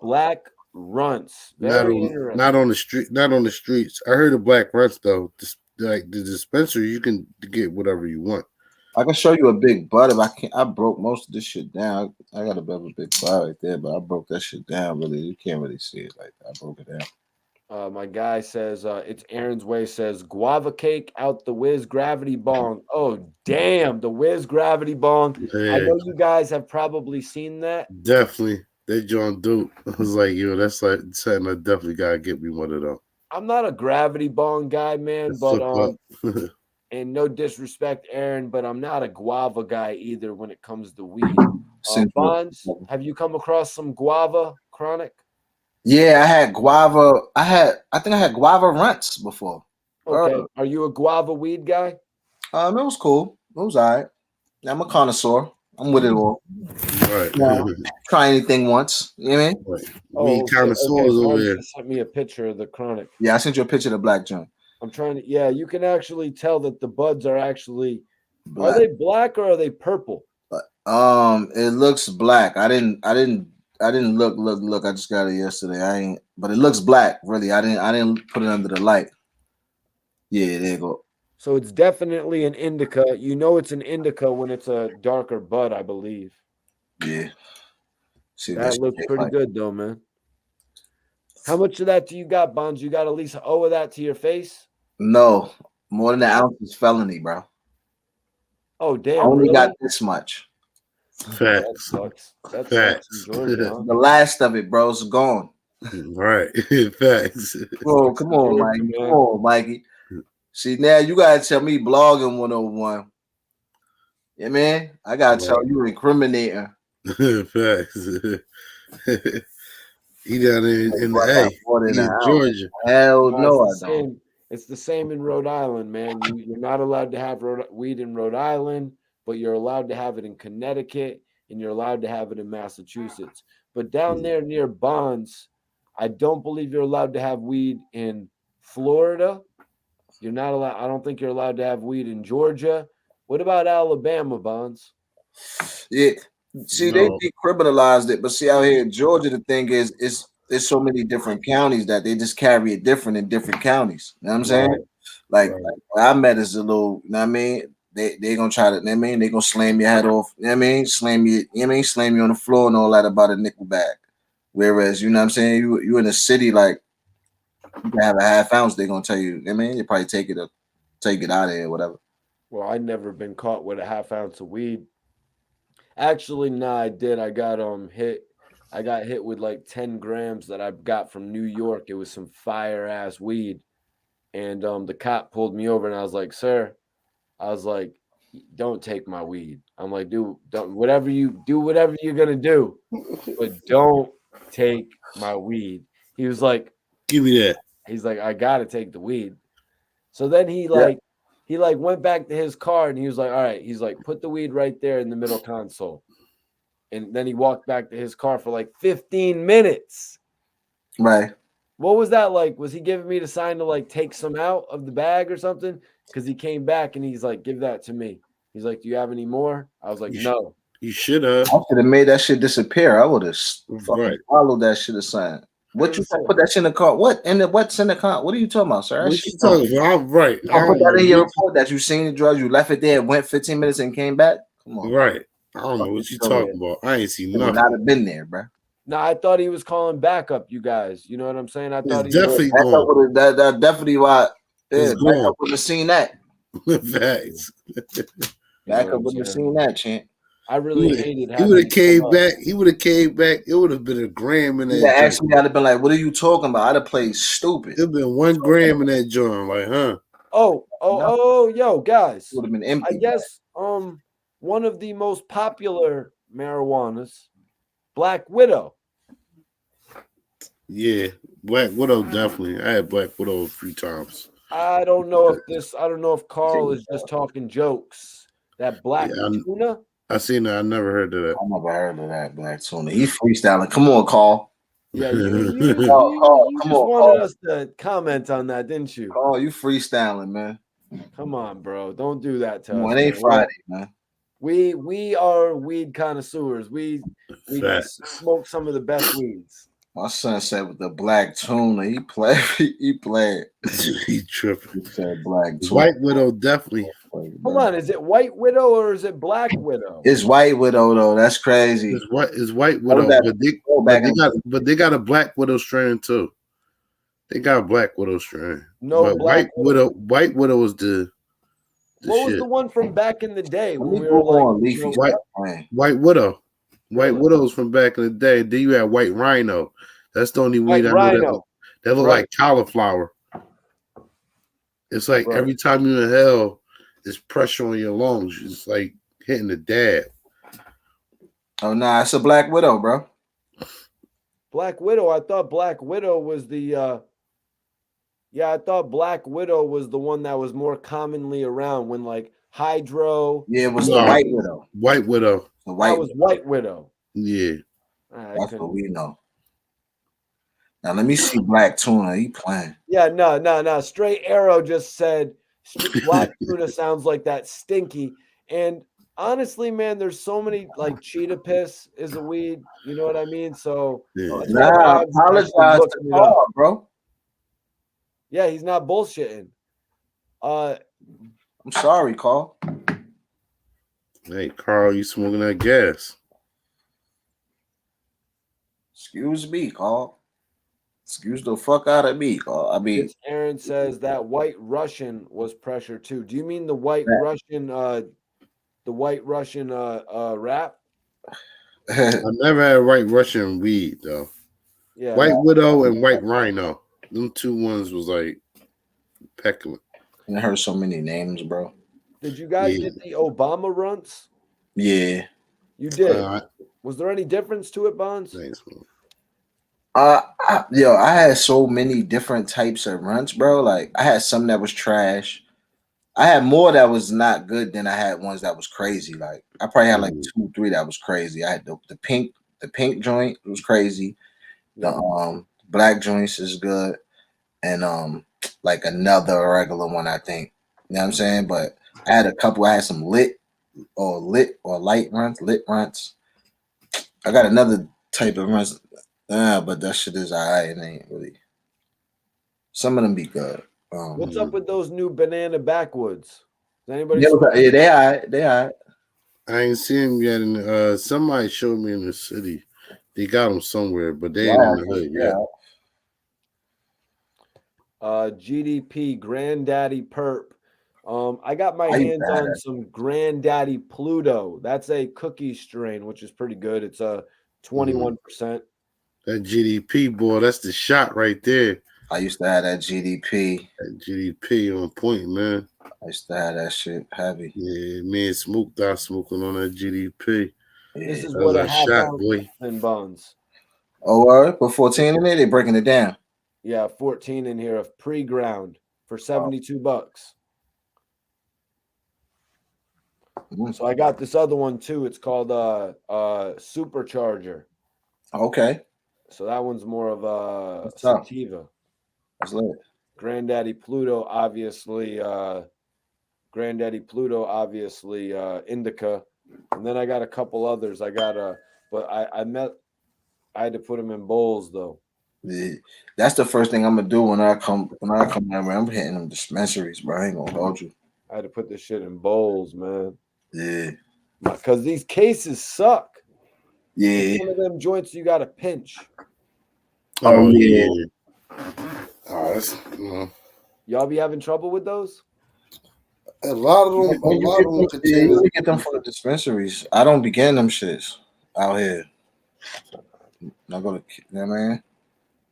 Black runts. Very interesting. Not on the street. Not on the streets. I heard of black runts though. Like the dispensary, you can get whatever you want. I can show you a big bud if I can't. I broke most of this shit down. I got a big bud right there, but I broke that shit down. Really, you can't really see it like that. I broke it down. My guy says it's Aaron's Way. Says guava cake out the Wiz Gravity Bong. Oh damn, the Wiz Gravity Bong. Man. I know you guys have probably seen that. Definitely, they John Duke. I was like, yo, that's like something. I definitely gotta get me one of them. I'm not a Gravity Bong guy, man, but and no disrespect, Aaron, but I'm not a guava guy either when it comes to weed. Bonds, have you come across some guava chronic? Yeah, I had guava. I think I had guava runts before. Okay. Are you a guava weed guy? It was cool. It was all right. I'm a connoisseur. I'm with it all. Right. Try anything once. You know what I mean? Right. Weed connoisseurs over there. Sent me a picture of the chronic. Yeah, I sent you a picture of the black joint. I'm trying to. Yeah, you can actually tell that the buds are actually. Black. Are they black or are they purple? It looks black. I didn't look. I just got it yesterday. But it looks black. Really, I didn't put it under the light. Yeah, there you go. So it's definitely an indica. You know, it's an indica when it's a darker bud, I believe. Yeah. See, that looks pretty good though, man. How much of that do you got, Bonds? You got at least an O of that to your face? No, more than an ounce is felony, bro. Oh damn! I only got this much. Facts. That sucks. That sucks. Georgia, huh? The last of it, bro, is gone. Right. Facts. Bro, come on, Mikey. Come on, Mikey. See, now you gotta tell me blogging 101. Yeah, man. I gotta tell you incriminating. Facts. He down in the in Georgia. Hell no, it's the same in Rhode Island, man. You're not allowed to have weed in Rhode Island, but you're allowed to have it in Connecticut, and you're allowed to have it in Massachusetts. But down there near Bonds, I don't believe you're allowed to have weed in Florida. You're not allowed. I don't think you're allowed to have weed in Georgia. What about Alabama, Bonds? Yeah. See, they decriminalized it, but see out here in Georgia, the thing is, there's so many different counties that they just carry it different in different counties. You know what I'm saying? Like what I met is a little, you know what I mean? They gonna try to, you know what I mean? They gonna slam your head off, you know what I mean? Slam you on the floor and all that about a nickel bag. Whereas, you know what I'm saying? You in a city, like, you can have a half ounce, they're gonna tell you, you know what I mean? They probably take it out of here, whatever. Well, I never been caught with a half ounce of weed. Actually, nah, I did. I got hit. I got hit with like 10 grams that I got from New York. It was some fire ass weed. And the cop pulled me over and I was like, sir, don't take my weed. I'm like, dude, whatever you're gonna do, but don't take my weed. He was like, Give me that. he's like, I gotta take the weed. So then he Yeah. went back to his car and he was like, all right, he's like, put the weed right there in the middle console. And then he walked back to his car for like 15 minutes. Right. What was that like? Was he giving me the sign to like take some out of the bag or something? Because he came back and he's like, give that to me. He's like, do you have any more? I was like, no. You should have. I should have made that shit disappear. I would have fucking Right. followed that shit aside. What you put that shit in the car? What's in the car? What are you talking about, sir? What you talking about? I'm right. I put that in your report that you seen the drugs, you left it there, went 15 minutes and came back. Come on. Right. I don't know what you talking about. I ain't seen nothing. Not have been there, bro. No, I thought he was calling backup, you guys. You know what I'm saying? I thought It's definitely gone. That definitely why. Yeah, backup would have seen that. Facts. Backup would have seen that, champ. I really hated. He would have came back. He would have came back. It would have been a gram in that. Yeah, actually, I'd have been like, "What are you talking about?" I'd have played stupid. It'd been 1 gram in that joint, like, huh? Yo, guys. Would have been empty. I guess one of the most popular marijuanas, Black Widow. Yeah, Black Widow definitely. I had Black Widow a few times. I don't know if Carl is just talking jokes. That Black Tuna. I seen that. I never heard of that. I never heard of that Black Tuna. He freestyling. Come on, Carl. Yeah, you just wanted us to comment on that, didn't you? Carl, you freestyling, man. Come on, bro. Don't do that to us. It ain't Friday, man. We are weed connoisseurs. We smoke some of the best weeds. My son said with the Black Tuna, he played. He tripping. He said Black Tuna. White Widow definitely. Hold on, is it White Widow or is it Black Widow? It's White Widow though. That's crazy. It's White Widow, but they got a Black Widow strain too. They got a Black Widow strain. No, but White Widow was the what was the one from back in the day when we were like White Widow? White Widows from back in the day. Then you had White Rhino. That's the only weed I know that look like cauliflower. It's like every time you inhale, there's pressure on your lungs. It's like hitting the dab. Oh nah, it's a Black Widow, bro. Black Widow. I thought Black Widow was the I thought Black Widow was the one that was more commonly around when like Hydro. Yeah, it was the White Widow. White Widow. That was White Widow. Yeah. That's what we know. Now let me see Black Tuna. He playing. Yeah, no. Straight Arrow just said Black Tuna sounds like that stinky. And honestly, man, there's so many like cheetah piss is a weed. You know what I mean? So I apologize to Carl, bro. Yeah, he's not bullshitting. I'm sorry, Carl. Hey, Carl, you smoking that gas? Excuse me, Carl. Excuse the fuck out of me, Carl. I mean, Aaron says that White Russian was pressure too. Do you mean the White Russian? Rap? I never had White Russian weed though. Yeah, White Widow and White Rhino. Them two ones was like peculiar. I heard so many names, bro. Did you guys get the Obama runts? Yeah. You did. Was there any difference to it, Bonds? Thanks, man. I had so many different types of runts, bro. Like I had some that was trash. I had more that was not good than I had ones that was crazy. Like I probably had like 2, 3 that was crazy. I had the pink joint was crazy. The black joints is good, and like another regular one, I think. You know what I'm saying? But I had a couple. I had some lit or light runs, lit runs. I got another type of runs, but that shit is alright. It ain't really. Some of them be good. What's up with those new banana backwoods? Is anybody? Yeah, they alright. They alright. I ain't seen them yet. Somebody showed me in the city. They got them somewhere, but they ain't in the hood yet. GDP Granddaddy Perp. I got my hands on some Granddaddy Pluto. That's a cookie strain, which is pretty good. It's a 21%. That GDP boy, that's the shot right there. I used to have that GDP. That GDP on point, man. I used to have that shit heavy. Yeah, me and Smoke died smoking on that GDP. This Yeah. is That was what a our half shot, ounce boy. in Bonds. Oh, put 14 in there. They breaking it down. Yeah, 14 in here of pre-ground for $72. So I got this other one too. It's called Supercharger. Okay. So that one's more of a What's up? sativa. That's lit. Granddaddy Pluto, obviously. Granddaddy Pluto, obviously. Indica, and then I got a couple others. I got but I had to put them in bowls though. Yeah. That's the first thing I'm gonna do when I come down. I'm hitting them dispensaries, bro. I ain't gonna hold you. I had to put this shit in bowls, man. Yeah. Because these cases suck. Yeah. It's one of them joints you got to pinch. Oh, yeah. Oh, that's, Y'all be having trouble with those? a lot of them. When you get them from the dispensaries, I don't be getting them shits out here. Not gonna, you know what I mean?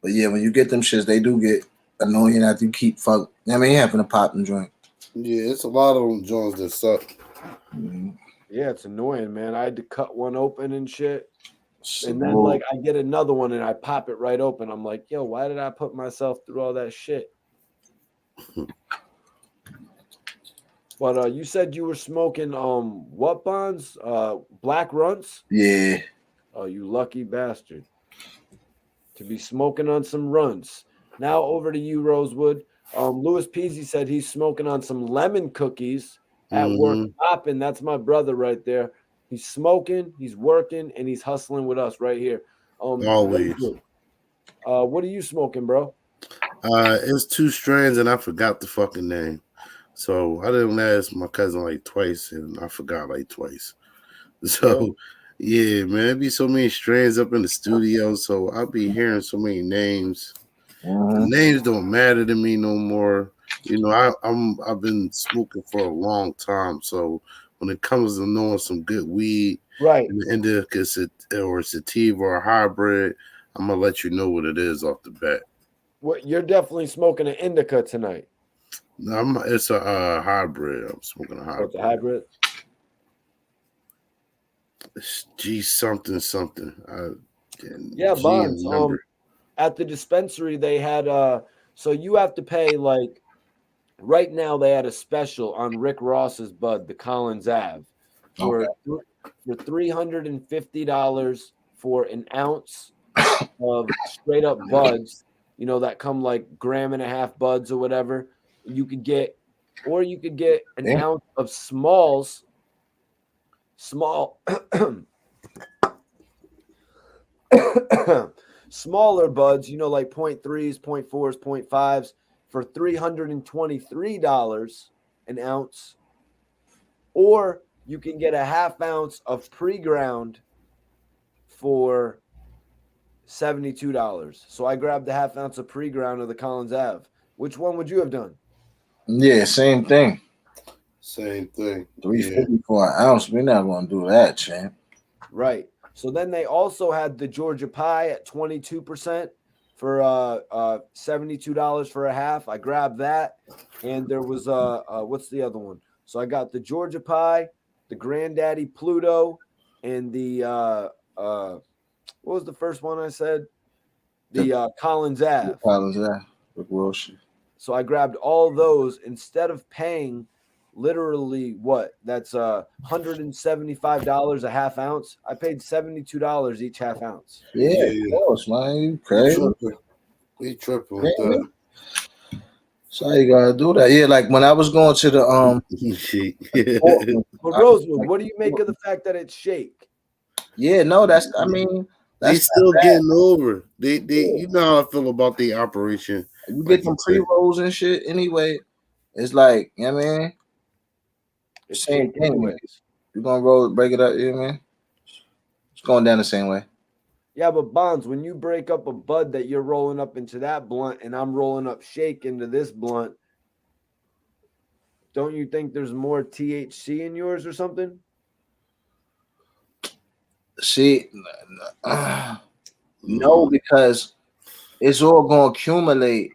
But yeah, when you get them shits, they do get annoying after you keep fuck. You know what I mean? Having to pop and drink. Yeah, it's a lot of them joints that suck. Mm-hmm. Yeah, it's annoying, man. I had to cut one open and shit. So, And then, like, I get another one and I pop it right open. I'm like, yo, why did I put myself through all that shit? But you said you were smoking what bonds? Black runts? yeah. Oh, you lucky bastard. To be smoking on some runts. Now over to you, Rosewood. Louis Peasy said he's smoking on some lemon cookies at work. Popping. That's my brother right there. He's smoking, he's working, and he's hustling with us right here. Always. What are you smoking, bro? It's 2 strands, and I forgot the fucking name. So I didn't ask my cousin like twice, and I forgot like twice. So yeah, man, it be so many strands up in the studio, so I'll be hearing so many names. The names don't matter to me no more. You know, I've been smoking for a long time, so when it comes to knowing some good weed, right, and indica or sativa or hybrid, I'm gonna let you know what it is off the bat. What you're definitely smoking an indica tonight. No, it's a hybrid. I'm smoking a hybrid. It's a hybrid. It's G something. Yeah, Bonds. Number. At the dispensary they had so you have to pay like right now they had a special on Rick Ross's bud, the Collins Ave, for $350 for an ounce of straight up buds, you know, that come like 1.5 grams buds or whatever. You could get an ounce of small smaller buds, you know, like 0.3s, 0.4s, 0.5s for $323 an ounce. Or you can get a half ounce of pre-ground for $72. So I grabbed the half ounce of pre-ground of the Collins Ave. Which one would you have done? Yeah, same thing. Same thing. $350 for an ounce. We're not gonna do that, champ. Right. So then they also had the Georgia pie at 22% for $72 for a half. I grabbed that, and there was what's the other one? So I got the Georgia pie, the Granddaddy Pluto, and the what was the first one I said? The Collins Ave. Collins Ave. So I grabbed all those instead of paying literally what? That's $175 a half ounce. I paid $72 each half ounce. Yeah, of course, man. You crazy? We tripping with that. So you gotta do that. Yeah, like when I was going to the But Rosewood, what do you make of the fact that it's shake? Yeah, no, that's I mean they still getting over. They you know how I feel about the operation. You get them pre-rolls and shit anyway. It's like, you know what I mean? It's same thing. Anyways. You're gonna break it up, you know what I mean? It's going down the same way. Yeah, but Bonds, when you break up a bud that you're rolling up into that blunt and I'm rolling up shake into this blunt, don't you think there's more THC in yours or something? See, no, because it's all going to accumulate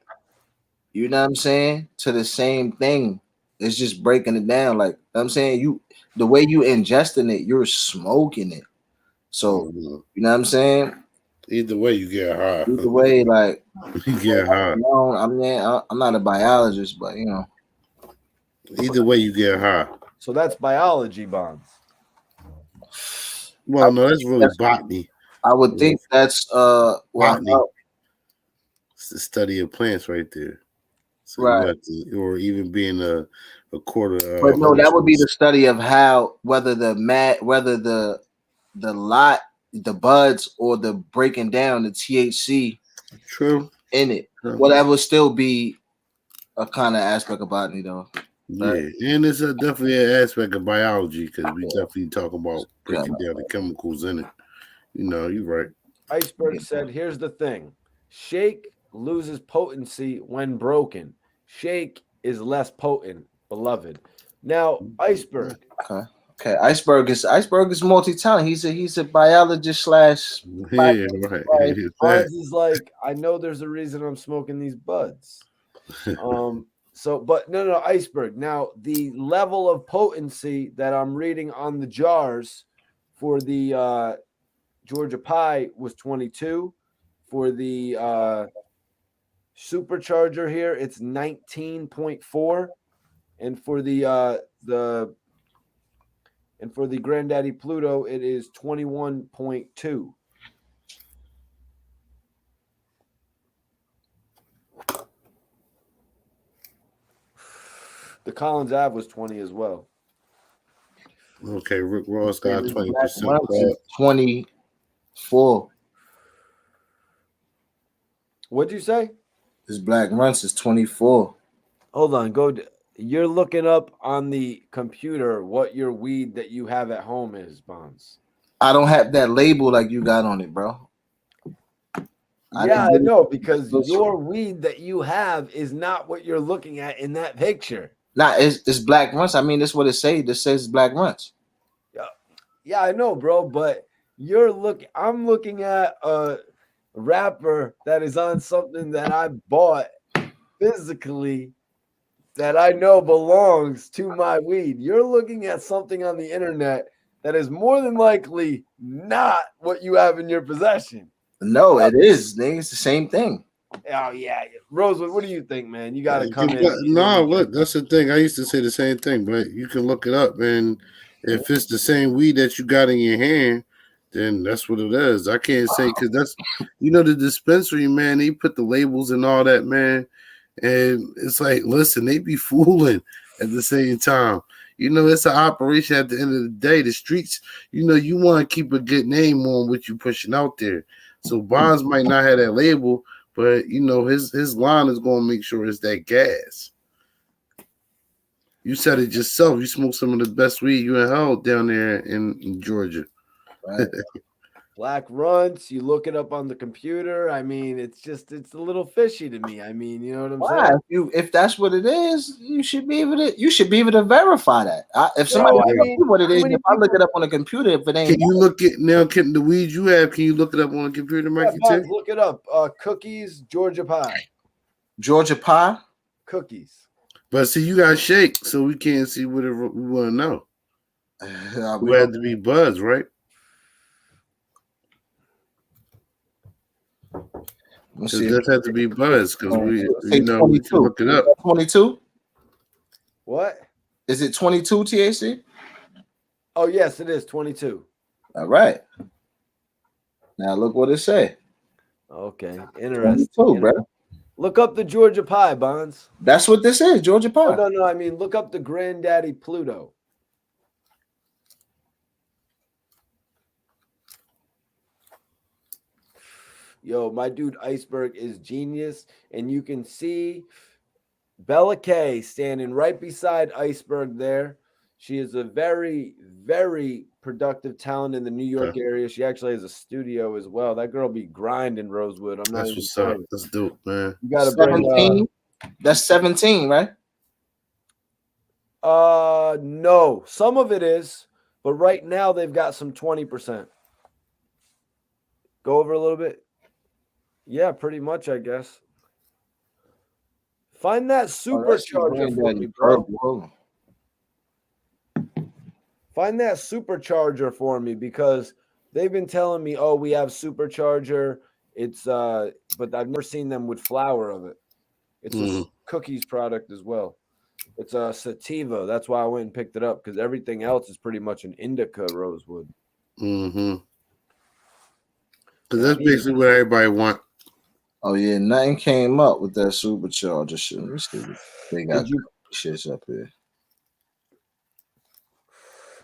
You know what I'm saying? To the same thing. It's just breaking it down. Like I'm saying, the way you ingesting it, you're smoking it. So Mhm. you know what I'm saying? Either way, you get high. Either way, like You get high. I'm not a biologist, but Either way, you get high. So that's biology, Bonds. Well, no, that's really botany. I would Well, think that's botany. It's the study of plants right there. So you right. have to, or even being a quarter. But no, that would be the study of how whether the lot, the buds, or the breaking down the THC True. in it. True. Well, that would still be a kind of aspect of botany, though. Yeah, and it's definitely an aspect of biology because we definitely talk about breaking down the chemicals in it. You're right. Iceberg said, here's the thing. Shake loses potency when broken. Shake is less potent, beloved. Now, Iceberg. Okay. Iceberg is multi-talented. He's a biologist slash. Yeah, right. Bonds is like, I know there's a reason I'm smoking these buds. But no, Iceberg. Now, the level of potency that I'm reading on the jars for the Georgia Pie was 22. For the supercharger here, it's 19.4. And for the Granddaddy Pluto, it is 21.2. The Collins Ave was 20 as well. Okay, Rick Ross got 20%. 24. What'd you say? This Black Runts is 24. Hold on, you're looking up on the computer what your weed that you have at home is, Bonds. I don't have that label like you got on it, bro. I know, because your weed that you have is not what you're looking at in that picture. Nah, it's Black Runts. I mean, that's what it says. This says Black Runts. Yeah, I know, bro, but I'm looking at a wrapper that is on something that I bought physically that I know belongs to my weed. You're looking at something on the internet that is more than likely not what you have in your possession. No, it is. It's the same thing. Oh yeah, Rosewood. What do you think, man? You got to come in. No, look, that's the thing. I used to say the same thing, but you can look it up, and if it's the same weed that you got in your hand, then that's what it is. I can't say because that's the dispensary, man. They put the labels and all that, man, and it's like, listen, they be fooling at the same time. It's an operation at the end of the day. The streets, you want to keep a good name on what you pushing out there. So Bonds might not have that label, but his line is going to make sure it's that gas. You said it yourself. You smoke some of the best weed you held down there in Georgia. Right. Black Runts, you look it up on the computer. I mean, it's a little fishy to me. I mean, you know what I'm saying? If that's what it is, you should be able to verify that. If somebody tells me what it is, if I look it up on the computer, if it ain't, can you look it now? Can the weed you have? Can you look it up on the computer, Mikey? Yeah, look it up. Cookies, Georgia Pie. Georgia Pie cookies. But see, you got shake, so we can't see what we want to know. We had to be buds, right? This had to be buzz because we can look it up. 22. What is it? 22 THC? Oh yes, it is 22. All right. Now look what it say. Okay, interesting. 22, bro. Look up the Georgia Pie, Bonds. That's what this is, Georgia Pie. Oh, no. I mean, look up the Granddaddy Pluto. Yo, my dude Iceberg is genius, and you can see Bella Kay standing right beside Iceberg there. She is a very, very productive talent in the New York area. She actually has a studio as well. That girl be grinding, Rosewood. I'm not That's even what's up. That's dope, man. You got to 17. That's 17, right? No. Some of it is, but right now they've got some 20%. Go over a little bit. Yeah, pretty much, I guess. Find that supercharger for me, bro. Find that supercharger for me because they've been telling me, oh, we have supercharger. It's but I've never seen them with flour of it. It's a cookies product as well. It's a sativa. That's why I went and picked it up because everything else is pretty much an indica rosewood. Because that's basically what everybody want. Oh yeah, nothing came up with that supercharger shit. Let me see what they got shits up here.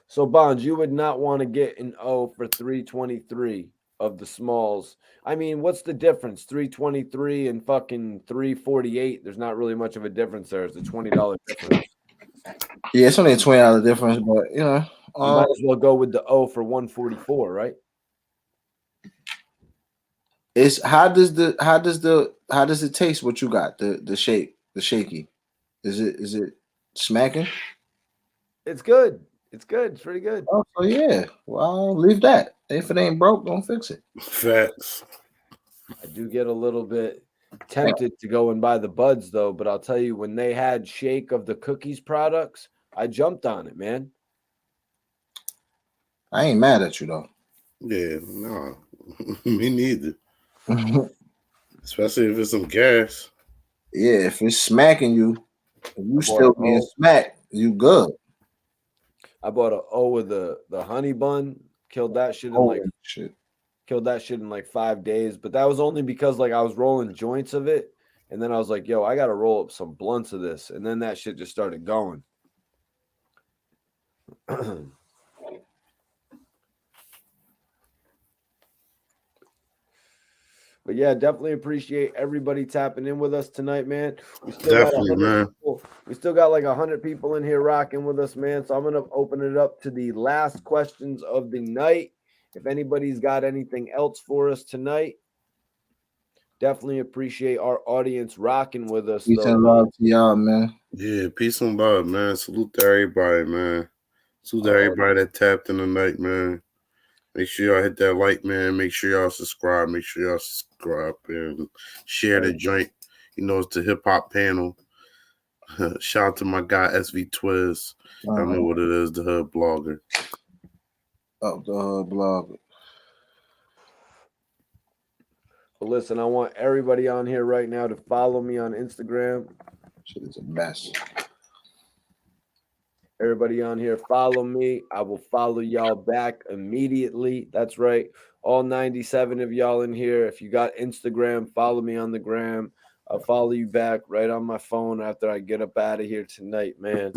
So Bonds, you would not want to get an O for 323 of the smalls. I mean, what's the difference? 323 and fucking 348. There's not really much of a difference there. It's a $20 difference. Yeah, it's only a $20 difference, but you know, you might as well go with the O for 144, right? It's how does it taste? What you got? The shaky. Is it smacking? It's good. It's good. It's pretty good. Oh, so yeah. Well, leave that. If it ain't broke, don't fix it. Facts. I do get a little bit tempted to go and buy the buds though, but I'll tell you, when they had shake of the cookies products, I jumped on it, man. I ain't mad at you though. Yeah, no, me neither. Especially if it's some gas. Yeah, if it's smacking you, if you still being smacked, you good. I bought a O with the honey bun. Killed that shit in killed that shit in like 5 days. But that was only because like I was rolling joints of it, and then I was like, yo, I gotta roll up some blunts of this, and then that shit just started going. But yeah, definitely appreciate everybody tapping in with us tonight, man. We still got like 100 people in here rocking with us, man. So I'm gonna open it up to the last questions of the night. If anybody's got anything else for us tonight, definitely appreciate our audience rocking with us. Peace and love to y'all, man. Yeah, peace and love, man. Salute to everybody, man. Salute to everybody that tapped in tonight, man. Make sure y'all hit that like, man. Make sure y'all subscribe. Make sure y'all subscribe and share the joint. You know, it's the hip hop panel. Shout out to my guy SV Twiz. I know what it is, the Hood Blogger. Oh, the Hood Blogger. But listen, I want everybody on here right now to follow me on Instagram. Shit is a mess. Everybody on here, follow me. I will follow y'all back immediately. That's right. All 97 of y'all in here. If you got Instagram, follow me on the gram. I'll follow you back right on my phone after I get up out of here tonight, man.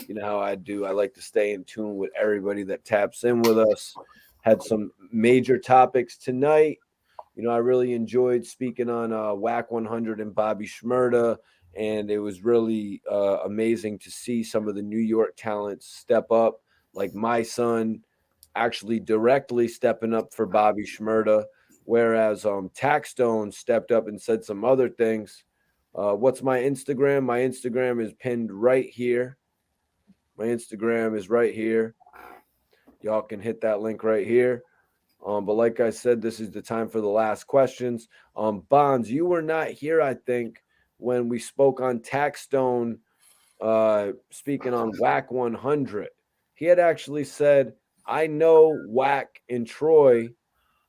You know how I do. I like to stay in tune with everybody that taps in with us. Had some major topics tonight. You know, I really enjoyed speaking on Wack 100 and Bobby Shmurda. And it was really amazing to see some of the New York talents step up, like Mysonne actually directly stepping up for Bobby Shmurda, whereas Taxstone stepped up and said some other things. What's my Instagram? My Instagram is pinned right here. My Instagram is right here. Y'all can hit that link right here. But like I said, this is the time for the last questions. Bonds, you were not here, I think, when we spoke on Taxstone, speaking on Wack 100. He had actually said, I know Wack and Troy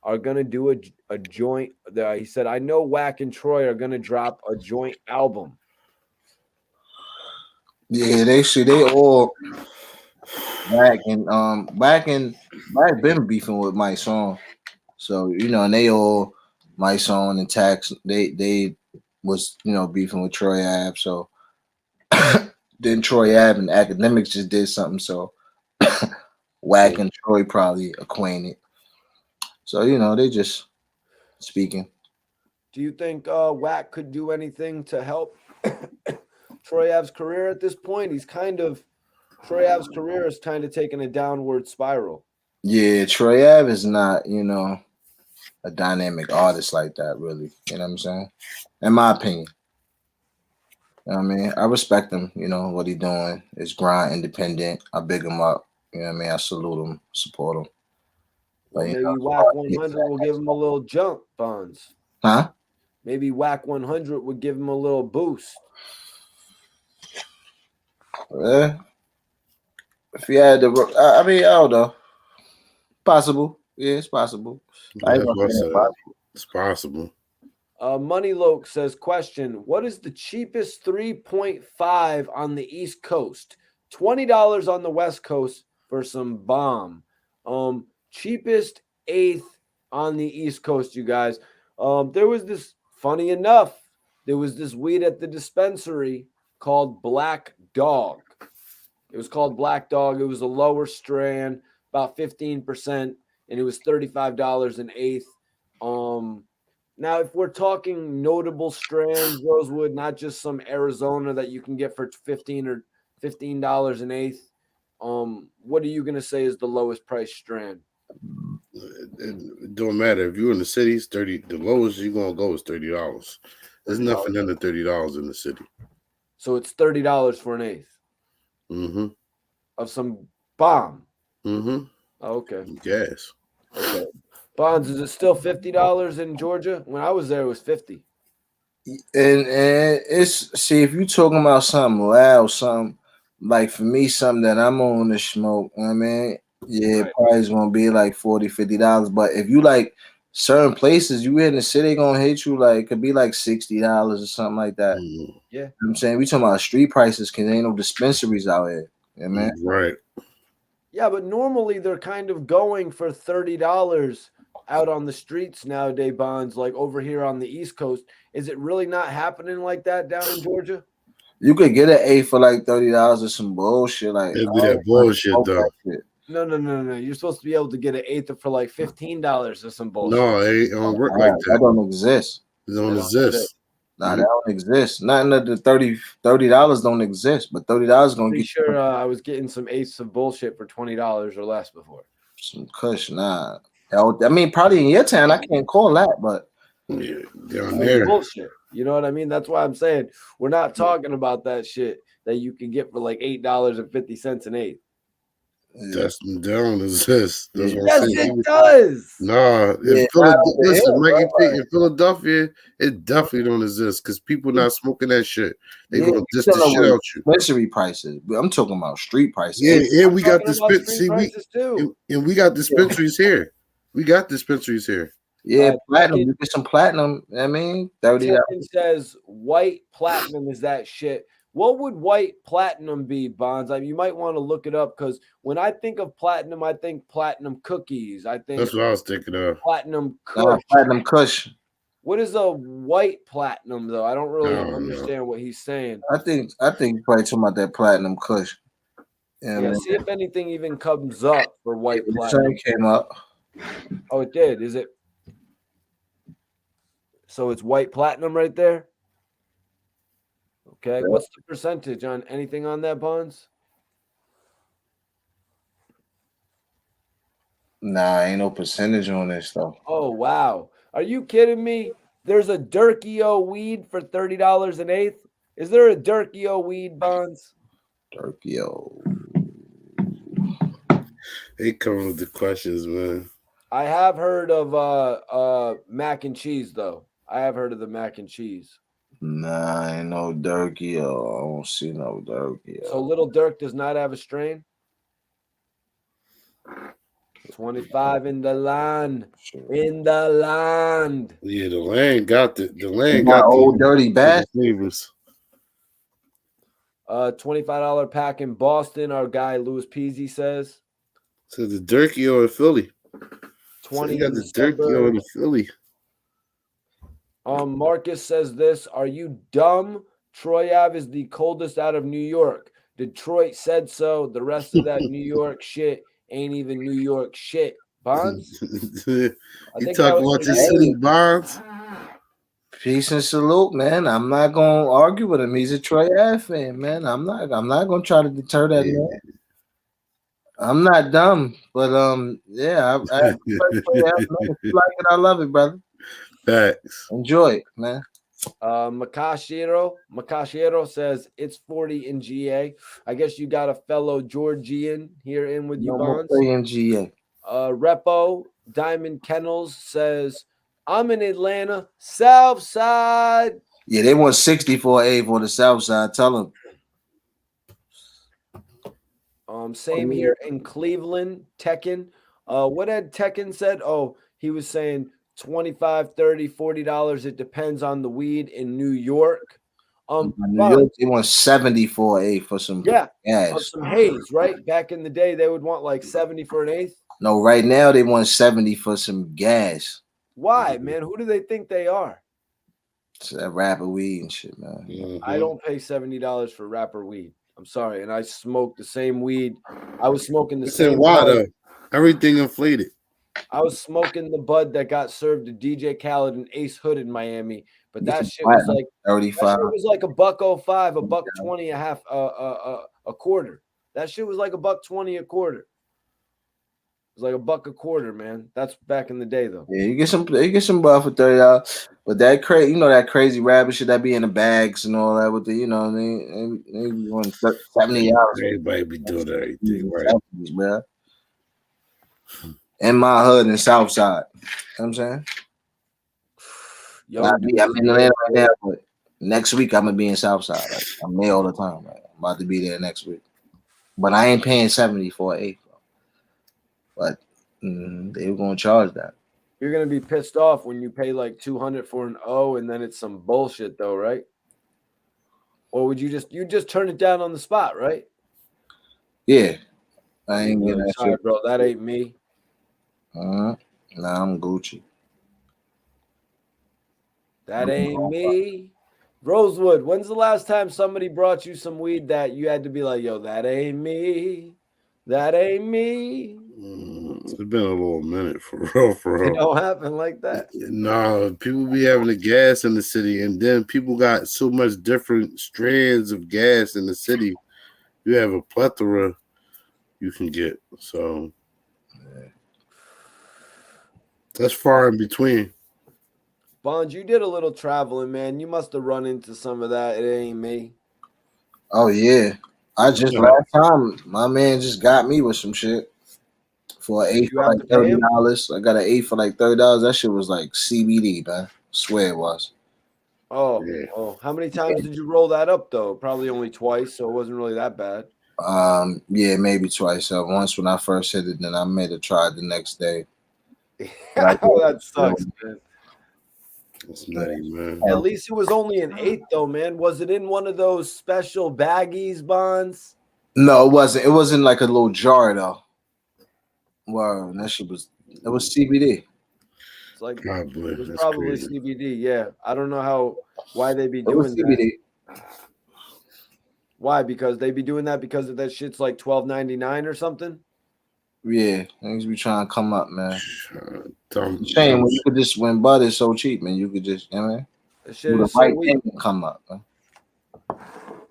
are going to do a joint. He said, I know Wack and Troy are going to drop a joint album. Yeah, they all Wack been beefing with Mysonne. So, you know, and they all Mysonne and Tax, they was, you know, beefing with Troy Ave. So then Troy Ave and Academics just did something. So Wack and Troy probably acquainted. So, you know, they just speaking. Do you think Wack could do anything to help Troy Ave's career at this point? Troy Ave's career is kind of taking a downward spiral. Yeah, Troy Ave is not, you know, a dynamic artist like that, really. You know what I'm saying? In my opinion. You know what I mean? I respect him, you know, what he doing. His grind, independent. I big him up. You know what I mean? I salute him, support him. Well, maybe Wack 100 will give him a little jump, Bonds. Huh? Maybe Wack 100 would give him a little boost. Yeah. If you had the, I mean, I don't know. Possible. Yeah, it's possible. I ain't That's gonna what I say said. impossible. It's possible. Money Loke says, question, what is the cheapest 3.5 on the East Coast? $20 on the West Coast for some bomb. Cheapest eighth on the East Coast, you guys. There was this, funny enough, there was this weed at the dispensary called Black Dog. It was called Black Dog. It was a lower strand, about 15%, and it was $35 an eighth. Now, if we're talking notable strands, Rosewood, not just some Arizona that you can get for $15 an eighth, what are you gonna say is the lowest price strand? It don't matter if you're in the city. It's 30. The lowest you're gonna go is $30. There's nothing under $30 in the city. So it's $30 for an eighth Mm-hmm. of some bomb. Mm-hmm. Oh, okay. Gas. Okay. Bonds, is it still $50 in Georgia? When I was there, it was 50. And it's see if you talking about something loud, something like for me, something that I'm on to smoke. I mean, yeah, Right. it probably is gonna be like $40-$50. But if you like certain places, you in the city gonna hit you like it could be like $60 or something like that. Mm-hmm. Yeah. You know what I'm saying we talking about street prices because ain't no dispensaries out here. Yeah, man. Right. Yeah, but normally they're kind of going for $30 out on the streets nowadays, Bonds, like over here on the East Coast. Is it really not happening like that down in Georgia? You could get an eight for like $30 or some bullshit. Like It'd be that bullshit though. that shit. No. You're supposed to be able to get an eighth for like $15 or some bullshit. No, it don't work All like right, that. that don't exist. It don't It don't exist. Nah, that don't exist. Nothing under $30 don't exist, but $30 gonna Pretty get sure I was getting some eighths of bullshit for $20 or less before. some kush. Nah, I mean, probably in your town, I can't call that, but Yeah, down It's there. bullshit. You know what I mean? That's why I'm saying we're not talking about that shit that you can get for like $8.50 an eighth. That don't exist. That's what Yes, I'm saying. it does. Nah, Yeah, in Philadelphia, not listen, over Mikey, here, bro. in Philadelphia, it definitely don't exist because people not smoking that shit. They Yeah, gonna you diss the talking shit about out you. dispensary prices, but I'm talking about street prices. Yeah, and we got Talking about street see, prices too. and we got dispensaries here. We got dispensaries here. Yeah, platinum. Tekken- You get some platinum. I mean, $30. Tekken says white platinum is that shit. What would white platinum be, Bonds? I mean, you might want to look it up because when I think of platinum, I think platinum cookies. I think That's what I was thinking of. platinum Nah, kush. platinum kush. What is a white platinum though? I don't really I don't know. understand what he's saying. I think you're probably talking about that platinum kush. Yeah, man. see if anything even comes up for white The platinum. sun came up. Oh, it did. Is it? So it's white platinum right there. Okay. Yeah. What's the percentage on anything on that, Bonds? Nah, ain't no percentage on this stuff. Oh wow. Are you kidding me? There's a Durkio weed for $30 an eighth. Is there a Durkio weed, Bonds? Durkio. They come with the questions, man. I have heard of mac and cheese though. I have heard of the mac and cheese. Nah, ain't no Durkio. I don't see no Durkio. So Little Dirk does not have a strain. 25 in the land. In the land. Yeah, the land got the land My got old the dirty bastard. flavors. $25 pack in Boston. Our guy Louis Peasy says. So the Durkio in Philly. 20 so you got in the the Durkio in suburbs. Philly. Marcus says this. Are you dumb? Troy Ave is the coldest out of New York. Detroit said so. The rest of that New York shit ain't even New York shit. Bonds? You think talk that was about what your he said. city bonds. Peace and salute, man. I'm not gonna argue with him. He's a Troy Ave fan, man. I'm not gonna try to deter that Yeah. man. I'm not dumb, but yeah, I Troy Ave, man. If you like it, I love it, brother. Facts. Enjoy it, man. Makashiro says it's 40 in GA. I guess you got a fellow Georgian here in with you, No more Bonds. playing GA. Repo Diamond Kennels says I'm in Atlanta, South Side. Yeah, they want 60 for A for the South Side. Tell them. Same here in Cleveland, Tekken. What had Tekken said? Oh, he was saying $25, $30, $40. It depends on the weed in New York. New York, they want 70 for an eighth for some gas. Some haze, right? Back in the day, they would want like 70 for an eighth. No, right now they want 70 for some gas. Why, man? Who do they think they are? It's that rapper weed and shit, man. Mm-hmm. I don't pay $70 for rapper weed. I'm sorry, and I smoke the same weed. I was smoking the same. Why though? Everything inflated. I was smoking the bud that got served to DJ Khaled and Ace Hood in Miami, but that shit was like 35. That shit was like $1.05, $1.20 a half, a quarter. That shit was like $1.20 a quarter. It was like $1 a quarter, man. That's back in the day, though. Yeah, you get some bud for $30, but that crazy, that crazy rabbit shit that be in the bags and all that with the, they want $70. Everybody be doing everything, right? Bro. In my hood in Southside, you know what I'm saying. Yo, I'm in Atlanta right now, but next week I'm gonna be in Southside. Like, I'm there all the time. Like, I'm about to be there next week, but I ain't paying 70 for an eighth. But they were gonna charge that. You're gonna be pissed off when you pay like $200 for an O, and then it's some bullshit, though, right? Or would you just turn it down on the spot, right? Yeah, I ain't getting that shit, bro. That ain't me. Nah, I'm Gucci. That ain't me. Rosewood, when's the last time somebody brought you some weed that you had to be like, yo, that ain't me? That ain't me. It's been a little minute for real. It don't happen like that. No, people be having the gas in the city, and then people got so much different strands of gas in the city. You have a plethora you can get. So that's far in between. Bonds, you did a little traveling, man. You must have run into some of that. It ain't me. Oh yeah. Last time my man just got me with some shit for an eighth for like $30. I got an eighth for like $30. That shit was like CBD, man. I swear it was. Oh, yeah. Oh, how many times did you roll that up though? Probably only twice, so it wasn't really that bad. Yeah, maybe twice. Once when I first hit it, then I made a try the next day. That sucks, man. That's nutty, man. At least it was only an eighth, though, man. Was it in one of those special baggies, Bonds? No, it wasn't. It wasn't like a little jar, though. Wow, that shit was. It was CBD. It's like it was probably crazy. CBD. Yeah, I don't know why they be doing that. Why? Because they be doing that because of that shit's like $12.99 or something. Yeah, things be trying to come up, man. Shame when you could just when bud is so cheap, man. You could just, man. That shit is so weak. Come up, man.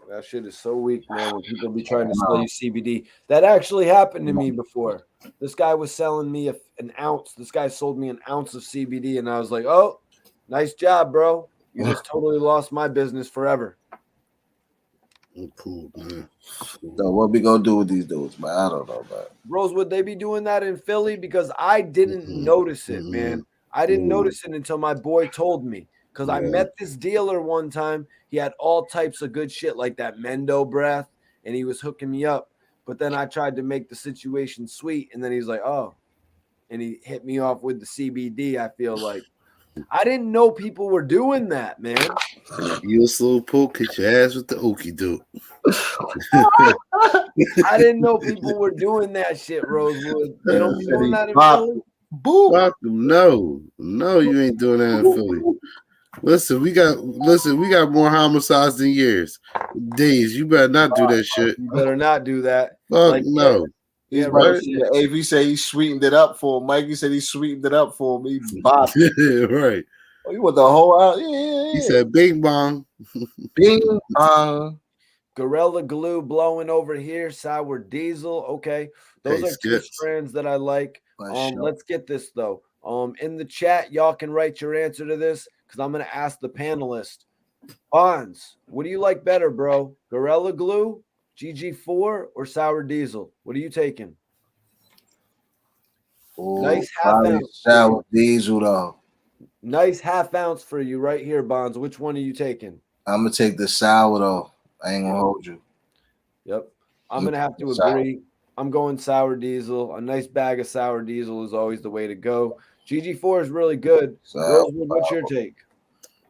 That shit is so weak, man. When people be trying to sell you CBD, that actually happened to me before. This guy was selling me an ounce. This guy sold me an ounce of CBD, and I was like, "Oh, nice job, bro. You just totally lost my business forever." Cool, man. So what we gonna do with these dudes, man? I don't know, man. Rose, would they be doing that in Philly? Because I didn't notice it, man. I didn't notice it until my boy told me. Because I met this dealer one time. He had all types of good shit like that Mendo breath, and he was hooking me up. But then I tried to make the situation sweet, and then he's like, "Oh," and he hit me off with the CBD. I feel like I didn't know people were doing that, man. You a slow poke, hit your ass with the okie doke. I didn't know people were doing that shit, Rosewood. They don't be doing that in Philly. Fuck them. No, you ain't doing that in Philly. Listen, we got more homicides than years. Days, you better not do that shit. You better not do that. Fuck like, no. He's right. AV said he sweetened it up for him. Mikey said he sweetened it up for him. He bopped. Right. Oh, you want the whole out? Yeah. He said bing bong. Bing bong. Gorilla Glue blowing over here. Sour Diesel. Okay. Those are two strands that I like. Let's get this though. In the chat, y'all can write your answer to this because I'm gonna ask the panelist. Bonds, what do you like better, bro? Gorilla Glue, GG4, or Sour Diesel? What are you taking? Ooh, nice half ounce. Sour Diesel though. Nice half ounce for you right here, Bonds. Which one are you taking? I'm gonna take the sour though. I ain't gonna hold you. Yep. I'm gonna have to agree. I'm going sour diesel. A nice bag of sour diesel is always the way to go. GG4 is really good. Rosewood, what's your take?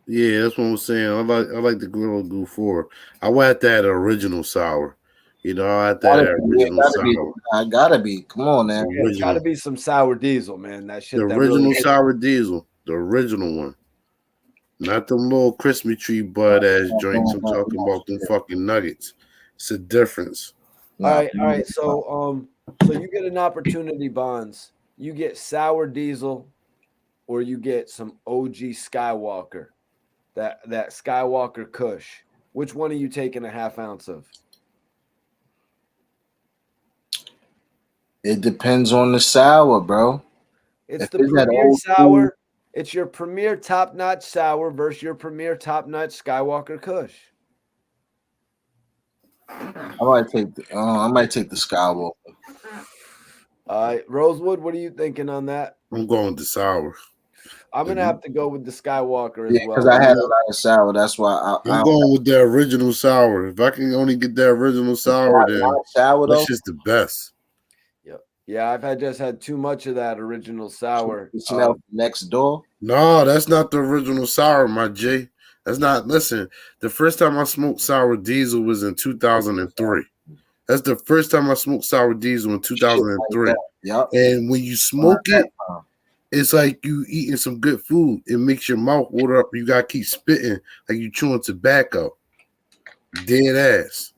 Yeah, that's what I'm saying. I like the Gorilla Glue 4. I want that original sour. You know, I had that original sour. I gotta be. Come on, man. Yeah, it's got to be some sour diesel, man. That shit. The That original really sour diesel. The original one. Not them little Christmas tree bud ass joints. I'm talking about them fucking nuggets. It's a difference. All right. So you get an opportunity, Bonds. You get sour diesel, or you get some OG Skywalker, that Skywalker Kush. Which one are you taking a half ounce of? It depends on the sour, bro. It's If the it's that premier old sour. It's your premier top-notch sour versus your premier top-notch Skywalker Kush. I might take the Skywalker. Rosewood, what are you thinking on that? I'm going to sour. I'm gonna have to go with the Skywalker as well. Because I had a lot of sour. That's why I'm going with the original sour. If I can only get that original sour, then sour, that's just the best. Yeah, I've just had too much of that original sour. You smell next door? No, that's not the original sour, my J. That's not. Listen, the first time I smoked sour diesel was in 2003. That's the first time I smoked sour diesel in 2003. Yep. And when you smoke it, it's like you eating some good food. It makes your mouth water up. You gotta keep spitting like you chewing tobacco. Dead ass.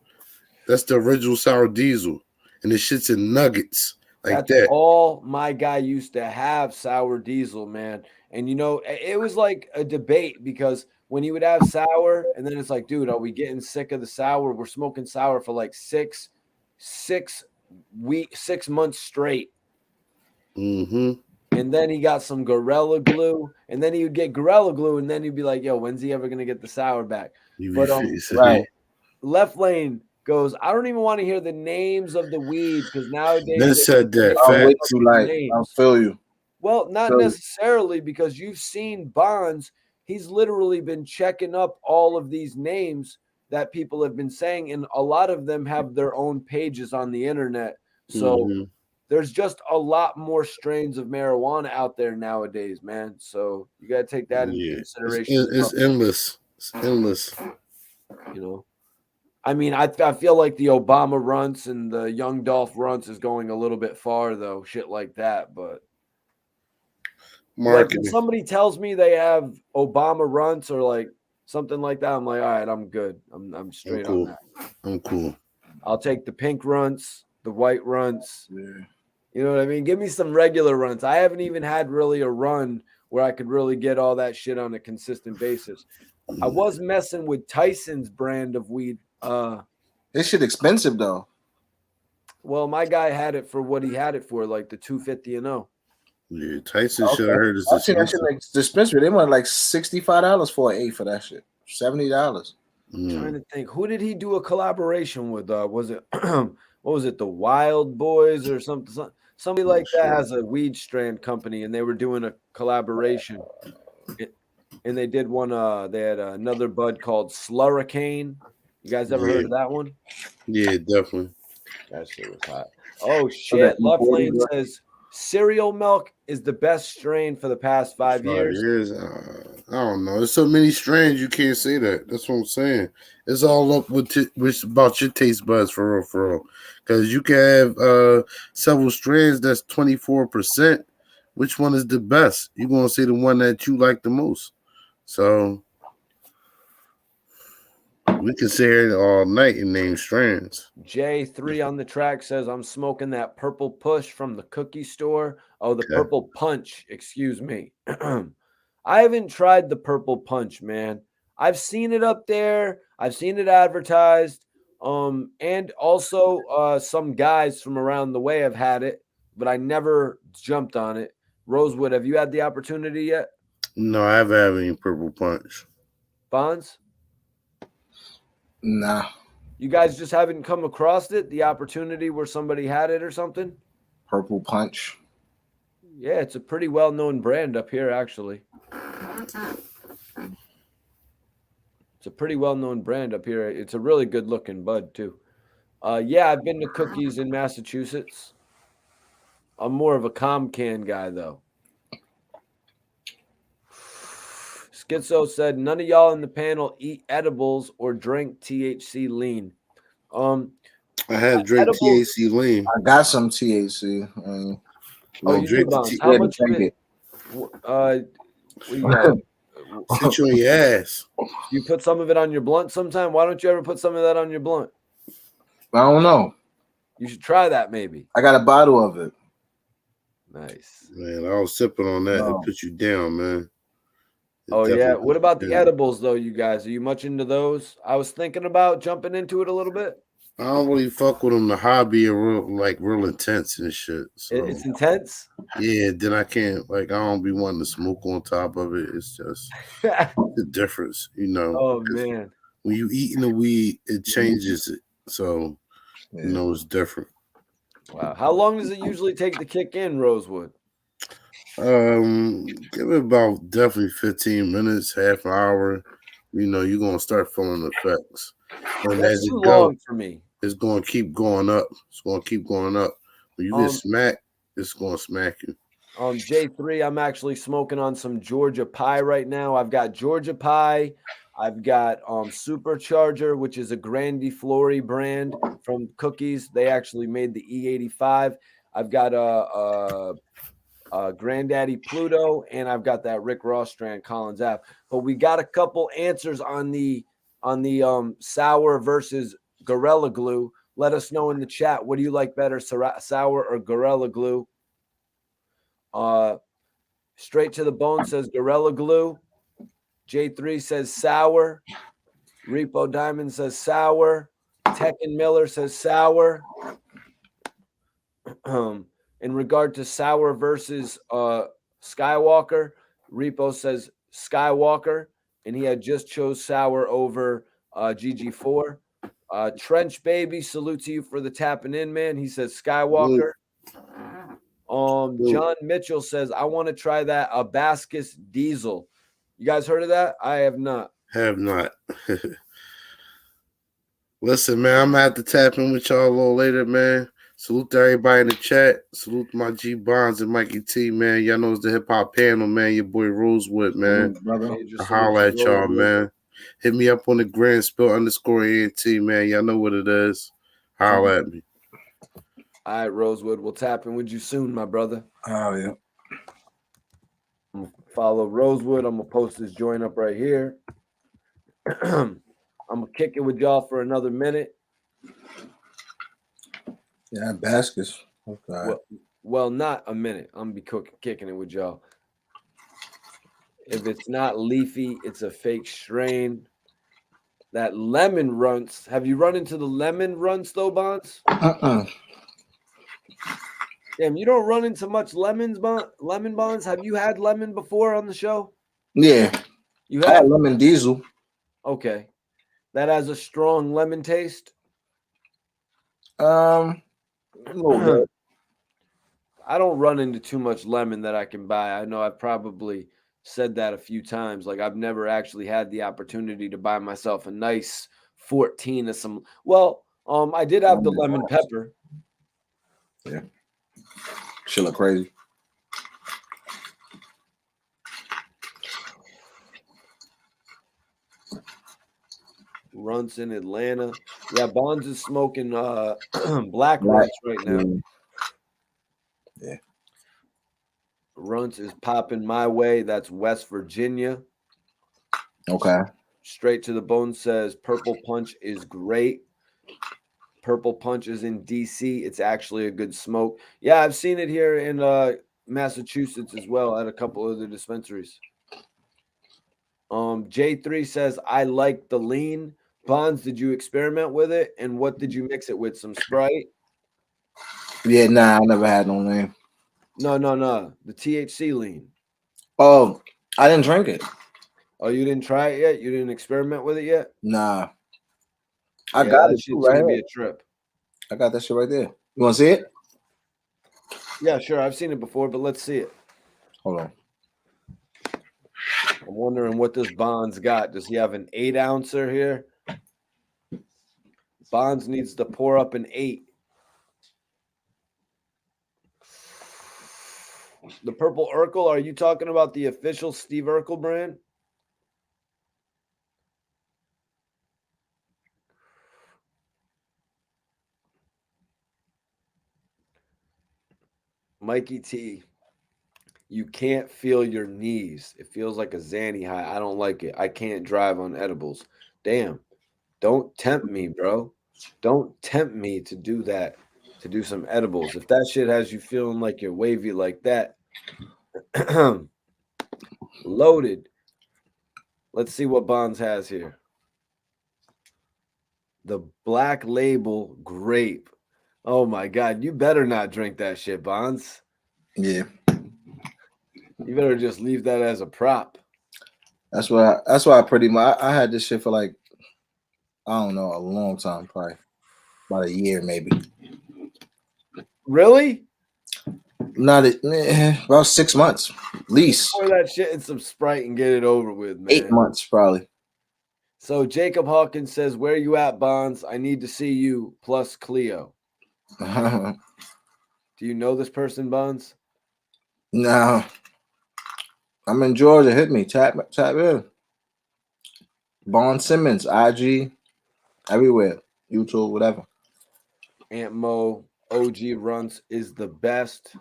That's the original sour diesel, and the shit's in nuggets like That's that. all my guy used to have, sour diesel, man. And you know, it was like a debate because when he would have sour, and then it's like, dude, are we getting sick of the sour? We're smoking sour for like 6 months straight. Mm-hmm. And then he got some Gorilla Glue, and then he would get Gorilla Glue, and then he'd be like, yo, when's he ever gonna get the sour back? But right. Left Lane goes, I don't even want to hear the names of the weeds because nowadays Then said that. I'm with you, like I feel you. Well, not necessarily, because you've seen Bonds. He's literally been checking up all of these names that people have been saying, and a lot of them have their own pages on the internet. So there's just a lot more strains of marijuana out there nowadays, man. So you got to take that into consideration. It's endless. It's endless. You know, I mean, I feel like the Obama runts and the Young Dolph runts is going a little bit far, though, shit like that. But like when somebody tells me they have Obama runts or like something like that, I'm like, all right, I'm good. I'm straight on that. I'm cool. I'll take the pink runts, the white runts. Yeah. You know what I mean? Give me some regular runs. I haven't even had really a run where I could really get all that shit on a consistent basis. I was messing with Tyson's brand of weed. This shit expensive though. Well, my guy had it for what he had it for, like the 250 and 0. Yeah, Tyson should have heard I seen that shit like dispensary. They want like $65 for an 8 for that shit. $70. Trying to think, who did he do a collaboration with? Was it what was it, the Wild Boys or something? Somebody like that has a weed strand company, and they were doing a collaboration. And they did one. They had another bud called Slurricane. You guys ever heard of that one? Yeah, definitely. That shit was hot. Oh shit! Left Lane says cereal milk is the best strain for the past 5 years. I don't know. There's so many strains you can't say that. That's what I'm saying. It's all up with about your taste buds for real. Because you can have several strains that's 24%. Which one is the best? You're gonna say the one that you like the most. So we can sit here all night and name strands. J3 on the track says, I'm smoking that purple push from the cookie store. Oh, the purple punch, excuse me. I haven't tried the purple punch, man. I've seen it up there. I've seen it advertised. And also some guys from around the way have had it, but I never jumped on it. Rosewood, have you had the opportunity yet? No, I haven't had any purple punch. Bonds? Nah. You guys just haven't come across it? The opportunity where somebody had it or something? Purple punch. Yeah, it's a pretty well-known brand up here, actually. It's a pretty well-known brand up here. It's a really good-looking bud, too. Yeah, I've been to Cookies in Massachusetts. I'm more of a Comcan guy, though. Schizo said, none of y'all in the panel eat edibles or drink THC lean. I have drink edibles, THC lean. I got some THC. Oh, you do, drink the Bonds. How much of it? What do you got? Sit you on your ass. You put some of it on your blunt sometime? Why don't you ever put some of that on your blunt? I don't know. You should try that maybe. I got a bottle of it. Nice. Man, I was sipping on that. No. It put you down, man. Oh, yeah. What about the edibles, though, you guys? Are you much into those? I was thinking about jumping into it a little bit. I don't really fuck with them. The hobby are real intense and shit. So It's intense? Yeah, then I can't, I don't be wanting to smoke on top of it. It's just the difference, you know. Oh, man. When you eating the weed, it changes it. So, you know, it's different. Wow. How long does it usually take to kick in, Rosewood? Give it about definitely 15 minutes, half an hour. You know, you're gonna start feeling the effects. And That's as too it goes, long for me. It's gonna keep going up. It's gonna keep going up. When you get smacked, it's gonna smack you. J3, I'm actually smoking on some Georgia Pie right now. I've got Georgia Pie. I've got Supercharger, which is a Grandi Flori brand from Cookies. They actually made the E85. I've got Granddaddy Pluto, and I've got that Rick Ross strand Collins app. But we got a couple answers on the sour versus Gorilla Glue. Let us know in the chat. What do you like better, sour or Gorilla Glue? Straight to the Bone says Gorilla Glue. J3 says sour. Repo Diamond says sour. Tekken Miller says sour. In regard to sour versus Skywalker, Repo says Skywalker, and he had just chose sour over GG4. Trench Baby, salute to you for the tapping in, man. He says Skywalker. John Mitchell says, I want to try that Abascus Diesel. You guys heard of that? I have not. Have not. Listen, man, I'm gonna have to tap in with y'all a little later, man. Salute to everybody in the chat. Salute to my G Bonds and Mikey T, man. Y'all know it's the hip hop panel, man. Your boy Rosewood, man. I holla at y'all, man. Hit me up on the Grand Spill _ENT, man. Y'all know what it is. Holla at me. All right, Rosewood. We'll tap in with you soon, my brother. Oh, yeah. I'm gonna follow Rosewood. I'm gonna post this joint up right here. I'm gonna kick it with y'all for another minute. Yeah, baskets. Okay. Well, not a minute. I'm gonna be kicking it with y'all. If it's not leafy, it's a fake strain. That lemon runts. Have you run into the lemon runts though, Bonds? Damn, you don't run into much lemon Bonds. Have you had lemon before on the show? Yeah. You had lemon diesel. Okay. That has a strong lemon taste. A little bit. I don't run into too much lemon that I can buy. I know I've probably said that a few times. Like I've never actually had the opportunity to buy myself a nice 14 of some. Well, I did have the lemon pepper. Yeah. Shit look crazy. Runts in Atlanta. Yeah, Bonds is smoking black runts right now. Yeah. Runts is popping my way. That's West Virginia. Okay. Straight to the Bone says Purple Punch is great. Purple Punch is in DC. It's actually a good smoke. Yeah, I've seen it here in Massachusetts as well at a couple of the dispensaries. J3 says, I like the lean. Bonds, did you experiment with it? And what did you mix it with? Some Sprite? Yeah, nah, I never had no lean. No. The THC lean. Oh, I didn't drink it. Oh, you didn't try it yet? You didn't experiment with it yet? Nah. I got it. Shit's gonna be a trip. I got that shit right there. You want to see it? Yeah, sure. I've seen it before, but let's see it. Hold on. I'm wondering what this Bonds got. Does he have an 8-ouncer here? Bonds needs to pour up an 8. The Purple Urkel, are you talking about the official Steve Urkel brand? Mikey T, you can't feel your knees. It feels like a Xanny high. I don't like it. I can't drive on edibles. Damn. Don't tempt me, bro. Don't tempt me to do that, to do some edibles. If that shit has you feeling like you're wavy like that, loaded. Let's see what Bonds has here. The Black Label Grape. Oh my God, you better not drink that shit, Bonds. Yeah. You better just leave that as a prop. That's why I pretty much I had this shit for like, I don't know, a long time, probably about a year maybe. Really? Not about 6 months, at least. Pour that shit in some Sprite and get it over with, man. 8 months probably. So Jacob Hawkins says, "Where you at, Bonds? I need to see you plus Cleo." Do you know this person, Bonds? No. I'm in Georgia. Hit me. Tap in. Bond Simmons, IG, everywhere. YouTube, whatever. Aunt Mo, OG Runts is the best.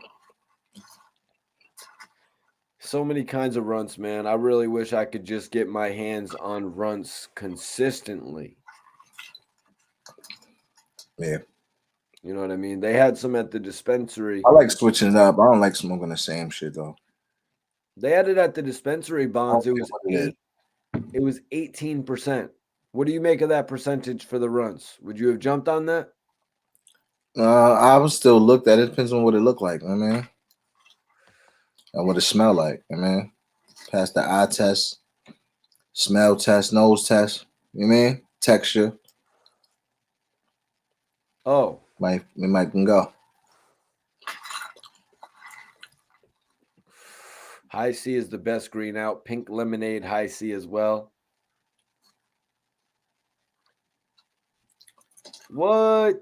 So many kinds of runts, man. I really wish I could just get my hands on runts consistently. Yeah. You know what I mean? They had some at the dispensary. I like switching it up. I don't like smoking the same shit though. They had it at the dispensary, Bonds. It was it 18%. What do you make of that percentage for the runts? Would you have jumped on that? I would still look at it. Depends on what it looked like, I mean. And what it smell like, I mean. Pass the eye test, smell test, nose test, you know what I mean? Texture. Oh. We might can go. High C is the best green out. Pink lemonade, high C as well. What?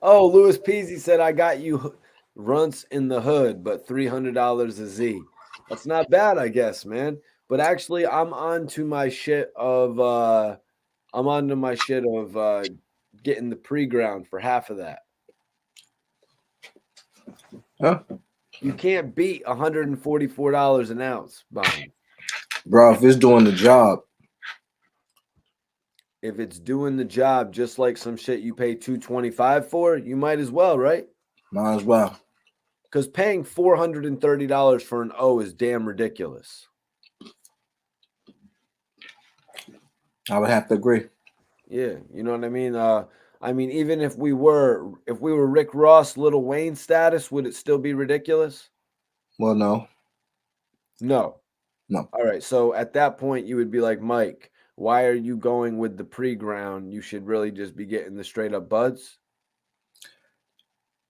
Oh, Louis Peasy said, "I got you runts in the hood, but $300 a Z." That's not bad, I guess, man. But actually, I'm on to my shit of getting the pre-ground for half of that. Huh? You can't beat $144 an ounce, Bond. Bro, if it's doing the job. If it's doing the job, just like some shit you pay $225 for, you might as well, right? Might as well. Because paying $430 for an O is damn ridiculous. I would have to agree. Yeah, you know what I mean? Even if we were Rick Ross, Lil Wayne status, would it still be ridiculous? Well, no. No. All right. So at that point, you would be like, Mike, why are you going with the pre-ground? You should really just be getting the straight up buds.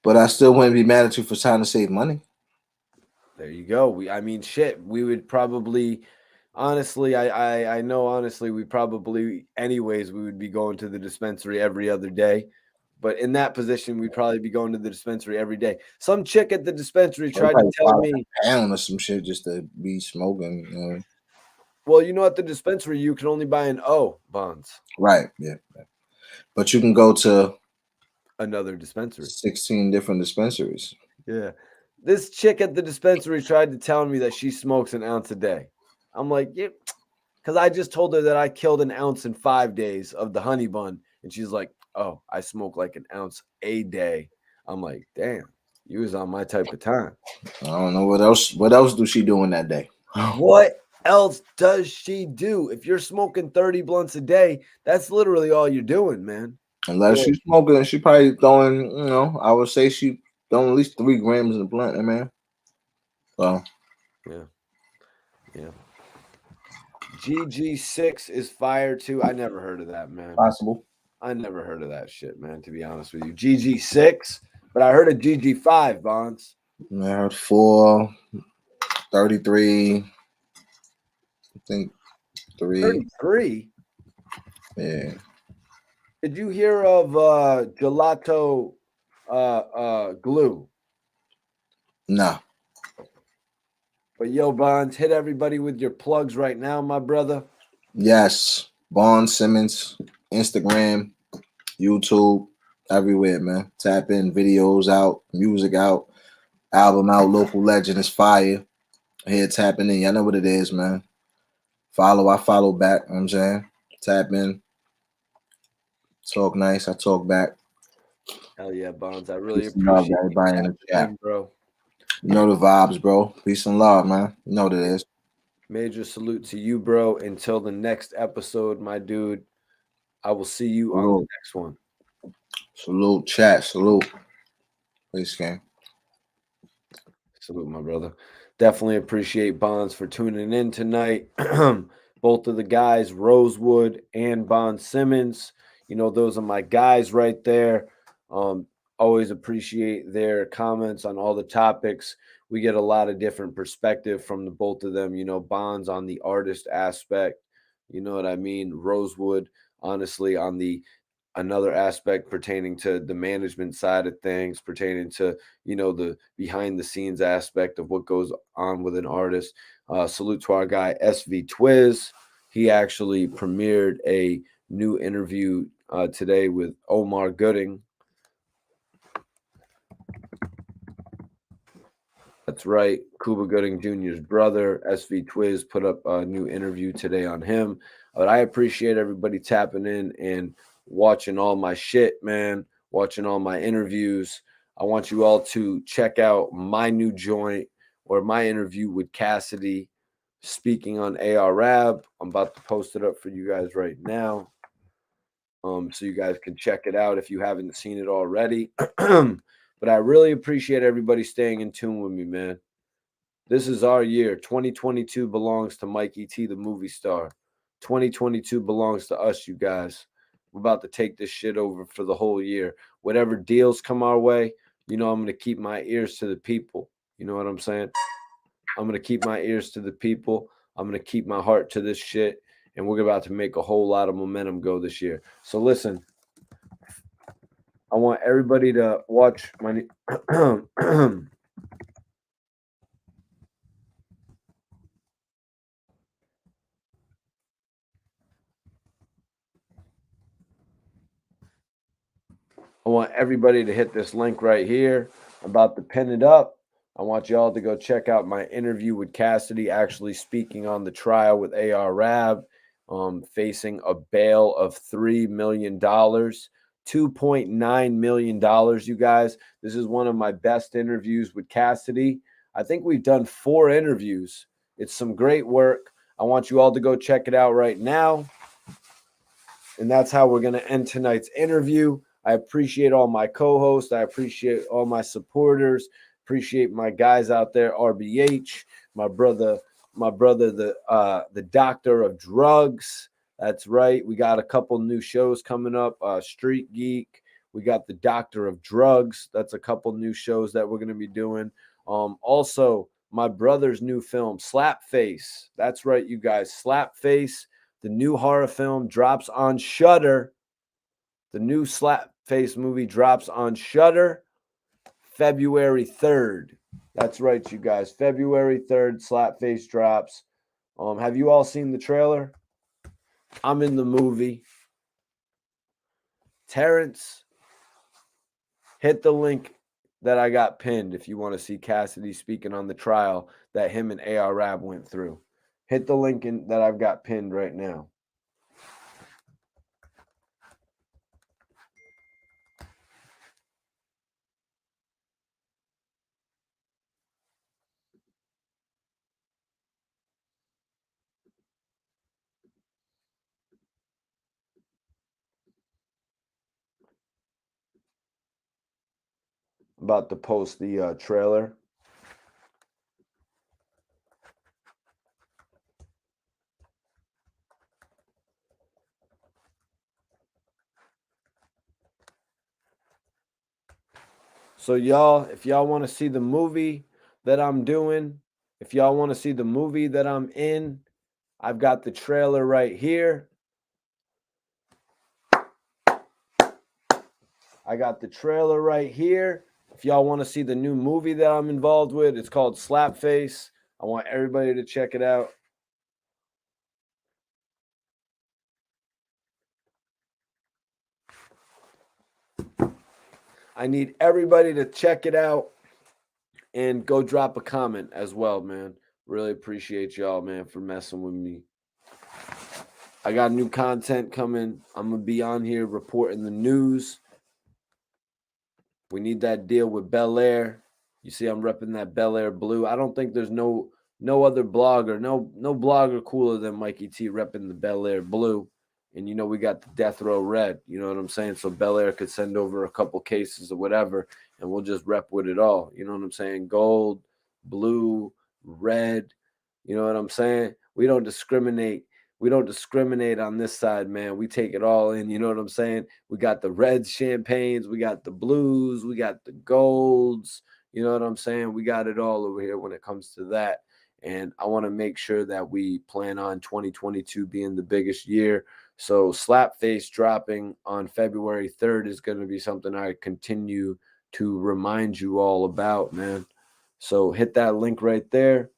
But I still wouldn't be mad at you for trying to save money. There you go. We would probably, honestly, I know honestly, we probably, anyways, we would be going to the dispensary every other day. But in that position, we'd probably be going to the dispensary every day. Some chick at the dispensary tried to tell me, pound or some shit just to be smoking. You know? Well, at the dispensary, you can only buy an O, Bonds. Right. Yeah. But you can go to another dispensary. 16 different dispensaries. Yeah. This chick at the dispensary tried to tell me that she smokes an ounce a day. I'm like, yeah, because I just told her that I killed an ounce in 5 days of the honey bun. And she's like, oh, I smoke like an ounce a day. I'm like, damn, you was on my type of time. I don't know what else. What else do she do in that day? What else does she do? If you're smoking 30 blunts a day, that's literally all you're doing, man. Unless she's smoking, she probably throwing, I would say she throwing at least 3 grams in the blunt, man. Well, yeah. GG6 is fire too. I never heard of that, man. Possible. I never heard of that shit, man, to be honest with you. GG6, but I heard of GG5, Bonds. I heard 4, 33, I think 3. 33? Yeah. Did you hear of gelato glue? Nah. But yo, Bonds, hit everybody with your plugs right now, my brother. Yes. Bond Simmons, Instagram, YouTube, everywhere, man. Tap in, videos out, music out, album out, local legend is fire. Here tapping in. Y'all know what it is, man. Follow, I follow back. You know what I'm saying? Tap in. Talk nice, I talk back. Hell yeah, Bonds. I really Peace and love to appreciate you everybody in the tapping chat. in, bro. You know the vibes, bro. Peace and love, man. You know what it is. Major salute to you, bro. Until the next episode, my dude. I will see you on the Salute. next one. Salute, chat. Salute. Peace, gang. Salute, my brother. Definitely appreciate Bonds for tuning in tonight. Both of the guys, Rosewood and Bond Simmons. You know, those are my guys right there. Always appreciate their comments on all the topics. We get a lot of different perspective from the both of them. You know, Bonds on the artist aspect. You know what I mean? Rosewood, honestly, on the another aspect pertaining to the management side of things, pertaining to, you know, the behind the scenes aspect of what goes on with an artist. Salute to our guy SV Twiz. He actually premiered a new interview today with Omar Gooding. That's right. Cuba Gooding Jr.'s brother, SV Twiz, put up a new interview today on him. But I appreciate everybody tapping in and watching all my shit, man, watching all my interviews. I want you all to check out my new joint or my interview with Cassidy speaking on ARAB. I'm about to post it up for you guys right now. So you guys can check it out if you haven't seen it already. But I really appreciate everybody staying in tune with me, man. This is our year. 2022 belongs to Mikey T, the movie star. 2022 belongs to us, you guys. We're about to take this shit over for the whole year. Whatever deals come our way, you know, I'm going to keep my ears to the people. You know what I'm saying? I'm going to keep my ears to the people. I'm going to keep my heart to this shit. And we're about to make a whole lot of momentum go this year. So listen, I want everybody to watch my. I want everybody to hit this link right here. I'm about to pin it up. I want y'all to go check out my interview with Cassidy, actually speaking on the trial with AR Rab, facing a bail of $3 million, $2.9 million, you guys. This is one of my best interviews with Cassidy. I think we've done 4 interviews. It's some great work. I want you all to go check it out right now. And that's how we're going to end tonight's interview. I appreciate all my co-hosts. I appreciate all my supporters. Appreciate my guys out there, RBH, my brother, the doctor of drugs. That's right. We got a couple new shows coming up. Street Geek. We got the Doctor of Drugs. That's a couple new shows that we're going to be doing. Also, my brother's new film, Slapface. That's right, you guys. Slapface. The new horror film drops on Shudder. The new Slapface movie drops on Shudder February 3rd. That's right, you guys. February 3rd, Slapface drops. Have you all seen the trailer? I'm in the movie. Terrence, hit the link that I got pinned if you want to see Cassidy speaking on the trial that him and AR Rab went through. Hit the link that I've got pinned right now. About to post the trailer. So y'all, if y'all want to see the movie that I'm doing, if y'all want to see the movie that I'm in, I've got the trailer right here. I got the trailer right here. If y'all want to see the new movie that I'm involved with, it's called Slapface. I want everybody to check it out. I need everybody to check it out and go drop a comment as well, man. Really appreciate y'all, man, for messing with me. I got new content coming. I'm going to be on here reporting the news. We need that deal with Bel Air. You see, I'm repping that Bel Air blue. I don't think there's no other blogger, no blogger cooler than Mikey T repping the Bel Air blue. And you know we got the Death Row red. You know what I'm saying? So Bel Air could send over a couple cases or whatever, and we'll just rep with it all. You know what I'm saying? Gold, blue, red. You know what I'm saying? We don't discriminate. We don't discriminate on this side, man. We take it all in. You know what I'm saying? We got the red champagnes, we got the blues, we got the golds. You know what I'm saying? We got it all over here when it comes to that. And I want to make sure that we plan on 2022 being the biggest year. So Slapface dropping on February 3rd is going to be something I continue to remind you all about, man. So hit that link right there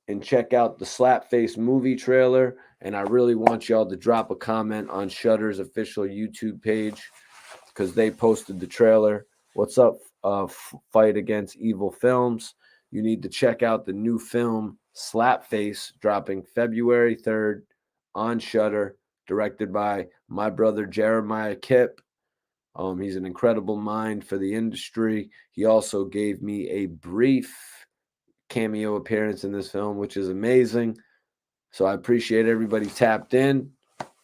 and check out the Slapface movie trailer. And I really want y'all to drop a comment on Shudder's official YouTube page because they posted the trailer. What's up, Fight Against Evil Films? You need to check out the new film Slapface, dropping February 3rd on Shudder, directed by my brother Jeremiah Kipp. He's an incredible mind for the industry. He also gave me a brief cameo appearance in this film, which is amazing. So I appreciate everybody tapped in.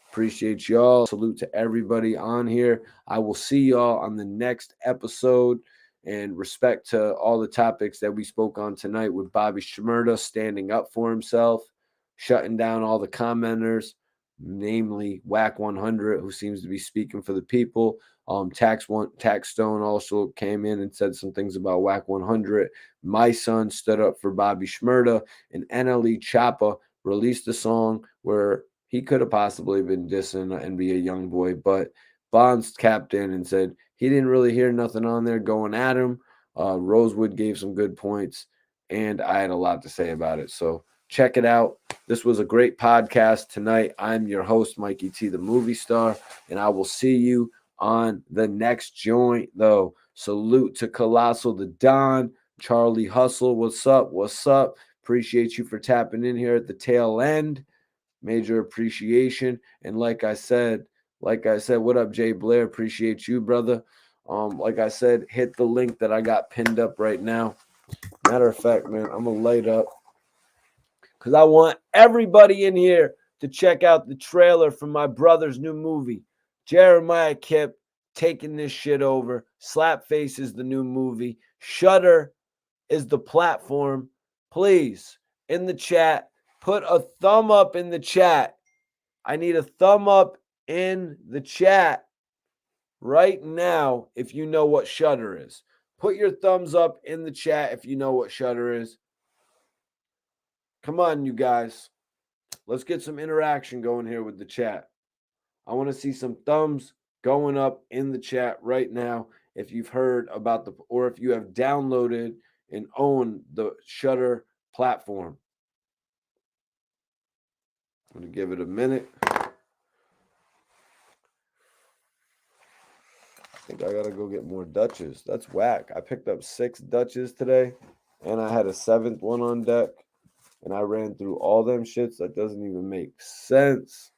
Appreciate y'all. Salute to everybody on here. I will see y'all on the next episode. And respect to all the topics that we spoke on tonight with Bobby Shmurda standing up for himself, shutting down all the commenters, namely Wack 100, who seems to be speaking for the people. Taxstone also came in and said some things about Wack 100. Mysonne stood up for Bobby Shmurda, and Nle Choppa released a song where he could have possibly been dissing and be a young boy, but Bonds capped in and said he didn't really hear nothing on there going at him. Rosewood gave some good points, and I had a lot to say about it. So check it out. This was a great podcast tonight. I'm your host, Mikey T, the movie star, and I will see you on the next joint, though. Salute to Colossal the Don, Charlie Hustle. What's up? What's up? Appreciate you for tapping in here at the tail end. Major appreciation. And like I said, what up, Jay Blair? Appreciate you, brother. Like I said, hit the link that I got pinned up right now. Matter of fact, man, I'm gonna light up because I want everybody in here to check out the trailer for my brother's new movie. Jeremiah Kipp taking this shit over. Slapface is the new movie. Shudder is the platform. Please, in the chat, put a thumb up in the chat. I need a thumb up in the chat right now if you know what Shudder is. Put your thumbs up in the chat if you know what Shudder is. Come on, you guys. Let's get some interaction going here with the chat. I want to see some thumbs going up in the chat right now if you've heard about or if you have downloaded and own the Shudder platform. I'm going to give it a minute. I think I got to go get more Dutches. That's whack. I picked up 6 Dutches today, and I had a 7th one on deck, and I ran through all them shits. That doesn't even make sense.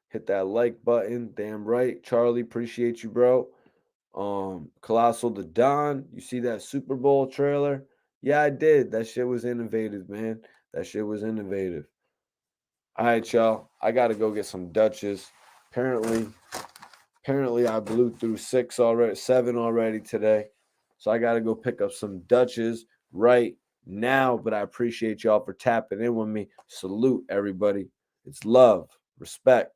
Hit that like button. Damn right. Charlie, appreciate you, bro. Colossal the Don. You see that Super Bowl trailer? Yeah, I did. That shit was innovative, man. That shit was innovative. All right, y'all. I gotta go get some Dutches. Apparently I blew through 7 already today. So I gotta go pick up some Dutches right now. But I appreciate y'all for tapping in with me. Salute everybody. It's love, respect.